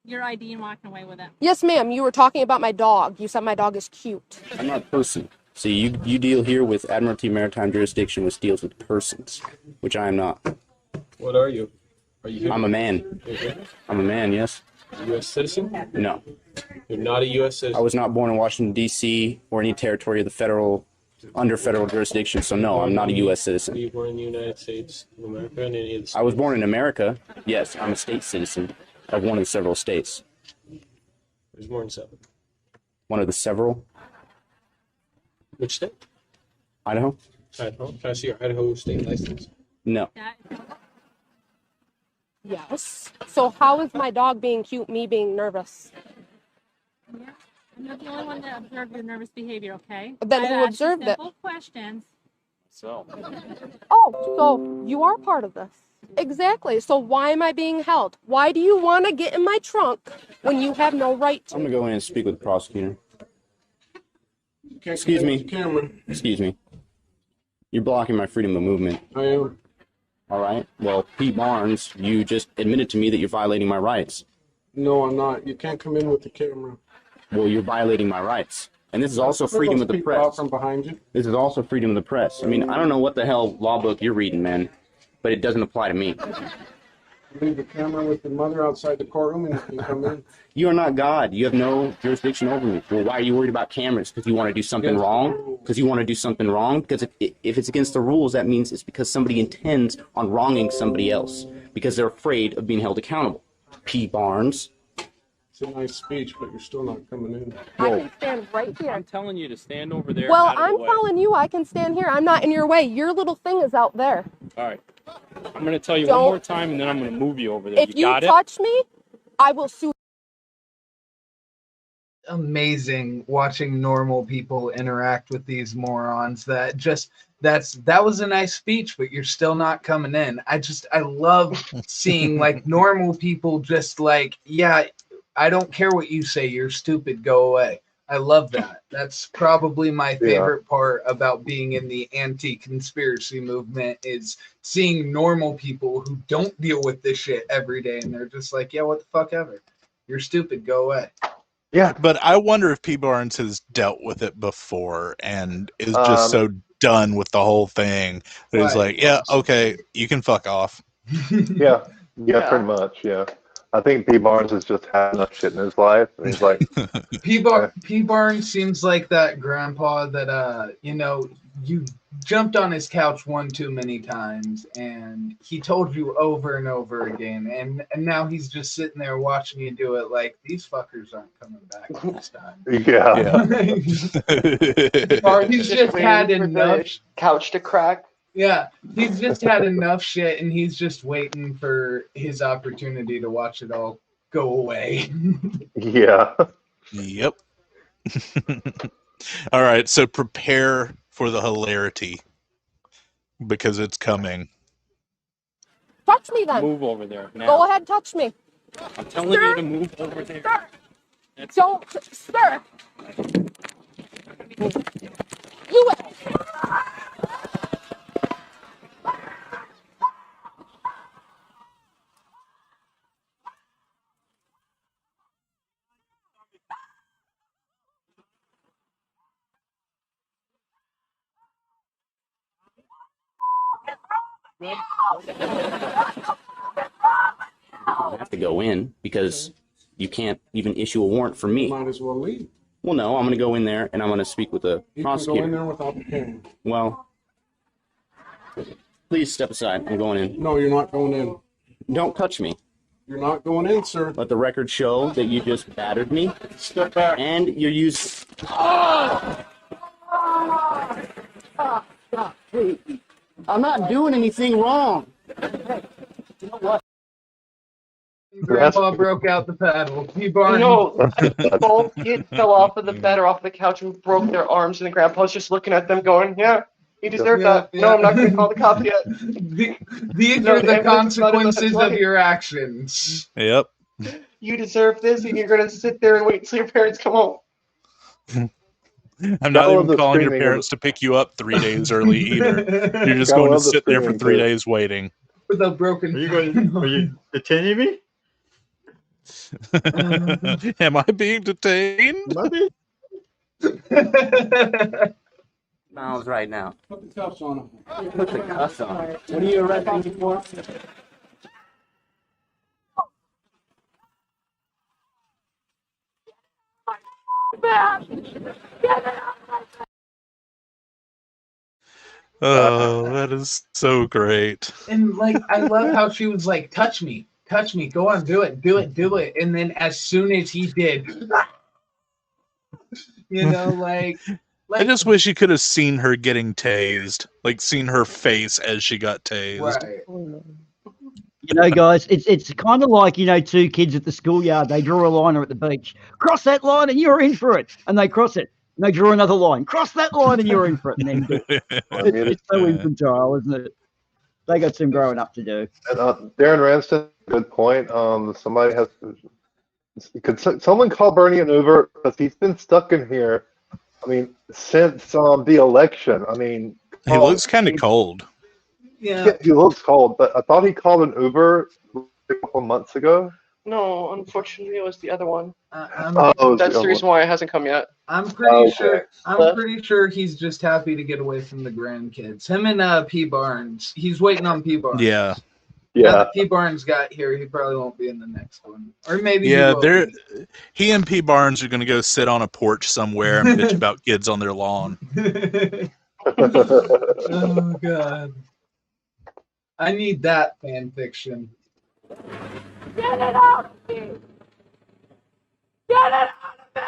Your ID and walking away with it. Yes, ma'am. You were talking about my dog. You said my dog is cute. I'm not a person. See, you deal here with Admiralty Maritime Jurisdiction, which deals with persons, which I am not. What are you? Are you? I'm a man. I'm a man, yes. U.S. citizen? No. You're not a U.S. citizen? I was not born in Washington, D.C. or any territory of the under federal jurisdiction, so no, I'm not a U.S. citizen. Were you born in the United States of America and any of the states? I was born in America. Yes, I'm a state citizen of one of the several states. There's more than 7. One of the several? Which state? Idaho? Idaho. Can I see your Idaho state license? No. Yes. So how is my dog being cute, me being nervous? Yeah. I'm not the only one that observed your nervous behavior, okay? Then I've who asked you observed it? simple questions. So. Oh, so you are part of this. Exactly. So why am I being held? Why do you want to get in my trunk when you have no right to? I'm going to go in and speak with the prosecutor. Excuse me. Excuse me. You're blocking my freedom of movement. I am. All right. Well, Pete Barnes, you just admitted to me that you're violating my rights. No, I'm not. You can't come in with the camera. Well, you're violating my rights. And this is also freedom of the press. From behind you. This is also freedom of the press. I mean, I don't know what the hell law book you're reading, man, but it doesn't apply to me. Leave the camera with your mother outside the courtroom and you can come in. You are not God. You have no jurisdiction over me. Well, why are you worried about cameras? Because you want to do something wrong? Because you want to do something wrong? Because if it's against the rules, that means it's because somebody intends on wronging somebody else. Because they're afraid of being held accountable. P. Barnes. It's a nice speech, but you're still not coming in. I can stand right here. I'm telling you to stand over there. Well, out of the I'm way. telling you I can stand here. I'm not in your way. Your little thing is out there. All right. I'm going to tell you Don't- one more time, and then I'm going to move you over there. If you got touch me, I will sue. Amazing watching normal people interact with these morons. That was a nice speech, but you're still not coming in. I love seeing like normal people just like, yeah, I don't care what you say, you're stupid, go away. I love that. That's probably my favorite part about being in the anti-conspiracy movement is seeing normal people who don't deal with this shit every day, and they're just like, yeah, what the fuck ever. You're stupid, go away. Yeah, but I wonder if P. Barnes has dealt with it before and is just so done with the whole thing that he's like, yeah, okay, you can fuck off. Yeah, pretty much, yeah. I think P. Barnes has just had enough shit in his life, and he's like, P. Barnes seems like that grandpa that you jumped on his couch one too many times, and he told you over and over again, and now he's just sitting there watching you do it. Like, these fuckers aren't coming back this time. Or he's just had enough couch to crack. Yeah, he's just had enough shit, and he's just waiting for his opportunity to watch it all go away. Yeah. Yep. All right, so prepare for the hilarity because it's coming. Touch me then. Move over there now. Go ahead, touch me. I'm telling you to move over there. Don't stir. You don't have to go in because you can't even issue a warrant for me. Might as well leave. Well, no, I'm going to go in there and I'm going to speak with the You prosecutor. can go in there without the camera. Well, please step aside. I'm going in. No, you're not going in. Don't touch me. You're not going in, sir. Let the record show that you just battered me. Step back. And you're using... Hey, I'm not doing anything wrong. Hey, you know what? Grandpa broke out the paddle. No, both kids fell off of the bed or off the couch and broke their arms, and the grandpa's just looking at them going, yeah, you deserve that. No, I'm not going to call the cops yet. These are the consequences of your actions. Yep. You deserve this, and you're going to sit there and wait until your parents come home. I'm not even calling your parents to pick you up 3 days early either. You're just going to sit there for 3 days waiting. With a broken. Are you detaining me? Am I being detained? Miles right now. Put the cuffs on him. Put the cuffs on. What are you arresting me for? Oh, that is so great. And like, I love how she was like, touch me, go on, do it. And then as soon as he did, you know, like I just wish you could have seen her getting tased, like seen her face as she got tased. Right. You know, guys, it's kind of like, you know, two kids at the schoolyard. They draw a line at the beach. Cross that line and you're in for it. And they cross it. And they draw another line. Cross that line and you're in for it. And then it's so infantile, isn't it? They got some growing up to do. And Darren Ranston, good point. Somebody has to. Could someone call Bernie an Uber, because he's been stuck in here? I mean, since the election. I mean, he looks kind of cold. Yeah, he looks cold. But I thought he called an Uber a couple months ago. No, unfortunately, it was the other one. Oh, that's the reason why it hasn't come yet. I'm pretty sure. I'm pretty sure he's just happy to get away from the grandkids. Him and P. Barnes. He's waiting on P. Barnes. Yeah. Now that P. Barnes got here, he probably won't be in the next one, or maybe. Yeah, he and P. Barnes are going to go sit on a porch somewhere and bitch about kids on their lawn. Oh God. I need that fan fiction. Get it out of me! Get it out of me!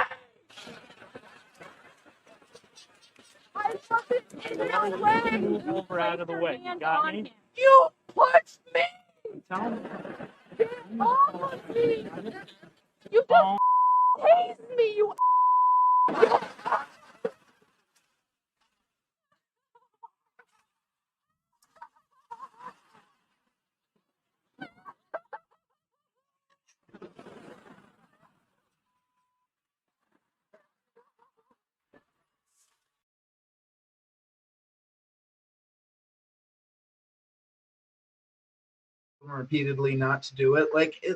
I put it in your way! Over out of the way. You got me? You pushed me! Tell me. Get off of me! You just tased me, you Repeatedly not to do it,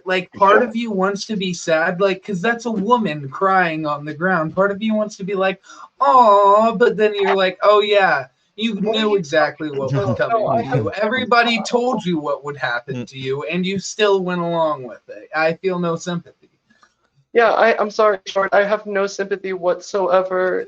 like part of you wants to be sad, like, because that's a woman crying on the ground. Part of you wants to be like, oh, but then you're like, oh yeah, you knew exactly what was coming to you. Everybody told you what would happen to you, and you still went along with it. I feel no sympathy. Yeah, I'm sorry, Short. I have no sympathy whatsoever.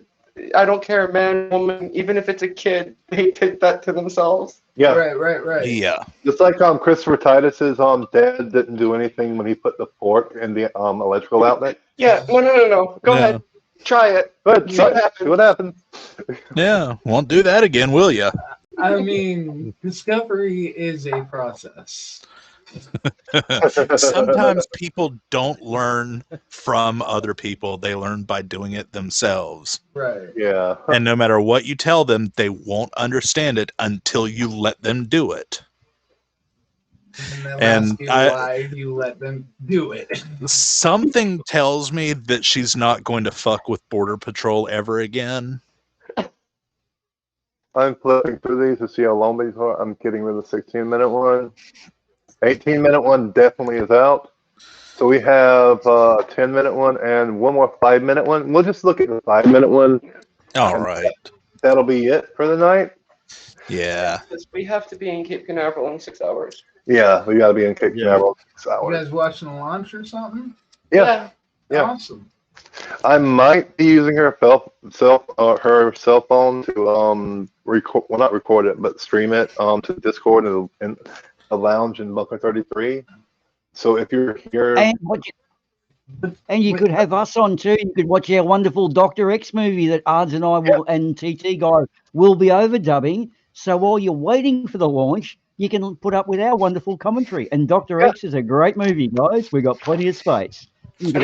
I don't care, man, woman, even if it's a kid, they take that to themselves. Yeah. Right. Yeah. Just like Christopher Titus's dad didn't do anything when he put the fork in the electrical outlet. Yeah, no. Go ahead. Try it. Good. See what happens. Yeah, won't do that again, will ya? I mean, discovery is a process. Sometimes people don't learn from other people. They learn by doing it themselves. Right. Yeah. And no matter what you tell them, they won't understand it until you let them do it. And why you let them do it. Something tells me that she's not going to fuck with Border Patrol ever again. I'm flipping through these to see how long these are. I'm kidding with the 16-minute one. 18-minute one definitely is out. So we have a 10-minute one and one more 5-minute one. We'll just look at the 5-minute one. All right. That'll be it for the night. Yeah. We have to be in Cape Canaveral in 6 hours. Yeah, we gotta be in Cape Canaveral in 6 You hours. guys watching the launch or something? Yeah. Awesome. I might be using her her cell phone to record, well, not record it, but stream it to Discord in a lounge in Bunker 33. So if you're here, And you could have us on too. You could watch our wonderful Dr. X movie that Ards and I will and TT guy will be overdubbing. So while you're waiting for the launch, you can put up with our wonderful commentary. And Dr. X is a great movie, guys. We got plenty of space. You can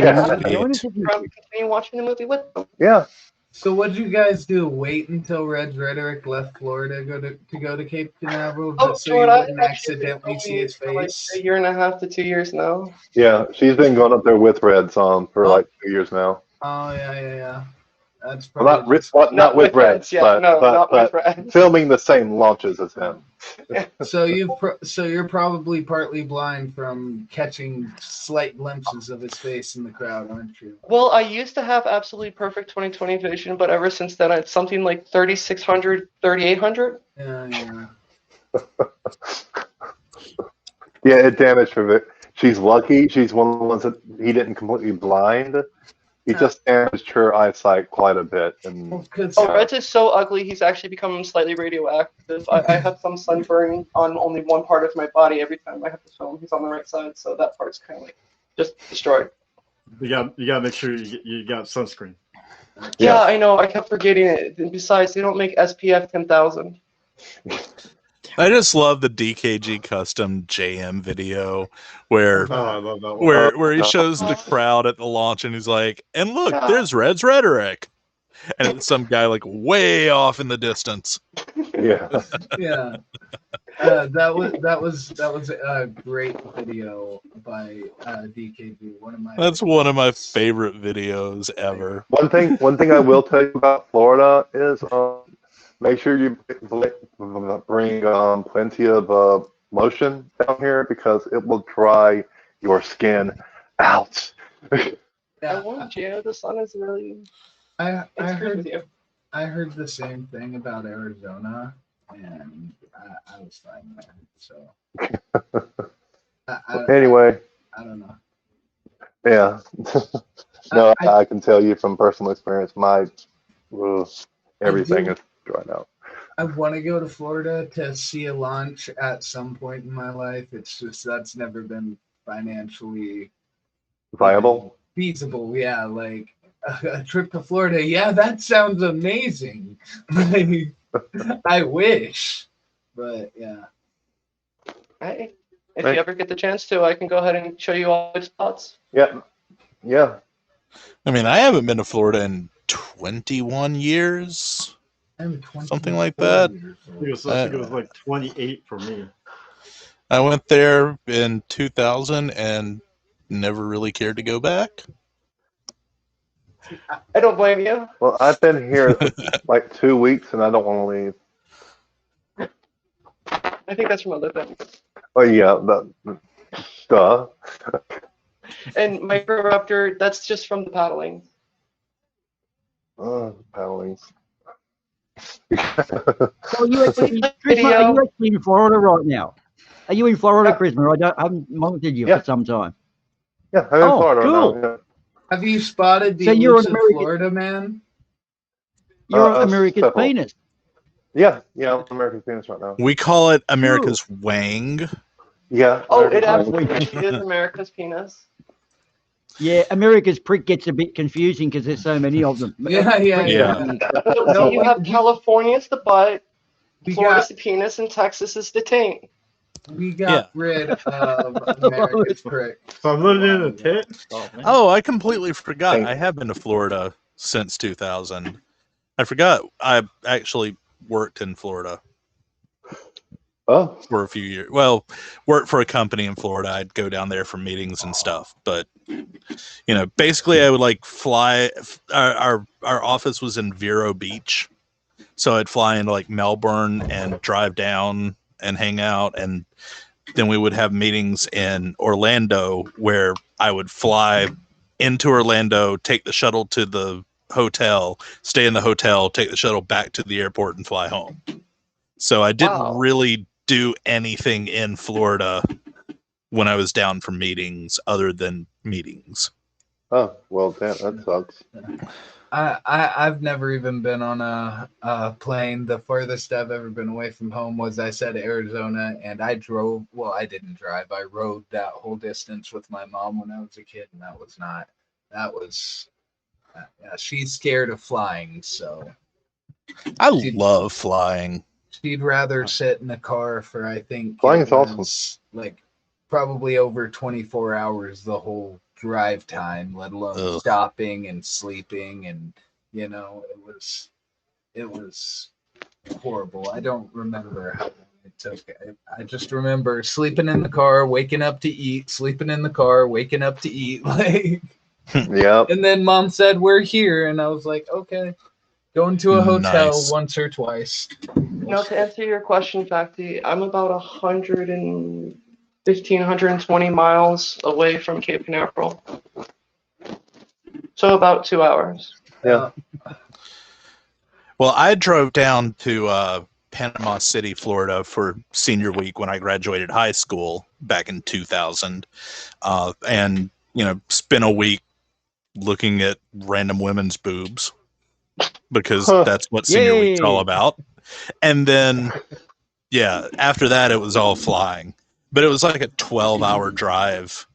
join us if you continue watching the movie with them. Yeah. So what did you guys do? Wait until Red's Rhetoric left Florida to go to Cape Canaveral just so you wouldn't accidentally see his face? Like a year and a half to 2 years now. yeah, she's been going up there with Reds for like 2 years now. Oh yeah. That's Well, probably not with Reds, yeah, not with but Reds. filming the same launches as him. So you're probably partly blind from catching slight glimpses of his face in the crowd, aren't you? Well, I used to have absolutely perfect 20/20 vision, but ever since then, it's something like 3600, 3800. Yeah. Yeah, it damaged her. She's lucky. She's one of the ones that he didn't completely blind. He just damaged her eyesight quite a bit. And Reds is so ugly, he's actually becoming slightly radioactive. I have some sunburn on only one part of my body every time I have to film. He's on the right side, so that part's kind of like just destroyed. You gotta make sure you got sunscreen. Yeah, I know. I kept forgetting it. And besides, they don't make SPF 10,000. I just love the DKG custom JM video where I love that one. where he shows the crowd at the launch and he's like, and look, there's Red's Rhetoric. And it's some guy like way off in the distance. Yeah. Yeah. That was a great video by DKG. That's one of my favorite videos ever. One thing I will tell you about Florida is make sure you bring plenty of lotion down here because it will dry your skin out. I want you. The sun is really. I heard the same thing about Arizona, and I was fine there. So anyway, I don't know. Yeah. No, I can tell you from personal experience, everything is dried out. I want to go to Florida to see a launch at some point in my life. It's just that's never been financially viable, feasible. Yeah, like a trip to Florida. Yeah, that sounds amazing. I wish, but yeah. Hey, if you ever get the chance to, I can go ahead and show you all the spots. Yeah. I mean, I haven't been to Florida in 21 years. Something like that. I think it was like 28 for me. I went there in 2000 and never really cared to go back. I don't blame you. Well, I've been here like 2 weeks and I don't want to leave. I think that's from other things. Oh yeah, duh. And Microraptor, that's just from the paddling. Paddlings. So you actually, Chrisma, are you actually in Florida right now? Are you in Florida, Chrisma? I haven't monitored you for some time. Yeah, I'm in Florida cool. right now. Yeah. Have you spotted the elusive Florida man? You're America's penis. Yeah, I'm America's penis right now. We call it America's wang. Yeah. Oh, it absolutely is America's penis. Yeah, America's prick gets a bit confusing because there's so many of them. Yeah. So you have California's the butt, Florida's the penis, and Texas is the taint. We got rid of America's prick. So I'm living in a tit? Oh, I completely forgot. I have been to Florida since 2000. I forgot I actually worked in Florida. Oh. For a few years. Well, worked for a company in Florida. I'd go down there for meetings and stuff. But, basically I would like fly. Our office was in Vero Beach. So I'd fly into like Melbourne and drive down and hang out. And then we would have meetings in Orlando where I would fly into Orlando, take the shuttle to the hotel, stay in the hotel, take the shuttle back to the airport and fly home. So I didn't really do anything in Florida when I was down for meetings other than meetings. Oh, well, damn, that sucks. I've never even been on a plane. The furthest I've ever been away from home was, I said, Arizona, and I drove. Well, I didn't drive. I rode that whole distance with my mom when I was a kid, and that was not. That was. Yeah, she's scared of flying, so. I love flying. She'd rather sit in a car for, I think, flying is awesome. Like probably over 24 hours the whole drive time, let alone stopping and sleeping, and it was horrible. I don't remember how long it took. I just remember sleeping in the car, waking up to eat, sleeping in the car, waking up to eat, like. Yep. And then Mom said, "We're here," and I was like, "Okay." Going to a hotel once or twice. Now, to answer your question, Facty, I'm about 115, 120 miles away from Cape Canaveral. So about 2 hours. Yeah. Well, I drove down to Panama City, Florida for senior week when I graduated high school back in 2000. And, spent a week looking at random women's boobs because that's what senior week's all about. And then, after that, it was all flying. But it was like a 12-hour drive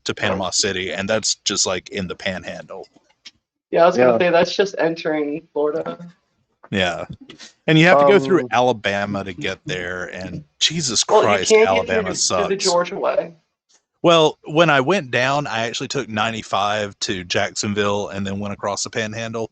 to Panama City, and that's just like in the Panhandle. Yeah, I was going to say, that's just entering Florida. Yeah. And you have to go through Alabama to get there, and Jesus Christ, Alabama sucks. To the Georgia way. Well, when I went down, I actually took 95 to Jacksonville and then went across the Panhandle.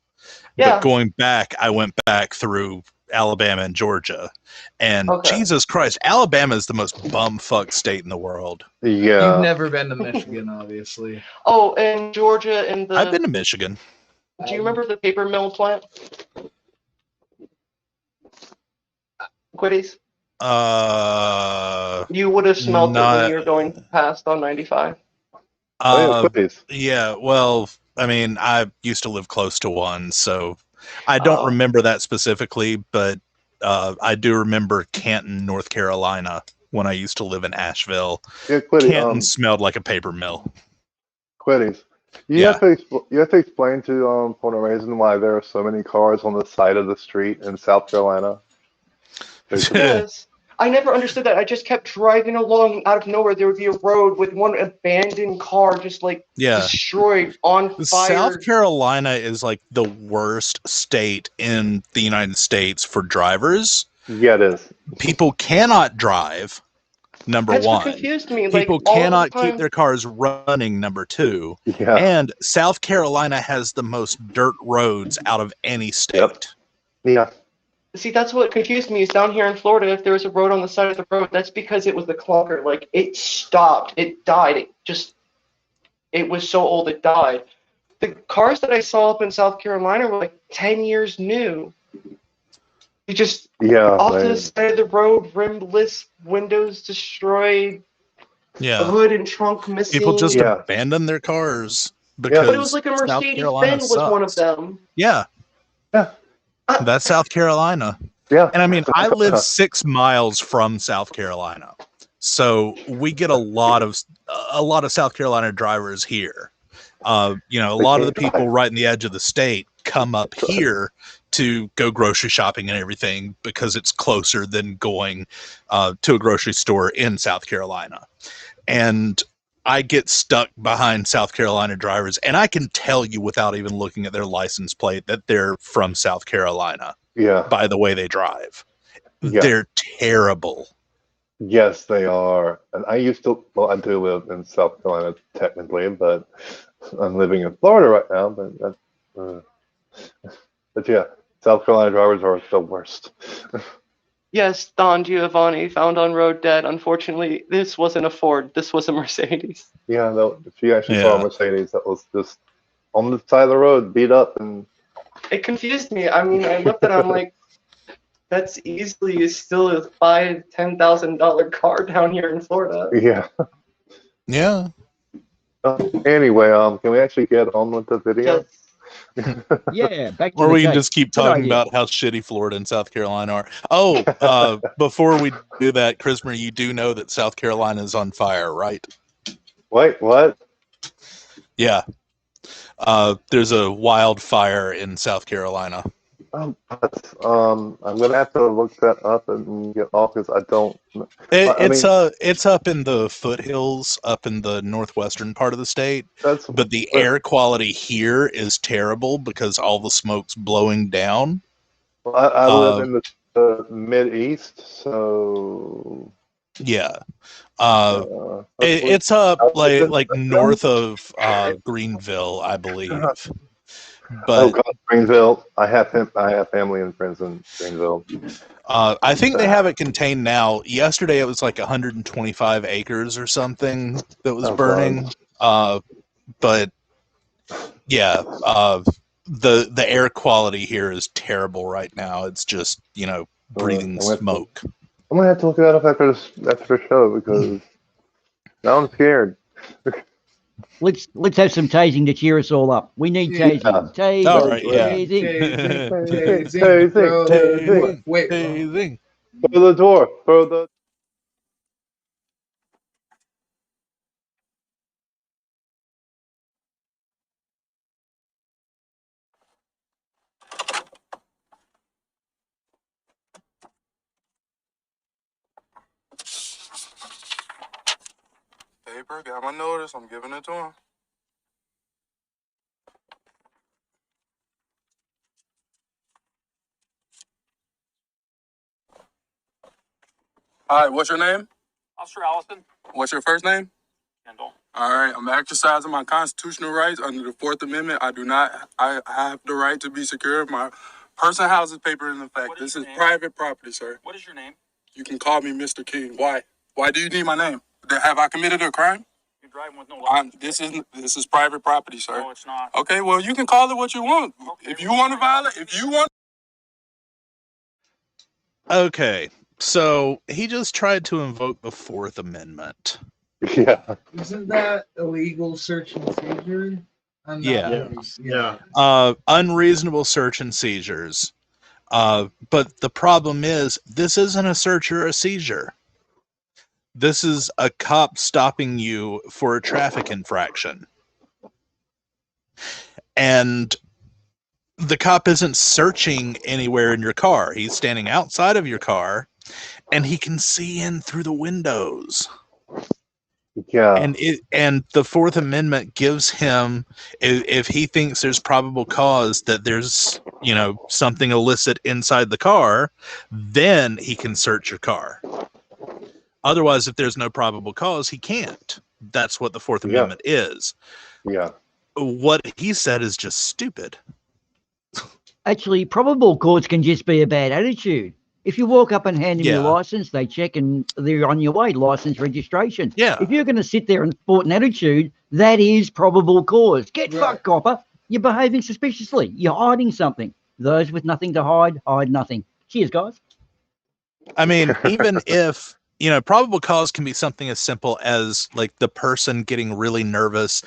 Yeah. But going back, I went back through Alabama and Georgia. And Jesus Christ, Alabama is the most bumfuck state in the world. Yeah. You've never been to Michigan, obviously. Oh, and Georgia and the... I've been to Michigan. Do you remember the paper mill plant? Quitties? You would have smelled it when you were going past on 95. Yeah, well, I mean, I used to live close to one, so I don't remember that specifically, but I do remember Canton, North Carolina, when I used to live in Asheville. Yeah, Quitty, Canton smelled like a paper mill. Quitties. You have to explain to for no reason why there are so many cars on the side of the street in South Carolina. Yes. I never understood that. I just kept driving along, out of nowhere there would be a road with one abandoned car just destroyed, on fire. South Carolina is like the worst state in the United States for drivers. Yeah, it is. People cannot drive, number That's one. What confused me. People cannot keep their cars running, number two. Yeah. And South Carolina has the most dirt roads out of any state. Yeah. See, that's what confused me. Is down here in Florida, if there was a road on the side of the road, that's because it was the clunker. Like, it stopped. It died. It was so old it died. The cars that I saw up in South Carolina were like 10 years new. You just off to the side of the road, rimless, windows destroyed, hood and trunk missing. People just abandon their cars because but it was like a Mercedes-Benz was one of them. Yeah. That's South Carolina. Yeah. And I mean, I live 6 miles from South Carolina. So we get a lot of South Carolina drivers here. A lot of the people right in the edge of the state come up here to go grocery shopping and everything because it's closer than going to a grocery store in South Carolina. And I get stuck behind South Carolina drivers, and I can tell you without even looking at their license plate that they're from South Carolina. Yeah. By the way they drive. Yeah. They're terrible. Yes, they are. And I do live in South Carolina technically, but I'm living in Florida right now. But yeah, South Carolina drivers are the worst. Yes, Don Giovanni, found on road dead. Unfortunately, this wasn't a Ford. This was a Mercedes. Yeah, she actually saw a Mercedes that was just on the side of the road, beat up. And it confused me. I mean, I looked at it, I'm like, that's easily still a $5,000-$10,000 car down here in Florida. Yeah. Yeah. Anyway, can we actually get on with the video? Yes. Yeah, back to Or the we can case. just keep Good talking idea. about how shitty Florida and South Carolina are. Oh, before we do that, Christopher, you do know that South Carolina is on fire, right? Wait, what? Yeah. There's a wildfire in South Carolina. I'm gonna have to look that up and get off because I don't. It's up in the foothills, up in the northwestern part of the state. But the air quality here is terrible because all the smoke's blowing down. I live in the Mid-East, so yeah. It's up like north of Greenville, I believe. But God, Greenville! I have family and friends in Greenville. I think they have it contained now. Yesterday it was like 125 acres or something that was burning. But yeah, the air quality here is terrible right now. It's just breathing smoke. I'm gonna have to look that up after the show because now I'm scared. Let's have some tasing to cheer us all up. We need tasing. Tasing. All right, Tasing. Wait. Tasing. Throw the door. Throw the. Paper, got my notice. I'm giving it to him. All right, what's your name? Officer Allison. What's your first name? Kendall. All right, I'm exercising my constitutional rights under the 4th Amendment. I have the right to be secure. My person houses paper in effect. This is private property, sir. What is your name? You can call me Mr. King. Why? Why do you need my name? Have I committed a crime? You're driving with no license. This is private property, sir. No, it's not. Okay, well, you can call it what you want. Okay, if you want to violate, Okay, so he just tried to invoke the 4th Amendment. Yeah. Isn't that illegal search and seizure? Unreasonable search and seizures. But the problem is, this isn't a search or a seizure. This is a cop stopping you for a traffic infraction. And the cop isn't searching anywhere in your car. He's standing outside of your car, and he can see in through the windows. Yeah. And the 4th Amendment gives him, if he thinks there's probable cause that there's, something illicit inside the car, then he can search your car. Otherwise, if there's no probable cause, he can't. That's what the 4th Amendment is. Yeah. What he said is just stupid. Actually, probable cause can just be a bad attitude. If you walk up and hand them your license, they check and they're on your way, license registration. Yeah. If you're going to sit there and sport an attitude, that is probable cause. Get fucked, copper. You're behaving suspiciously. You're hiding something. Those with nothing to hide, hide nothing. Cheers, guys. I mean, even if, probable cause can be something as simple as like the person getting really nervous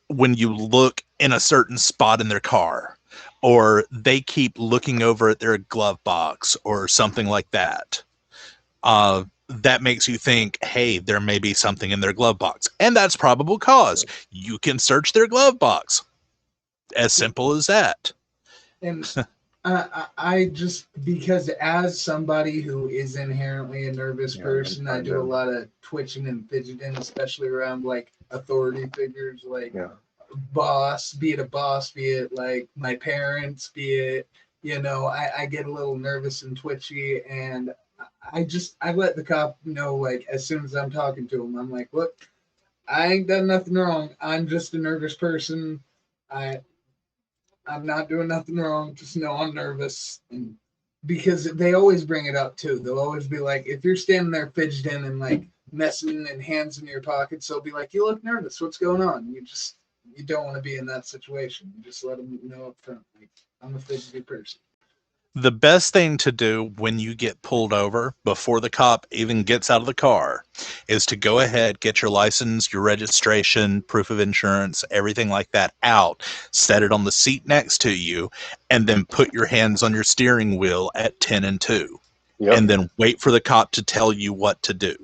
when you look in a certain spot in their car, or they keep looking over at their glove box or something like that. That makes you think, hey, there may be something in their glove box. And that's probable cause. You can search their glove box. As simple as that. And I just, because as somebody who is inherently a nervous person, I do a lot of twitching and fidgeting, especially around like authority figures, like boss, be it a boss, be it like my parents, be it, I get a little nervous and twitchy, and I let the cop know, like, as soon as I'm talking to him, I'm like, look, I ain't done nothing wrong. I'm just a nervous person. I'm not doing nothing wrong. Just know I'm nervous. And because they always bring it up too. They'll always be like, if you're standing there fidgeting and like messing and hands in your pockets, they'll be like, you look nervous. What's going on? You don't want to be in that situation. You just let them know up front. Like, I'm a fidgety person. The best thing to do when you get pulled over before the cop even gets out of the car is to go ahead, get your license, your registration, proof of insurance, everything like that out, set it on the seat next to you, and then put your hands on your steering wheel at 10 and 2. Yep. And then wait for the cop to tell you what to do.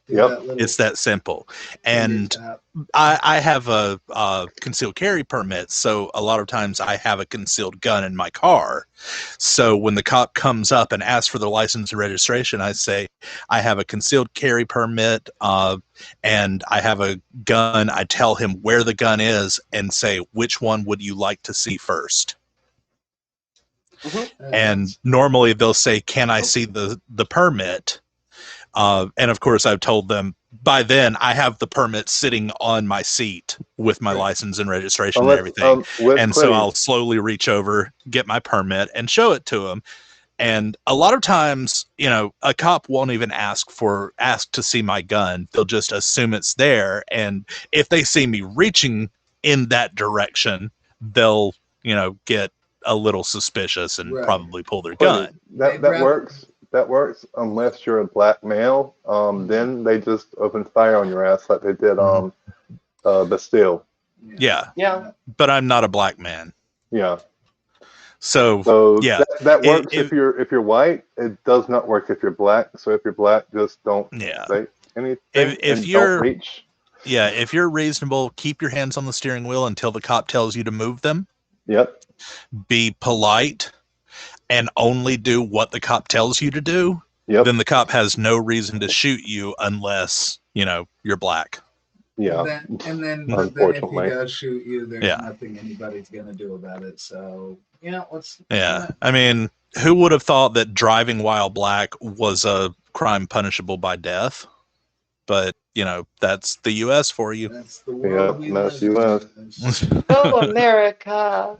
Yep. It's that simple. And I have a concealed carry permit, so a lot of times I have a concealed gun in my car. So when the cop comes up and asks for the license and registration, I say, I have a concealed carry permit and I have a gun. I tell him where the gun is and say, which one would you like to see first? And normally they'll say, can I see the permit? And of course, I've told them by then I have the permit sitting on my seat with my license and registration and everything. And so I'll slowly reach over, get my permit, and show it to them. And a lot of times, you know, a cop won't even ask to see my gun. They'll just assume it's there. And if they see me reaching in that direction, they'll, you know, get a little suspicious and probably pull their gun. That works. That works unless you're a black male. Then they just open fire on your ass like they did Bastille. Yeah. But I'm not a black man. Yeah. So yeah, that works if you're white. It does not work if you're black. So if you're black, just don't say anything. If you're don't reach. Yeah, if you're reasonable, keep your hands on the steering wheel until the cop tells you to move them. Yep. Be polite and only do what the cop tells you to do. Yep. Then the cop has no reason to shoot you unless, you know, you're black. Yeah. And then if he does shoot you, there's nothing anybody's going to do about it. So, I mean, who would have thought that driving while black was a crime punishable by death? But, you know, that's the U.S. for you. That's the world we live in. U.S. Oh, America.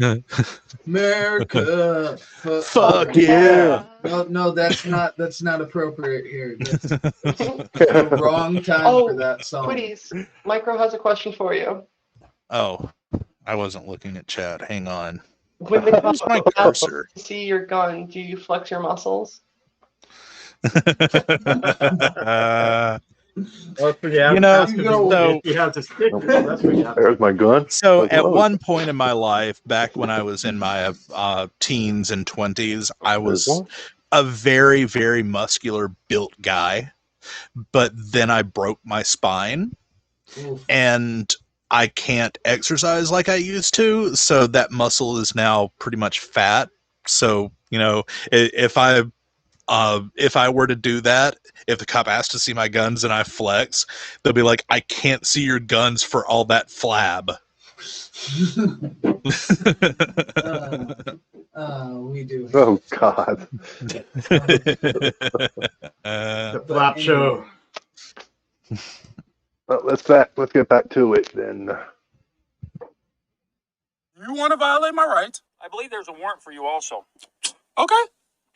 America. Fuck yeah. No, that's not appropriate here. That's the wrong time for that song. Please, Micro has a question for you. Oh, I wasn't looking at chat. Hang on. When the Where's my cursor? See your gun, do you flex your muscles? You know, so there's my gun. So at one point in my life, back when I was in my teens and 20s, I was a very, very muscular built guy, but then I broke my spine and I can't exercise like I used to. So that muscle is now pretty much fat. So, you know, if I were to do that, if the cop asks to see my guns and I flex, they'll be like, I can't see your guns for all that flab. We do. Oh, God. The flap show. Well, let's get back to it then. You want to violate my rights? I believe there's a warrant for you also. Okay.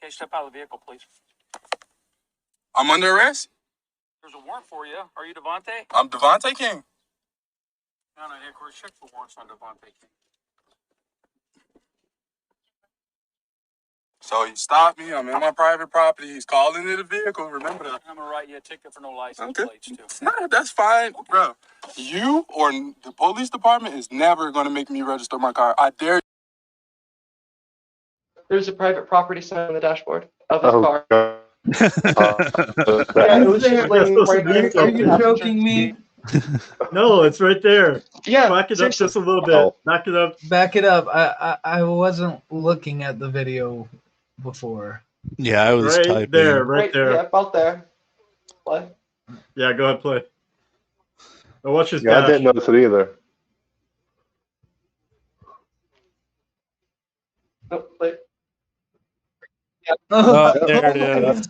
Okay, step out of the vehicle, please. I'm under arrest? There's a warrant for you. Are you Devontae? I'm Devontae King. Down at headquarters, check for warrants on Devontae King. So he stopped me. I'm in my private property. He's calling it a vehicle. Remember that. I'm gonna write you a ticket for no license plates too. Nah, that's fine, bro. You or the police department is never gonna make me register my car. I dare you. There's a private property sign on the dashboard of his car. God. Yeah, it was just laying right there. Are you joking me? No, it's right there. Yeah, back it up just a little bit. Back it up. Back it up. I wasn't looking at the video before. Yeah, I was right typing. there, right there. Yeah, about there. Play. Yeah, go ahead, play. Oh, watch his Yeah, dash. I didn't notice it either. Oh, play. Oh, there it is.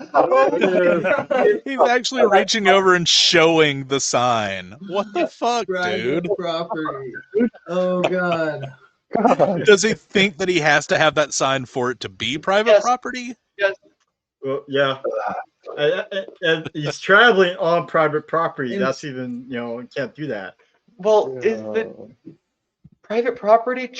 He's actually reaching over and showing the sign. What the fuck, Private dude? property. Oh, God. Does he think that he has to have that sign for it to be private property? Yes. Well, yeah. And he's traveling on private property. That's even, you know, you can't do that. Well, is the private property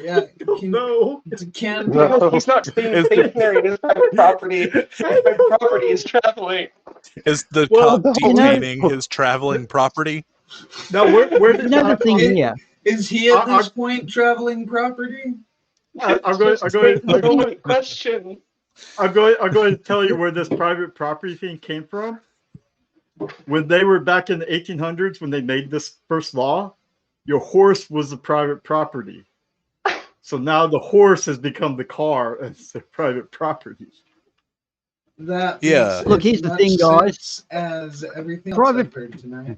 Yeah. No. He's not staying stationary in his private property. His private property is traveling. Is the Well, cop detaining his traveling property? Now, where did Another thing here. Is he at this point traveling property? I'm going to question. I'm going to tell you where this private property thing came from. When they were back in the 1800s, when they made this first law, your horse was the private property. So now the horse has become the car as the private property. That Yeah. makes Look, here's as the much thing, guys. sense as everything Private- else I've heard tonight.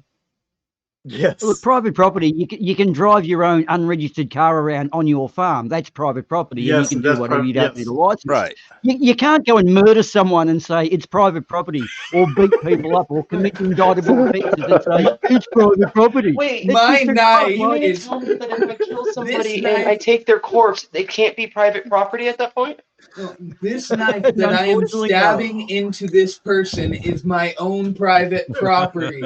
Yes. Look, private property, you can drive your own unregistered car around on your farm. That's private property, and you Yes, can do that's whatever. You don't yes. need a license. Right. You can't go and murder someone and say it's private property, or beat people up, or commit indictable offences and say it's private property. Wait, It's my just a knife you mean to is- tell me that if I kill somebody knife- and I take their corpse, they can't be private property at that point? No, this knife that I am Unfortunately, stabbing into this person is my own private property.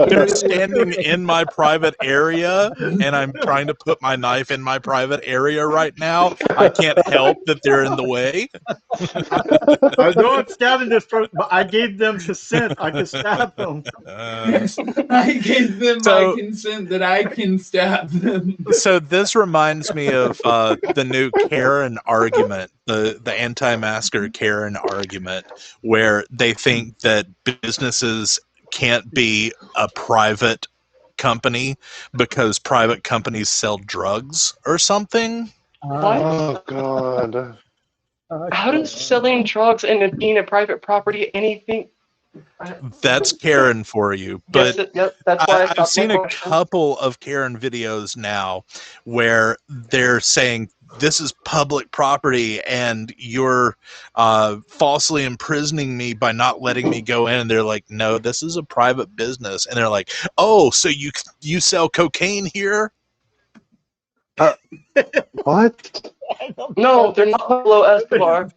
They're standing in my private area, and I'm trying to put my knife in my private area right now. I can't help that they're in the way. I know I'm stabbing this person, but I gave them consent. I can stab them. Yes, I gave them my consent that I can stab them. So this reminds me of the new Karen argument, the anti-masker Karen argument, where they think that businesses can't be a private company because private companies sell drugs or something. What? Oh God. How does selling drugs and it being a private property anything? That's Karen for you. But Yep, that's why I I've stopped seen my a question. couple of Karen videos now where they're saying this is public property and you're falsely imprisoning me by not letting me go in. And they're like, no, this is a private business. And they're like, oh, so you sell cocaine here? What? No, they're not Pablo Escobar.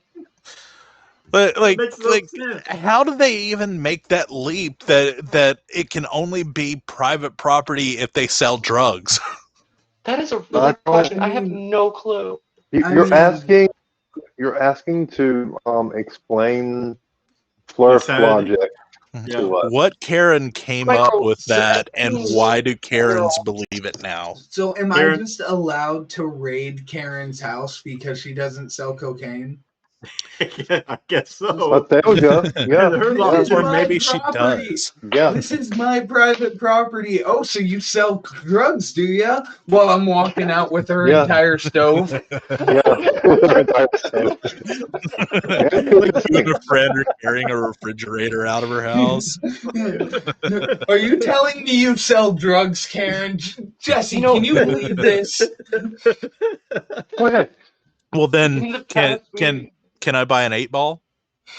But like, makes no sense. how do they even make that leap that it can only be private property if they sell drugs? That is a really good question. I have no clue. You're asking to explain Flurf's Insanity. logic to us. What Karen came up with that, and why do Karens believe it now? So am I Karen- just allowed to raid Karen's house because she doesn't sell cocaine? Yeah, I guess so. But there we go. Yeah. Her This logic- is Or my maybe she property. does. Yeah. This is my private property. Oh, so you sell drugs, do ya? Well, I'm walking out with her Yeah. entire stove. Yeah. Like you and a friend are carrying a refrigerator out of her house. Are you telling me you sell drugs, Karen? Jesse, can you believe this? Go ahead. Well, then can I buy an 8-ball?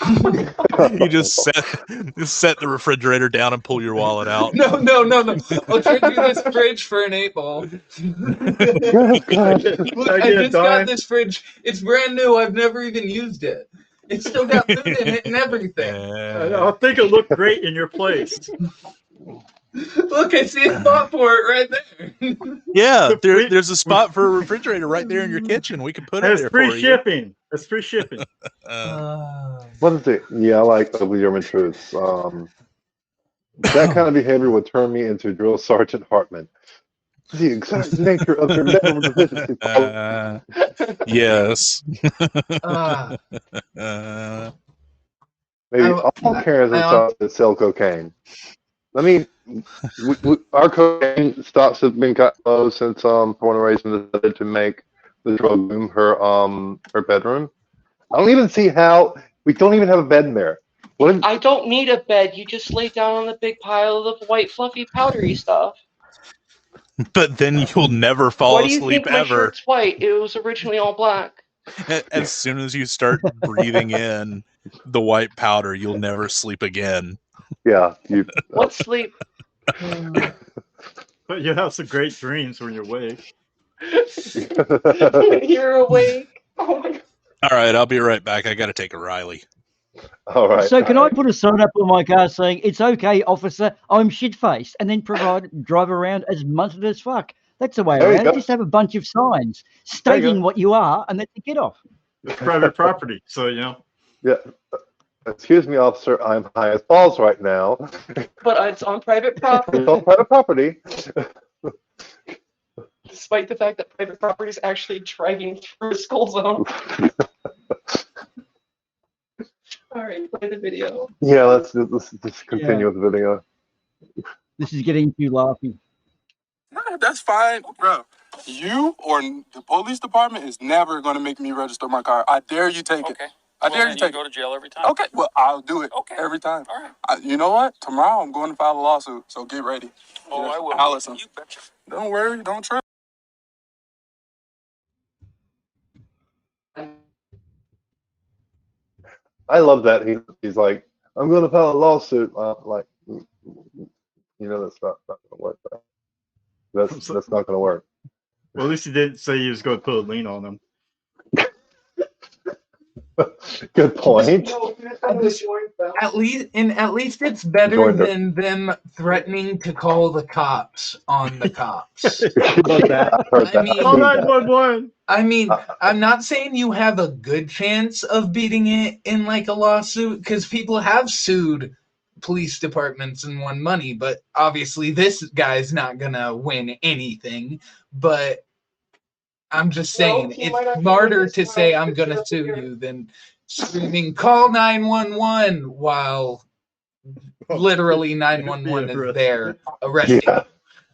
You just set the refrigerator down and pull your wallet out. No. I'll trade you this fridge for an 8-ball. Look, I just got this fridge. It's brand new. I've never even used it. It's still got food in it and everything. I think it looked great in your place. Look, I see a spot for it right there. Yeah, there's a spot for a refrigerator right there in your kitchen. We can put it It's there free for shipping. It's free shipping. What is it? Yeah, I like ugly German truths. That kind of behavior would turn me into Drill Sergeant Hartman. The exact nature of your level of deficiency. Yes. Maybe all Karens and stuff that sell cocaine. I mean, our cocaine stocks have been cut low since for one reason decided to make the drug room her bedroom. I don't even see how we don't even have a bed in there. I don't need a bed. You just lay down on the big pile of white, fluffy, powdery stuff. But then you'll never fall Why do you asleep think my ever. shirt's white? It was originally all black. As soon as you start breathing in the white powder, you'll never sleep again. Yeah. What sleep? But you have some great dreams when you're awake. When you're awake. Oh my God. All right, I'll be right back. I got to take a Riley. All right. So can I put a sign up on my car saying, "It's okay, officer, I'm shit-faced," and then drive around as muttered as fuck? That's the way There you around. go. Just have a bunch of signs stating what you are, and that's the get off. It's private property, so you know. Yeah. Excuse me, officer. I'm high as balls right now. But it's on private property. It's on private property. Despite the fact that private property is actually driving through a school zone. All right, play the video. Yeah, let's just continue with the video. This is getting too laughy. No, that's fine, bro. You or the police department is never going to make me register my car. I dare you take it. I dare you take it. Go to jail every time. Okay, well, I'll do it every time. All right. You know what? Tomorrow I'm going to file a lawsuit, so get ready. Oh, I will. Allison. You betcha. Don't worry, don't trip. I love that he's like, I'm going to file a lawsuit. Like, you know, that's not going to work. That's not going to work. Well, at least he didn't say he was going to put a lien on him. Good point. At least it's better than them threatening to call the cops on the cops. I mean, I'm not saying you have a good chance of beating it in like a lawsuit, because people have sued police departments and won money, but obviously this guy's not gonna win anything. But I'm just saying, it's smarter to say I'm gonna sue you than screaming call 911 while literally 911 is there arresting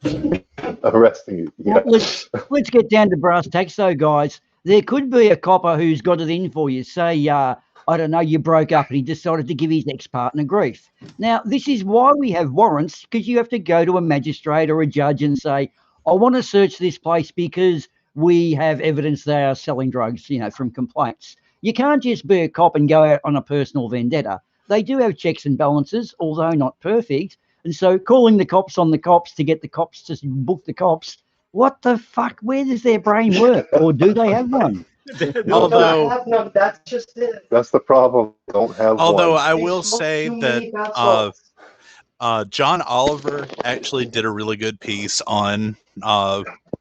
you. Arresting you. Yeah. Let's get down to brass tacks though, guys. There could be a copper who's got it in for you. Say, I don't know, you broke up and he decided to give his ex-partner grief. Now, this is why we have warrants, because you have to go to a magistrate or a judge and say, I want to search this place because we have evidence they are selling drugs, you know, from complaints. You can't just be a cop and go out on a personal vendetta. They do have checks and balances, although not perfect. And so calling the cops on the cops to get the cops to book the cops, what the fuck? Where does their brain work? Or do they have one? Although, that's just it. That's the problem. Don't have Although one. I will say that John Oliver actually did a really good piece on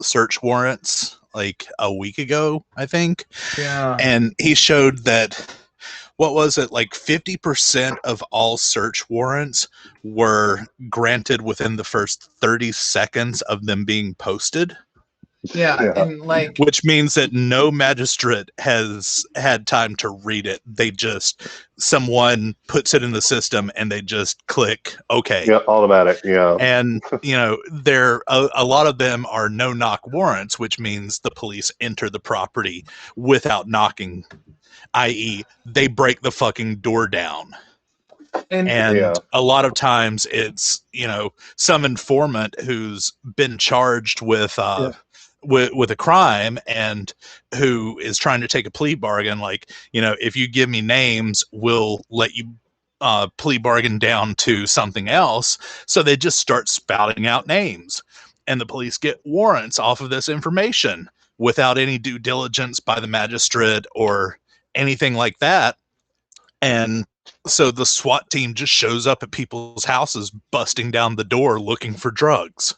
search warrants like a week ago, I think. Yeah. And he showed that, what was it, like 50% of all search warrants were granted within the first 30 seconds of them being posted. Yeah, and like, which means that no magistrate has had time to read it. They just, someone puts it in the system and they just click okay. Yeah, automatic. Yeah. And you know, a lot of them are no knock warrants, which means the police enter the property without knocking, i.e. they break the fucking door down. And a lot of times it's, you know, some informant who's been charged with a crime and who is trying to take a plea bargain, like, you know, if you give me names, we'll let you plea bargain down to something else. So they just start spouting out names, and the police get warrants off of this information without any due diligence by the magistrate or anything like that. And so the SWAT team just shows up at people's houses, busting down the door looking for drugs.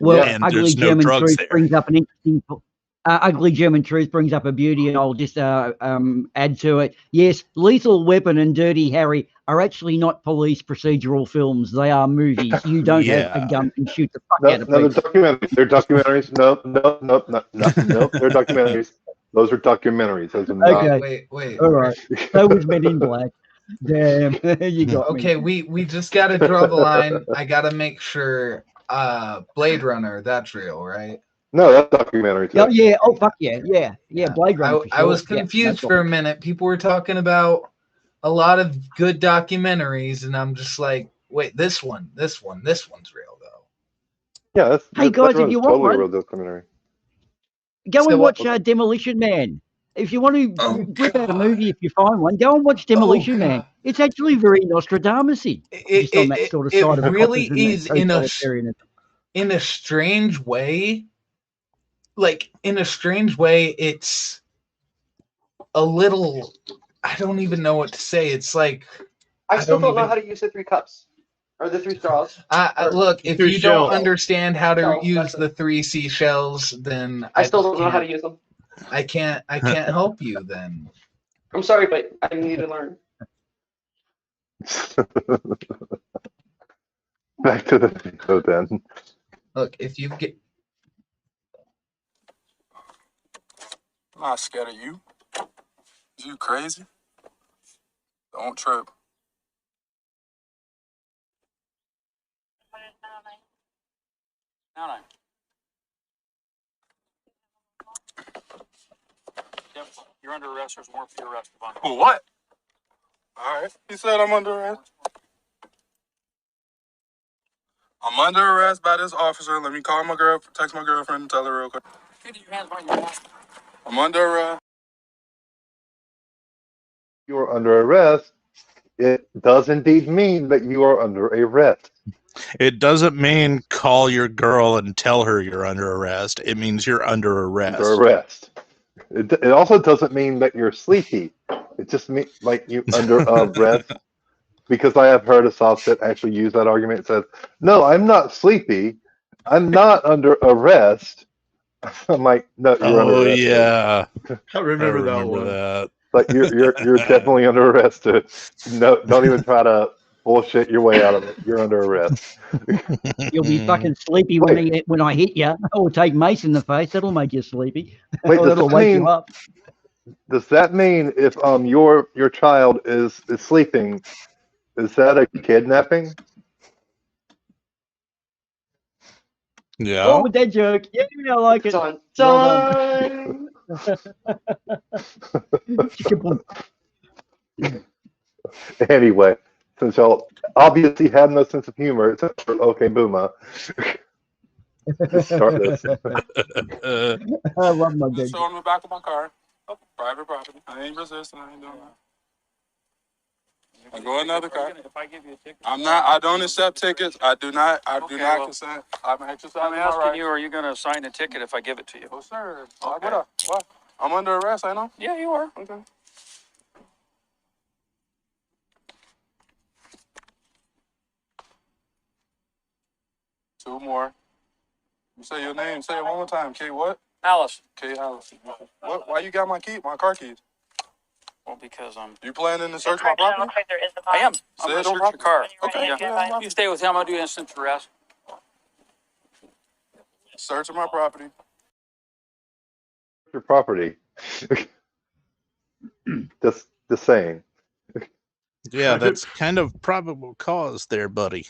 Well, and Ugly there's no German drugs Truth there. brings up an interesting. Ugly German Truth brings up a beauty, and I'll just add to it. Yes, Lethal Weapon and Dirty Harry are actually not police procedural films. They are movies. You don't have a gun and shoot the fuck out of people. They're documentaries. They're documentaries. Nope. They're documentaries. Those are documentaries. Those are not. Okay. Wait. All right. So was Men in Black. Damn, you got me. Okay, we just got to draw the line. I got to make sure Blade Runner, that's real, right? No, that's documentary too. Oh, yeah. Oh, fuck yeah. Yeah, Blade Runner. I was confused for a minute. People were talking about a lot of good documentaries, and I'm just like, wait, this one's real, though. Yeah, that's hey, guys, if you want totally one, real documentary. go and watch Demolition Man. If you want to rip out a movie, if you find one, go and watch Demolition Man. It's actually very Nostradamus-y. Just on that sort of side of it really coppers and is that totalitarianism. in a strange way. Like, in a strange way, it's a little, I don't even know what to say. It's like, I still don't know how to use the 3 cups. Or the 3 straws. Look, if Three you don't shells. understand how to No, use that's the 3 seashells, then I still don't know how to use them. I can't help you then. I'm sorry, but I need to learn. Back to the video then. Look, if you get. I'm not scared of you. You crazy? Don't trip. You're under arrest. There's warrant for your arrest. What? All right. He said I'm under arrest. I'm under arrest by this officer. Let me call my text my girlfriend and tell her real quick. Get your hands behind your back. I'm under arrest. You are under arrest. It does indeed mean that you are under arrest. It doesn't mean call your girl and tell her you're under arrest. It means you're under arrest. Under arrest. It also doesn't mean that you're sleepy. It just means like you under arrest. Because I have heard a Sovcit actually use that argument. It says, "No, I'm not sleepy. I'm not under arrest." I'm like, "No, you're under arrest." Yeah, I remember that one. That. Like you're definitely under arrest. No, don't even try to bullshit your way out of it. You're under arrest. You'll be fucking sleepy when I hit you. Or take mace in the face. That'll make you sleepy. Wait, That'll wake you up. Does that mean if your child is sleeping, is that a kidnapping? Yeah. Oh, with that joke. Yeah, I like it. Dun, Well done. Anyway, since y'all obviously have no sense of humor, except for okay, Booma. Start this. I love my Just show him the back of my car. Private property. I ain't resisting. I ain't doing that. I go another car. If I give you a ticket, I don't accept tickets. I do not consent. I'm exercising my asking right. you, are you going to sign a ticket if I give it to you? Oh, sir. Okay. What? I'm under arrest, ain't I? Yeah, you are. Okay. Two more. You say your name. Say it one more time. K what? Alice. K Alice. What? Why you got my car keys? Well, because I'm... You planning to search my property? I am. I'm Say going it to on search your car. Okay. Yeah. You stay with him. I'll do instant arrest. Searching my property. Your property. Just saying. Yeah, that's kind of probable cause there, buddy.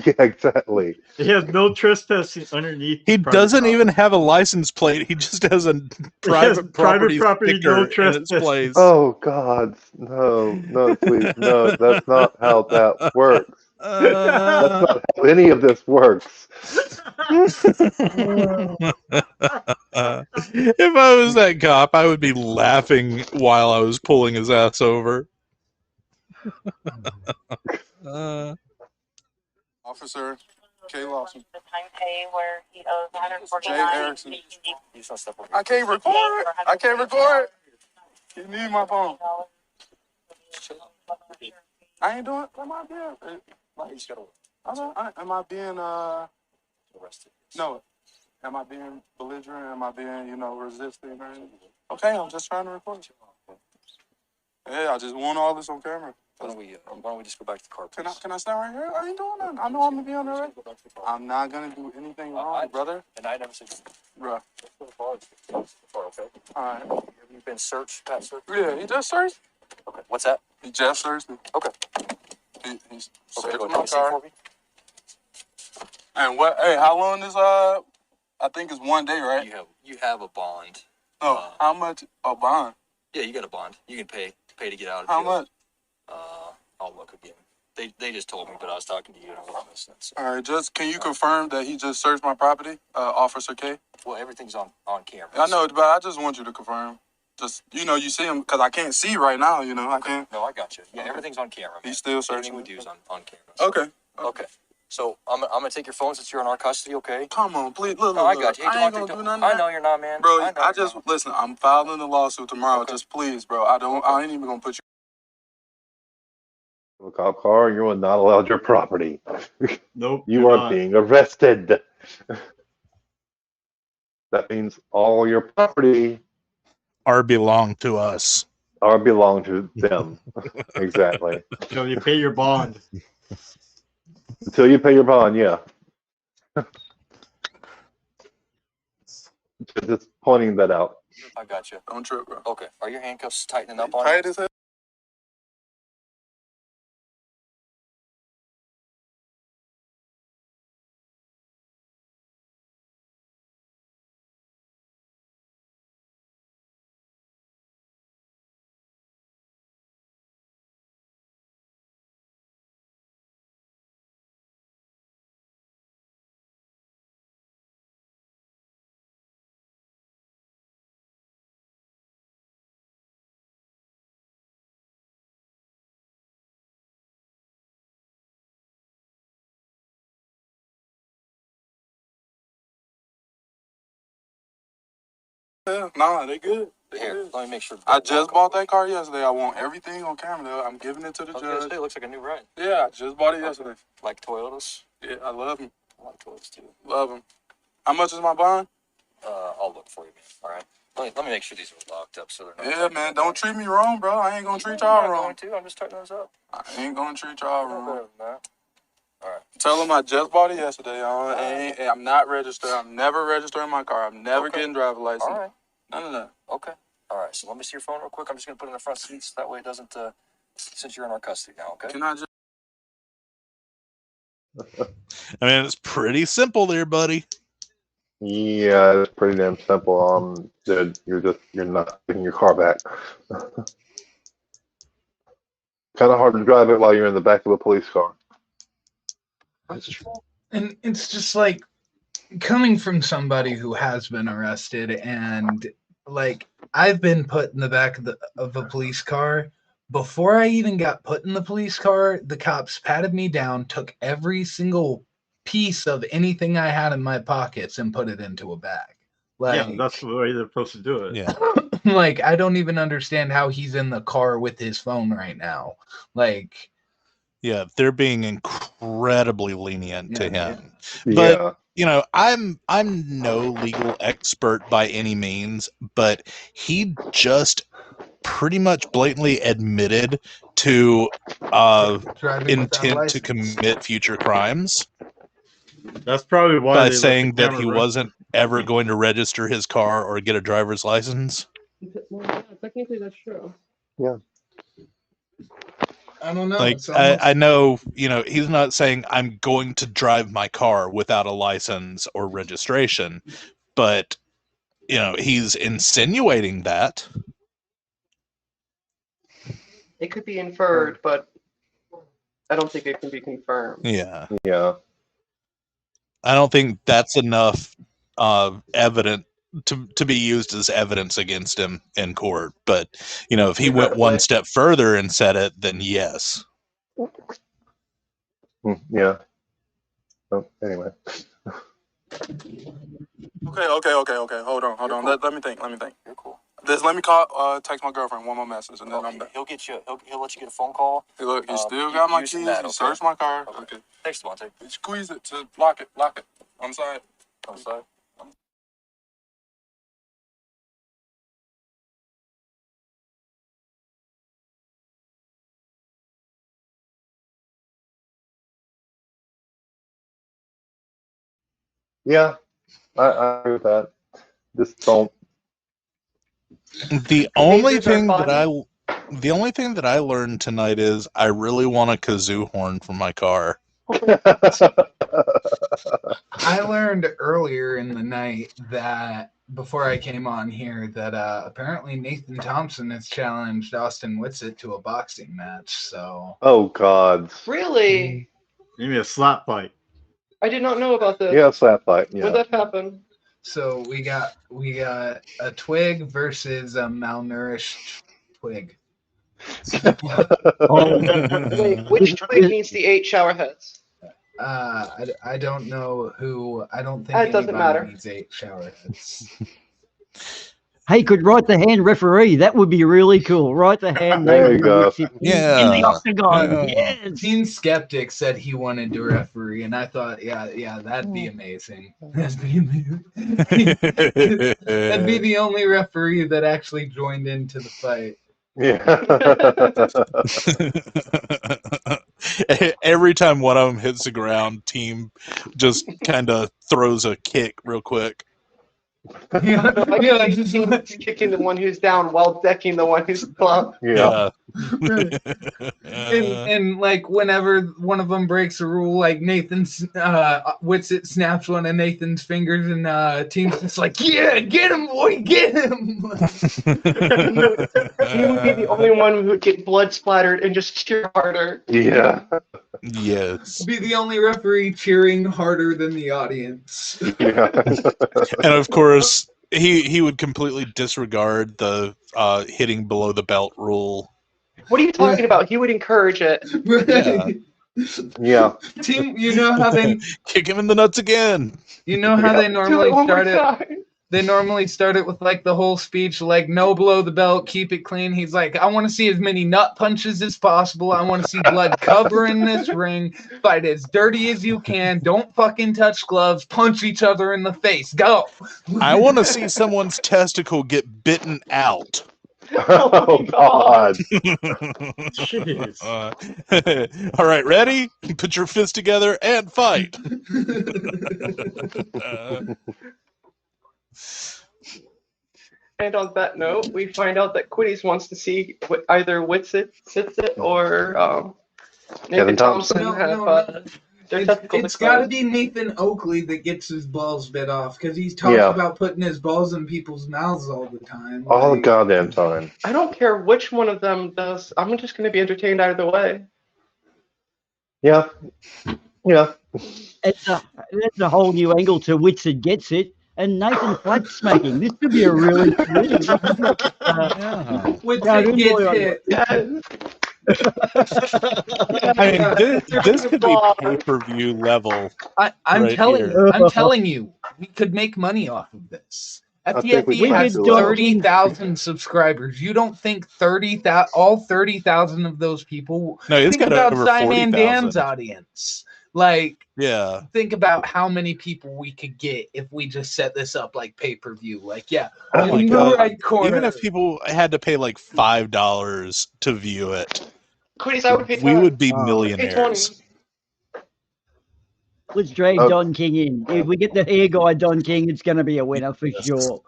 Yeah, exactly. He has no trespassing underneath. He doesn't even have a license plate. He just has a private property sticker in its place. Oh God, no, please, no. That's not how that works. That's not how any of this works. If I was that cop, I would be laughing while I was pulling his ass over. Officer K. Lawson. The time pay where he owes Jay $149. Erickson. I can't record. I can't record. You need my phone. I ain't doing. Am I being? Am I being arrested? No. Am I being belligerent? Am I being resisting? Okay, I'm just trying to record. Yeah, I just want all this on camera. Why don't we just go back to the car, please? Can I stand right here? I ain't doing nothing. I know I'm gonna be on the right. I'm not gonna do anything wrong, brother. And I never said, bruh. Okay. All right. Have you been searched, Pat searched? Yeah, he just searched. Okay. What's that? He just searched me. Okay. He's Okay, searching go my ahead. car. For me? And what? Hey, how long is I think it's 1 day, right? You have a bond. Oh, how much a bond? Yeah, you got a bond. You can pay to get out of How jail. much? I'll look again. They just told me, but I was talking to you and I wasn't listening. So. All right, can you confirm that he just searched my property, Officer K? Well, everything's on camera. I know, but I just want you to confirm. Just you see him because I can't see right now. I can't. No, I got you. Yeah, everything's on camera. Man. He's still searching. Everything we do is on camera. So. Okay. So I'm gonna take your phone since you're in our custody. Okay. Come on, please. Look, I got you. I ain't gonna do nothing. I know you're not, man. Bro, listen. I'm filing the lawsuit tomorrow. Okay. Just please, bro. I ain't even gonna put you. a cop car, you are not allowed your property. Nope. You are being arrested. That means all your property are belong to us. Or belong to them. Exactly. Until you pay your bond. Until you pay your bond, yeah. Just pointing that out. I got you. Don't trip, bro. Okay. Are your handcuffs tightening up on Tight you? as hell. Nah, they good. Here, let me make sure. I just bought that car yesterday. I want everything on camera. Though. I'm giving it to the judge. It looks like a new ride. Yeah, I just bought it yesterday. Like Toyotas? Yeah, I love them. I like Toyotas too. Love them. How much is my bond? I'll look for you, man. All right. Let me make sure these are locked up so they're not. Yeah, man. Don't treat me wrong, bro. I ain't gonna treat y'all wrong. I'm just tightening those up. I ain't gonna treat y'all wrong. All right. Tell them I just bought it yesterday. I'm not registered. I'm never registering my car. I'm never getting driver's license. All right. None of that. Okay. All right. So let me see your phone real quick. I'm just gonna put it in the front seat so that way it doesn't. Since you're in our custody now, okay? Can I just? I mean, it's pretty simple there, buddy. Yeah, it's pretty damn simple. Dude, you're not getting your car back. Kind of hard to drive it while you're in the back of a police car. That's true. And it's just like coming from somebody who has been arrested, and like I've been put in the back of a police car. Before I even got put in the police car, the cops patted me down, took every single piece of anything I had in my pockets and put it into a bag. Like, yeah, that's the way they're supposed to do it. Yeah. Like, I don't even understand how he's in the car with his phone right now. Like, yeah, they're being incredibly lenient to him. Yeah. But you know, I'm no legal expert by any means, but he just pretty much blatantly admitted to intent to commit future crimes. That's probably why by they saying that let the he camera wasn't ever going to register his car or get a driver's license. Well, yeah, technically that's true. Yeah. I don't know. Like I know, you know, he's not saying I'm going to drive my car without a license or registration, but you know, he's insinuating that. It could be inferred, but I don't think it can be confirmed. Yeah. Yeah. I don't think that's enough evident to be used as evidence against him in court. But you know, if he went one step further and said it, then yes. Yeah. Oh, anyway. Okay. Hold on. Cool. Let me think. You're cool. Just let me call, text my girlfriend one more message, and then I'm back. He'll get you. He'll let you get a phone call. Hey, look, he still got my keys. He searched my car. Okay. Thanks, Devontae. Squeeze it to lock it. On the side. Yeah, I agree with that. Just don't. The only thing that I learned tonight is I really want a kazoo horn for my car. I learned earlier in the night that before I came on here that apparently Nathan Thompson has challenged Austin Whitsitt to a boxing match. So. Oh God. Really? Maybe a slap fight. I did not know about this. Yeah, slap fight. Yeah. When that happen? So we got a twig versus a malnourished twig. Wait, which twig needs the 8 shower heads? I don't know who. I don't think It doesn't anybody matter. needs 8 shower heads. Hey, could write the hand referee. That would be really cool. Write the hand There name you go. in the octagon. Yes. Team Skeptic said he wanted to referee, and I thought, yeah, that'd be amazing. That'd be amazing. That'd be the only referee that actually joined into the fight. Yeah. Every time one of them hits the ground, team just kind of throws a kick real quick. Just kicking the one who's down while decking the one who's up. Yeah. And like whenever one of them breaks a rule, like Nathan's Witsit snaps one of Nathan's fingers, and team's just like, yeah, get him, boy, get him. He would be the only one who would get blood splattered and just cheer harder. Yeah. Yes. Be the only referee cheering harder than the audience. Yeah. And of course, he would completely disregard the hitting below the belt rule. What are you talking about? He would encourage it. Yeah. Team, you know how they kick him in the nuts again. You know how they normally start it. They normally start it with like the whole speech, like no below the belt, keep it clean. He's like, I want to see as many nut punches as possible. I want to see blood covering this ring. Fight as dirty as you can. Don't fucking touch gloves. Punch each other in the face. Go. I want to see someone's testicle get bitten out. Oh God. Jeez. All right, ready? Put your fist together and fight. And on that note, we find out that Quiddies wants to see either Witsit, Sitsit, or Nathan Thompson have their testicles It's got to be Nathan Oakley that gets his balls bit off, because he's talking about putting his balls in people's mouths all the time. All the goddamn time. I don't care which one of them does. I'm just going to be entertained either way. Yeah. Yeah. That's a whole new angle to Witsit Gets It. And Nathan flat smacking. This could be a really Witsit Gets Hit. I mean, this could be pay-per-view level. I'm telling you, we could make money off of this. FTFE has 30,000 subscribers. You don't think all 30,000 of those people? No, it's think got about over Simon 40,000. Dan's audience. Like, yeah. Think about how many people we could get if we just set this up like pay-per-view. Like, yeah, oh my in God. the right corner. Even if people had to pay like $5 to view it, Quiddies, I would pay we would be Pay millionaires. Let's drag Don King in. If we get the hair guy Don King, it's going to be a winner for sure.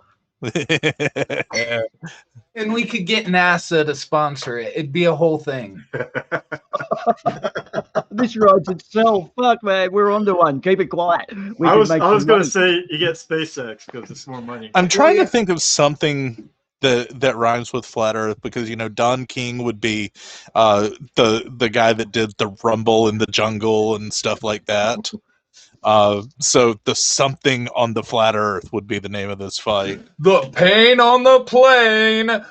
And we could get NASA to sponsor it. It'd be a whole thing. This writes itself. Fuck, man. We're onto one. Keep it quiet. I was going to say you get SpaceX because it's more money. I'm trying to think of something that rhymes with flat Earth, because Don King would be the guy that did the Rumble in the Jungle and stuff like that. So the something on the flat Earth would be the name of this fight. The pain on the plane.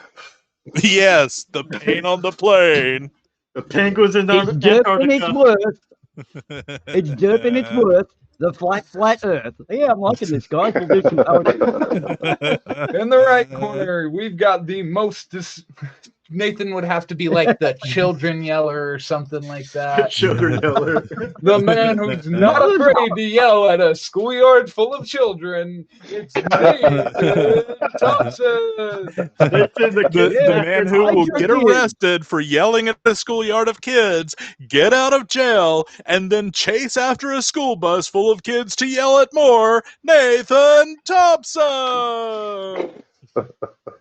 Yes, the pain on the plane. The penguins in It's derp and its worth. It's derp and its worth. The flat Earth. Yeah, I'm liking this, guys. We'll do some poetry. In the right corner, we've got the most. Nathan would have to be like the children yeller or something like that. Children yeller. The man who's not afraid to yell at a schoolyard full of children. It's Nathan Thompson. The man who will get arrested for yelling at a schoolyard of kids, get out of jail, and then chase after a school bus full of kids to yell at more. Nathan Thompson.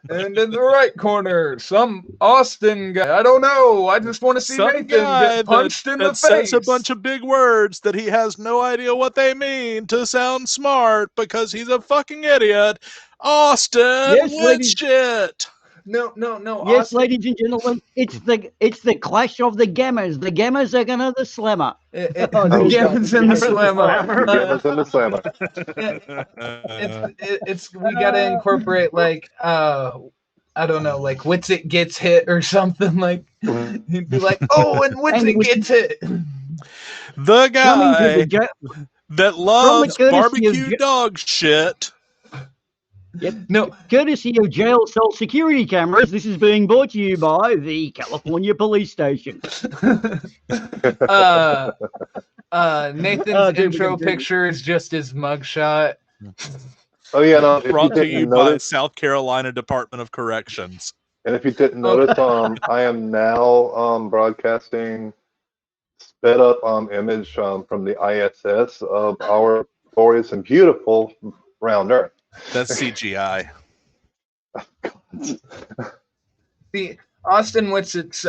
And in the right corner, some Austin guy. I don't know. I just want to see Nathan get punched in the face. Says a bunch of big words that he has no idea what they mean to sound smart because he's a fucking idiot. Austin shit. No. Yes, Austin. ladies and gentlemen, it's the clash of the Gammas. The Gammas are gonna the slammer. The Gammas and the slammer. Gammas and the slammer. It's we gotta incorporate like I don't know, like Witsit gets hit or something. Like he'd be like, oh, and Witsit gets hit. The guy that loves barbecue dog shit. Yep. No. Courtesy of jail cell security cameras, this is being brought to you by the California Police Station. Nathan's intro picture is just his mugshot. Oh yeah, no, if Brought you to you didn't by notice, South Carolina Department of Corrections. and if you didn't notice, I am now broadcasting sped up image from the ISS of our glorious and beautiful round Earth. That's CGI. The Austin Witzett's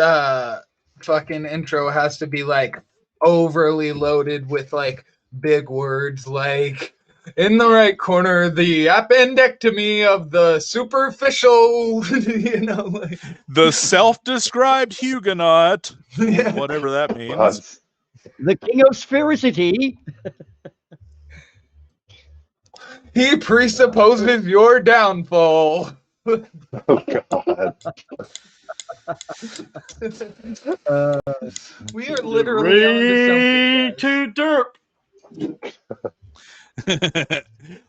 fucking intro has to be like overly loaded with like big words like in the right corner, the appendectomy of the superficial, like the self-described Huguenot, whatever that means. The king of sphericity. He presupposes your downfall. Oh God. We are literally ready to derp.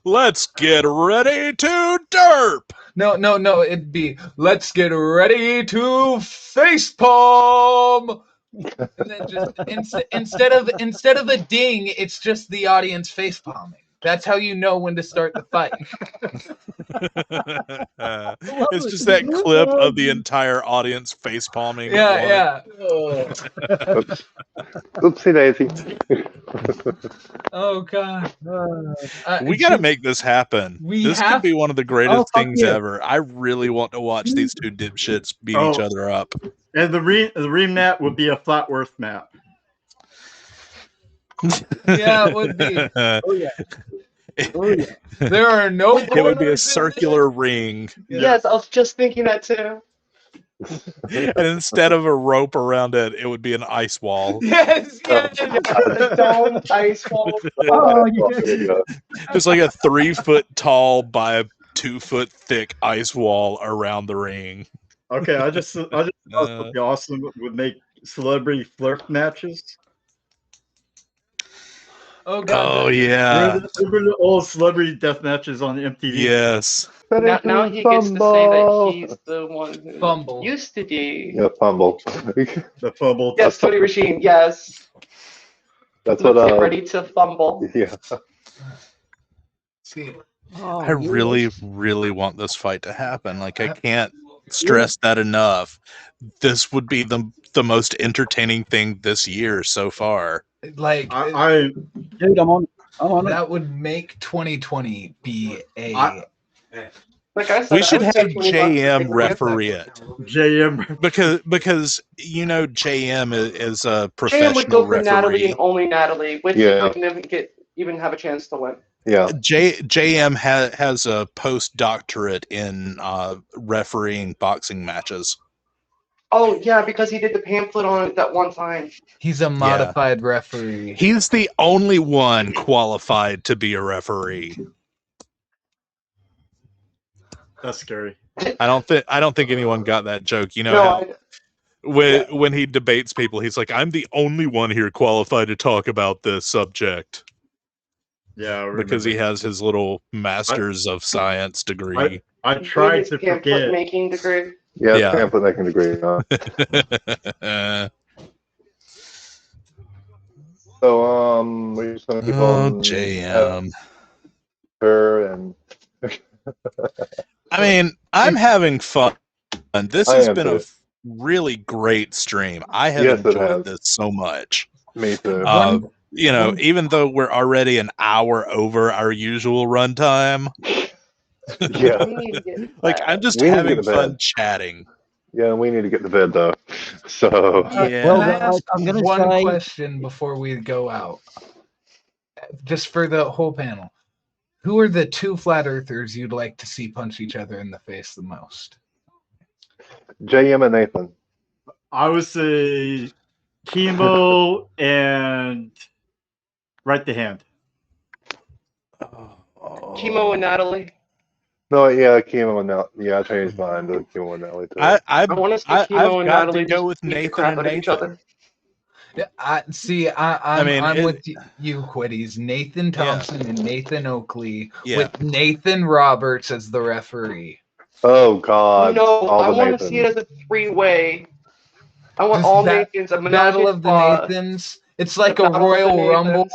Let's get ready to derp. No, it'd be let's get ready to facepalm. And then just instead of a ding, it's just the audience facepalming. That's how you know when to start the fight. It's just that clip of the entire audience face palming. Yeah. Oopsie daisy. Oh God. We got to make this happen. This could be one of the greatest things ever. I really want to watch these two dipshits beat each other up. And the remap would be a flat Earth map. Yeah, it would be. Oh yeah. There are no. It would be a circular ring. Yes, I was just thinking that too. And instead of a rope around it, it would be an ice wall. Yes. The dome ice wall. Just like a 3-foot tall by a 2-foot thick ice wall around the ring. Okay, I just thought it'd be awesome would make celebrity flirt matches. Oh God! Oh yeah! Remember the old celebrity death matches on MTV? Yes. Now he gets to say that he's the one who Fumble used to do. Yeah, fumble. The fumble. Yes, Tony Regime. Yes. That's Let's what. get ready to fumble. Yeah. See, I really, really want this fight to happen. Like I can't stress that enough. This would be the most entertaining thing this year so far. Like dude, I'm on that would make 2020 be a. Like I said, we should have JM referee it. JM because JM is a professional JM would go for referee. Natalie and only Natalie, which wouldn't even have a chance to win. Yeah. JM has a postdoctorate in refereeing boxing matches. Oh yeah, because he did the pamphlet on it that one time. He's a modified referee. He's the only one qualified to be a referee. That's scary. I don't think anyone got that joke. When he debates people, he's like, "I'm the only one here qualified to talk about this subject." Yeah, because he has his little Masters of Science degree. I tried to forget making degree. Yeah, pamphlet making degree. So we're just gonna keep on JM. Her and. I mean, I'm having fun. This has been a really great stream. I have enjoyed this so much. Me too. Even though we're already an hour over our usual runtime. Yeah. Like I'm just having fun chatting. Yeah, we need to get to bed though. So I'm gonna one question before we go out. Just for the whole panel. Who are the two flat earthers you'd like to see punch each other in the face the most? JM and Nathan. I would say Chemo and Right the Hand. Chemo and Natalie. No, yeah, Chemo and Natalie. Yeah, I changed mine to Chemo and Natalie too. I want to see Chemo and Natalie go with Nathan and Nathan. I'm with you, Quiddies. Nathan Thompson and Nathan Oakley with Nathan Roberts as the referee. Oh God! No, all I the want to see it Nathans. as a three-way. I want Just all that Nathans. A Battle of the Nathans. It's like a Battle of the Royal Rumble.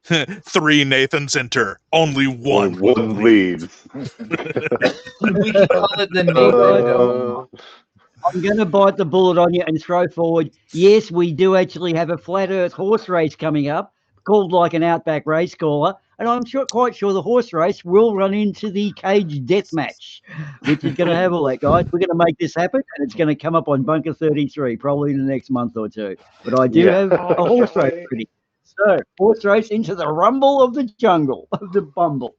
Nathans. 3 Nathans enter. Only one leaves. We can call it the Nathan Dome. I'm going to bite the bullet on you and throw forward. Yes, we do actually have a flat Earth horse race coming up called like an Outback race caller. And I'm quite sure the horse race will run into the cage death match, which is going to have all that, guys. We're going to make this happen, and it's going to come up on Bunker 33 probably in the next month or two. But I do have a horse race ready. So, horse race into the rumble of the jungle, of the bumble.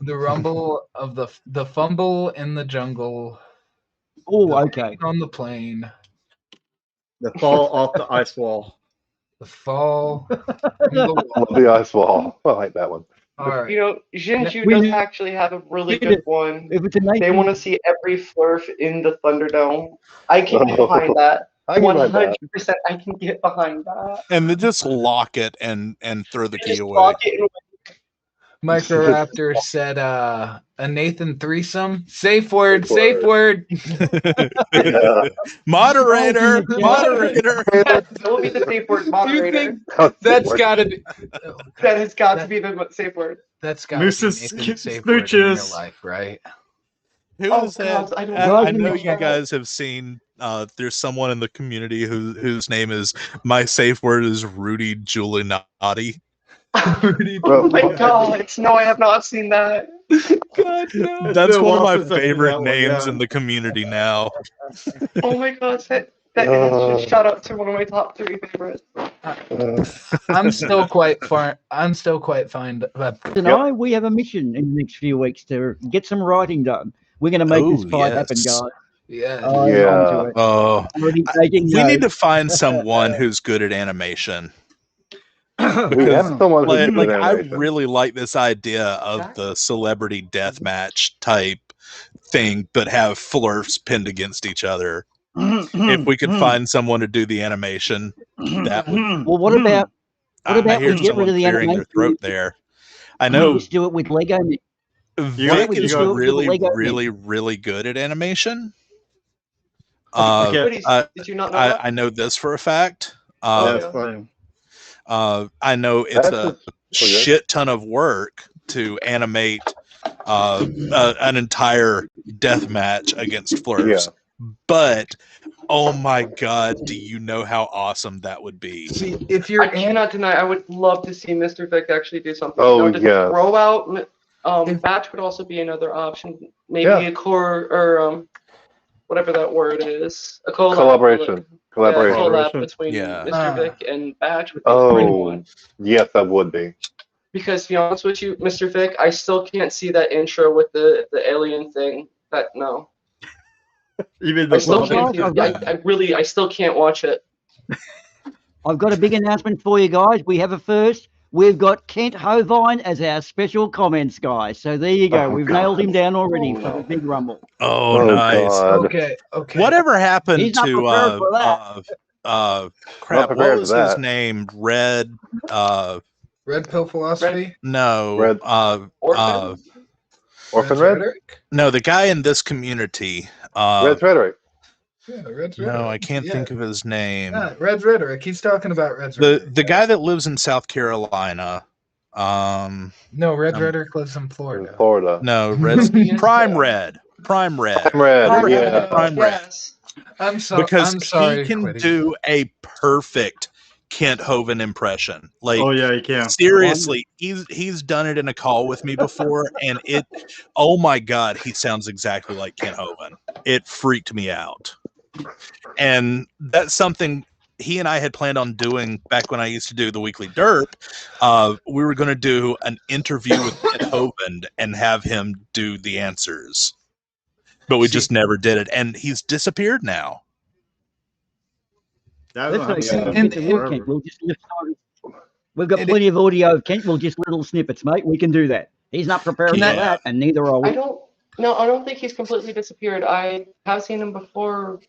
The rumble of the fumble in the jungle. Oh, okay. On the plane. The fall off the ice wall. The fall. The ice wall. I like that one. All right. You know, Jinju does actually have a really good one. They want to see every Flurf in the Thunderdome. I can get behind that. I can get behind 100%. I can get behind that. And then just lock it and throw the key away. Lock it and Microraptor said a Nathan threesome. Safe word, safe word. Moderator. That will be the safe word, moderator. That's got to be. That has got to be the safe word. That's got to be Nathan's safe word in your life, right? Who is that? I know you guys have seen. There's someone in the community whose name is my safe word is Rudy Giuliani. Oh my God! No, I have not seen that. God, no. That's one of my favorite names in the community now. Oh my God! That is just shout out to one of my top 3 favorites. I'm still quite fine. Tonight we have a mission in the next few weeks to get some writing done. We're going to make this fight happen, guys. Yeah. Oh, already taking we need to notes. find someone who's good at animation. We have someone who's good at I animation. really like this idea of the celebrity deathmatch type thing, but have Flurfs pinned against each other. If we could find someone to do the animation, that would. Well, what about I hear we get rid of the clearing their animation? throat there. I know. Just do it with Lego. Vic is really good at animation. Did you not know that? I know this for a fact. That's funny. I know it's a shit ton of work to animate an entire death match against Flurfs. But oh my God, do you know how awesome that would be? See, if you're I cannot deny, I would love to see Mr. Vic actually do something. Oh, to yes. throw out Batch would also be another option. Maybe a core or whatever that word is. A Collaboration. Collaboration. Collab between Mr. Vic and Batch would be a great one. Yes, that would be. Because to be honest with you, Mr. Vic, I still can't see that intro with the alien thing. No. Even I still can't see it. I still can't watch it. I've got a big announcement for you guys. We have a first. We've got Kent Hovine as our special comments guy. So there you go. We've nailed him down already for the big rumble. Oh, nice. God. Okay. Whatever happened He's not prepared for that. crap, what was his name? Red Pill Philosophy? No. Red Orphan Red? No, the guy in this community. Red's Rhetoric. Yeah, Red's Rhetoric. No, I can't think of his name. Yeah, Red's Rhetoric. He's talking about Red's Rhetoric. The guy that lives in South Carolina. No, Red's Rhetoric lives in Florida. No, Red's Prime Red. Prime Red. Yeah. Prime Red. I'm sorry. Because I'm sorry, he can Quiddy. do a perfect Kent Hovind impression. Like, oh yeah, he can. Seriously, he's done it in a call with me before, and oh my God, he sounds exactly like Kent Hovind. It freaked me out. And that's something he and I had planned on doing back when I used to do the Weekly Derp. We were going to do an interview with Kent Hovind and have him do the answers. But we just never did it. And he's disappeared now. We've got plenty of audio of Kent. We'll just little snippets, mate. We can do that. He's not prepared for that, and neither are we. I don't think he's completely disappeared. I have seen him before.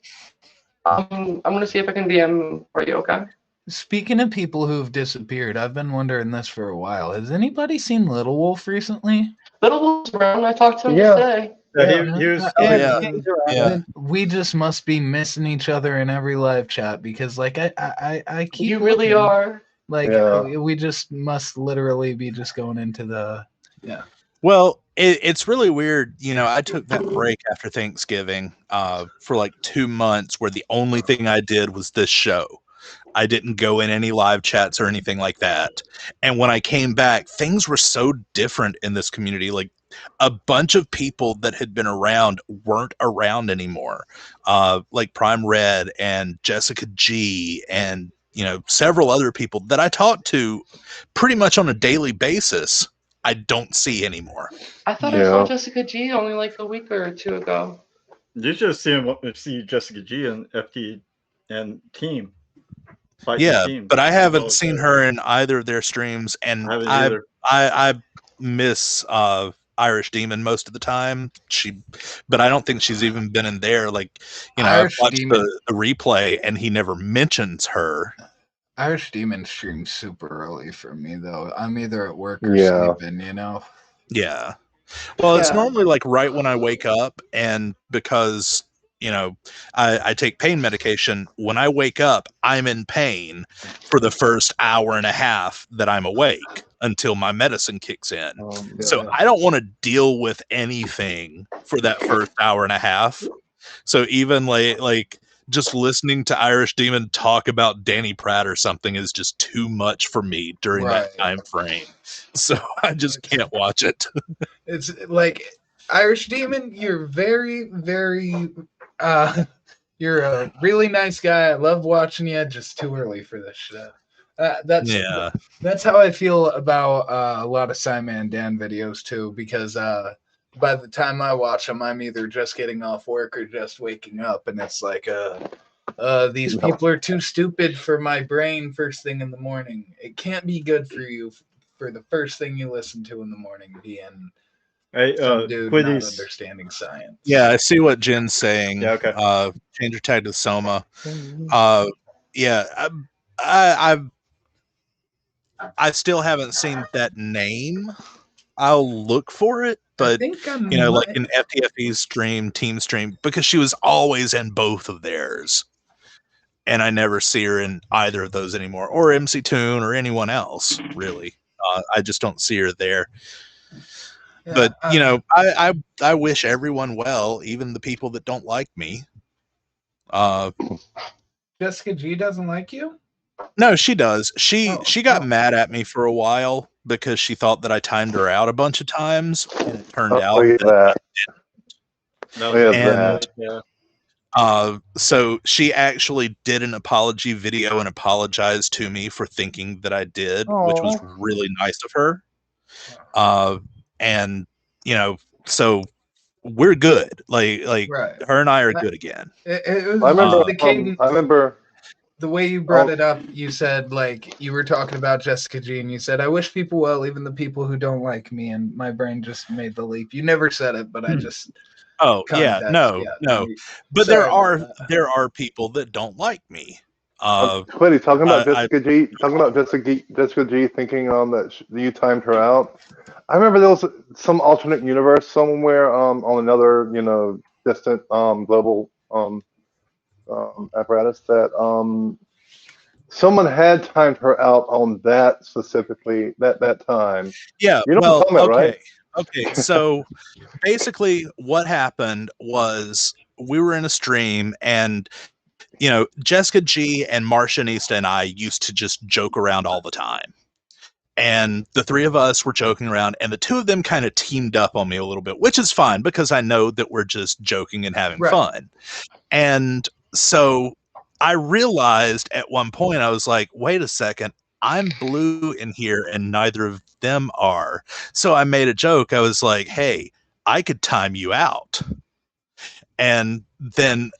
I'm gonna see if I can DM him for you. Okay. Speaking of people who've disappeared, I've been wondering this for a while. Has anybody seen Little Wolf recently? Little Wolf's around. I talked to him Yeah. today. We just must be missing each other in every live chat because, like, I keep. You really looking. are. Like, Yeah. we just must literally be just going into the. Yeah. Well, it's really weird. You know, I took that break after Thanksgiving for like 2 months where the only thing I did was this show. I didn't go in any live chats or anything like that. And when I came back, things were so different in this community. Like a bunch of people that had been around weren't around anymore. Like Prime Red and Jessica G and, you know, several other people that I talked to pretty much on a daily basis. I don't see anymore. I thought I saw Jessica G only like a week or two ago. You should see Jessica G and FD and Team. Yeah, but I haven't seen her in either of their streams, and I miss Irish Demon most of the time. But I don't think she's even been in there. Like, you know, Irish I've watched Demon. the replay, and he never mentions her. Irish Demon streams super early for me though. I'm either at work or Yeah. sleeping, you know. Yeah. Well, it's normally like right when I wake up, and because, you know, I take pain medication, when I wake up, I'm in pain for the first hour and a half that I'm awake until my medicine kicks in. So I don't want to deal with anything for that first hour and a half. So even like just listening to Irish Demon talk about Danny Pratt or something is just too much for me during that time frame. So I just can't watch it. It's like, Irish Demon, you're very, very you're a really nice guy. I love watching you. Just too early for this show. That's how I feel about a lot of Simon Dan videos too, because by the time I watch them, I'm either just getting off work or just waking up, and it's like these people are too stupid for my brain first thing in the morning. It can't be good for you for the first thing you listen to in the morning being some dude not understanding science. Yeah, I see what Jen's saying. Yeah, okay. Change your tag to Soma. Yeah, I still haven't seen that name. I'll look for it, but you know, like in FTFE's stream, Team stream, because she was always in both of theirs, and I never see her in either of those anymore, or MC Toon or anyone else really. I just don't see her there. Yeah, but you know, I wish everyone well, even the people that don't like me. Jessica G doesn't like you? No, she does. She got mad at me for a while because she thought that I timed her out a bunch of times, and it turned out that I didn't. So she actually did an apology video and apologized to me for thinking that I did, which was really nice of her. And you know, so we're good. Like her and I are good again. It was I remember the way you brought it up. You said, like, you were talking about Jessica G, and you said, "I wish people well, even the people who don't like me." And my brain just made the leap. You never said it, but I just. Oh yeah, no. But there are people that don't like me. Quitty, talking about Jessica G, thinking that you timed her out. I remember there was some alternate universe somewhere on another, you know, distant global apparatus that someone had timed her out on that specifically that time. Yeah, you know well, right? Okay, so basically what happened was we were in a stream, and you know, Jessica G and Martianista and I used to just joke around all the time. And the three of us were joking around, and the two of them kind of teamed up on me a little bit, which is fine because I know that we're just joking and having fun. And so I realized at one point, I was like, wait a second, I'm blue in here and neither of them are. So I made a joke. I was like, hey, I could time you out. And then,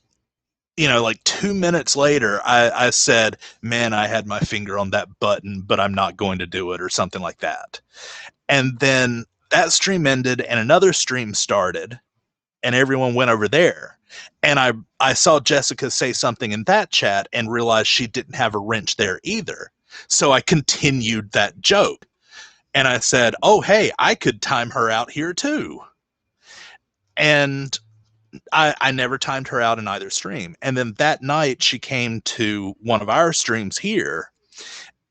you know, like 2 minutes later, I said, man, I had my finger on that button, but I'm not going to do it, or something like that. And then that stream ended and another stream started and everyone went over there. And I saw Jessica say something in that chat and realized she didn't have a wrench there either. So I continued that joke. And I said, oh, hey, I could time her out here too. And I never timed her out in either stream. And then that night she came to one of our streams here.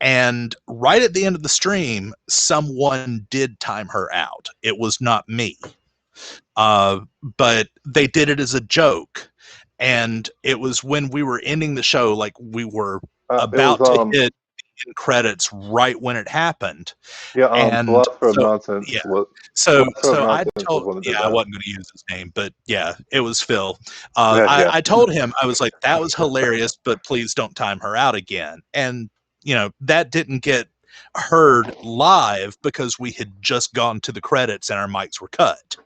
And right at the end of the stream, someone did time her out. It was not me. But they did it as a joke. And it was when we were ending the show, like we were about to hit in credits right when it happened. Yeah, and Philosopher of Nonsense. Yeah. So I told, I wasn't going to use his name, but yeah, it was Phil. I told him, I was like, that was hilarious, but please don't time her out again. And, you know, that didn't get heard live because we had just gone to the credits and our mics were cut.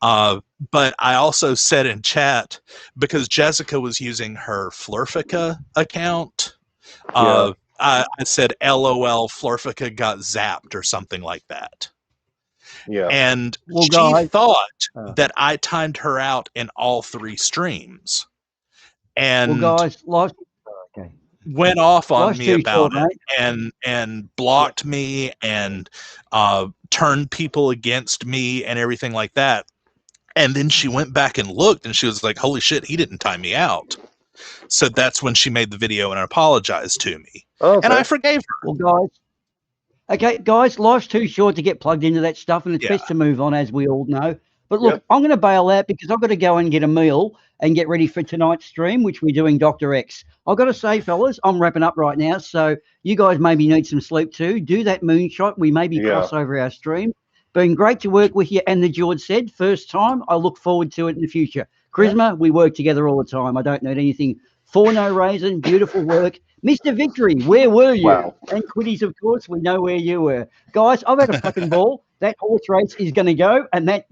But I also said in chat, because Jessica was using her Flurfica account, I said, LOL, Flurfica got zapped or something like that. Yeah. And she thought that I timed her out in all 3 streams. And went off on me about it and blocked me and turned people against me and everything like that. And then she went back and looked and she was like, holy shit, he didn't time me out. So that's when she made the video and apologized to me. Okay. And I forgave her. Well, guys, life's too short to get plugged into that stuff, and it's best to move on, as we all know. But look, I'm going to bail out because I've got to go and get a meal and get ready for tonight's stream, which we're doing Dr. X. I've got to say, fellas, I'm wrapping up right now, so you guys maybe need some sleep too. Do that moonshot. We maybe cross over our stream. Been great to work with you, and the George said, first time. I look forward to it in the future. Charisma, we work together all the time. I don't need anything for no reason. Beautiful work. Mr. Victory, where were you? Wow. And Quiddies, of course, we know where you were. Guys, I've had a fucking ball. That horse race is going to go, and that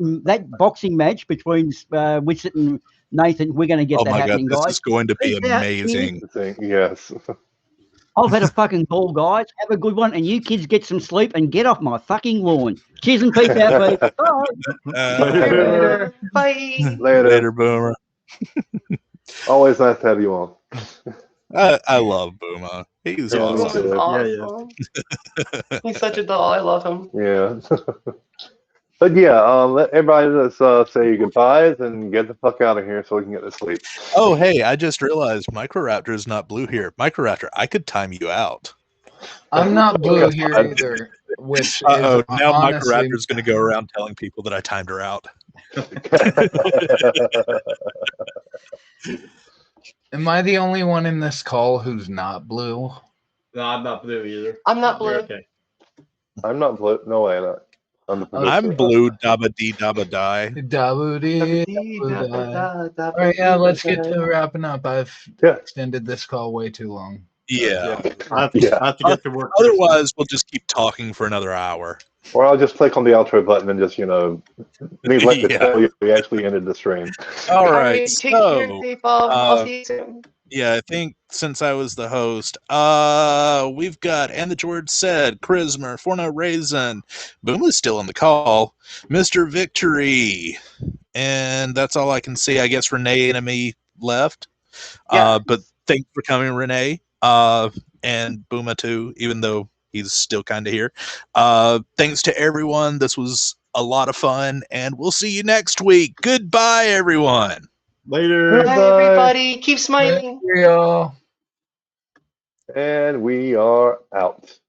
boxing match between Wissett and Nathan, we're going to get that happening, guys. This is going to be amazing. Yes. I've had a fucking ball, guys. Have a good one, and you kids get some sleep and get off my fucking lawn. Cheers and peace out, mate. Bye. Later. Bye. Later, Boomer. Always nice to have you on. I love Boomer. He's awesome. Awesome. He's such a doll. I love him. Yeah. But yeah, let everybody just say goodbyes and get the fuck out of here so we can get to sleep. Oh, hey, I just realized Microraptor is not blue here. Microraptor, I could time you out. I'm not blue here either. Which now honestly... Microraptor's going to go around telling people that I timed her out. Am I the only one in this call who's not blue? No, I'm not blue either. I'm not blue. Okay. I'm not blue. No way, not. I'm blue. Dabba dee dabba die. Dabba dee dabba die. All right, yeah, let's get to wrapping up. I've extended this call way too long. Yeah. I have to get to work. Otherwise, we'll just keep talking for another hour. Or I'll just click on the outro button and just, neglect to tell you we actually ended the stream. All right. Take care, people. I'll see you soon. Yeah, I think since I was the host, we've got And the George Said, Charisma, For No Raisin, Boom is still on the call, Mr. Victory, and that's all I can see. I guess Renee and me left. But thanks for coming, Renee, and Booma too, even though he's still kind of here. Thanks to everyone. This was a lot of fun, and we'll see you next week. Goodbye, everyone. Later. Bye, everybody. Keep smiling. Y'all. And we are out.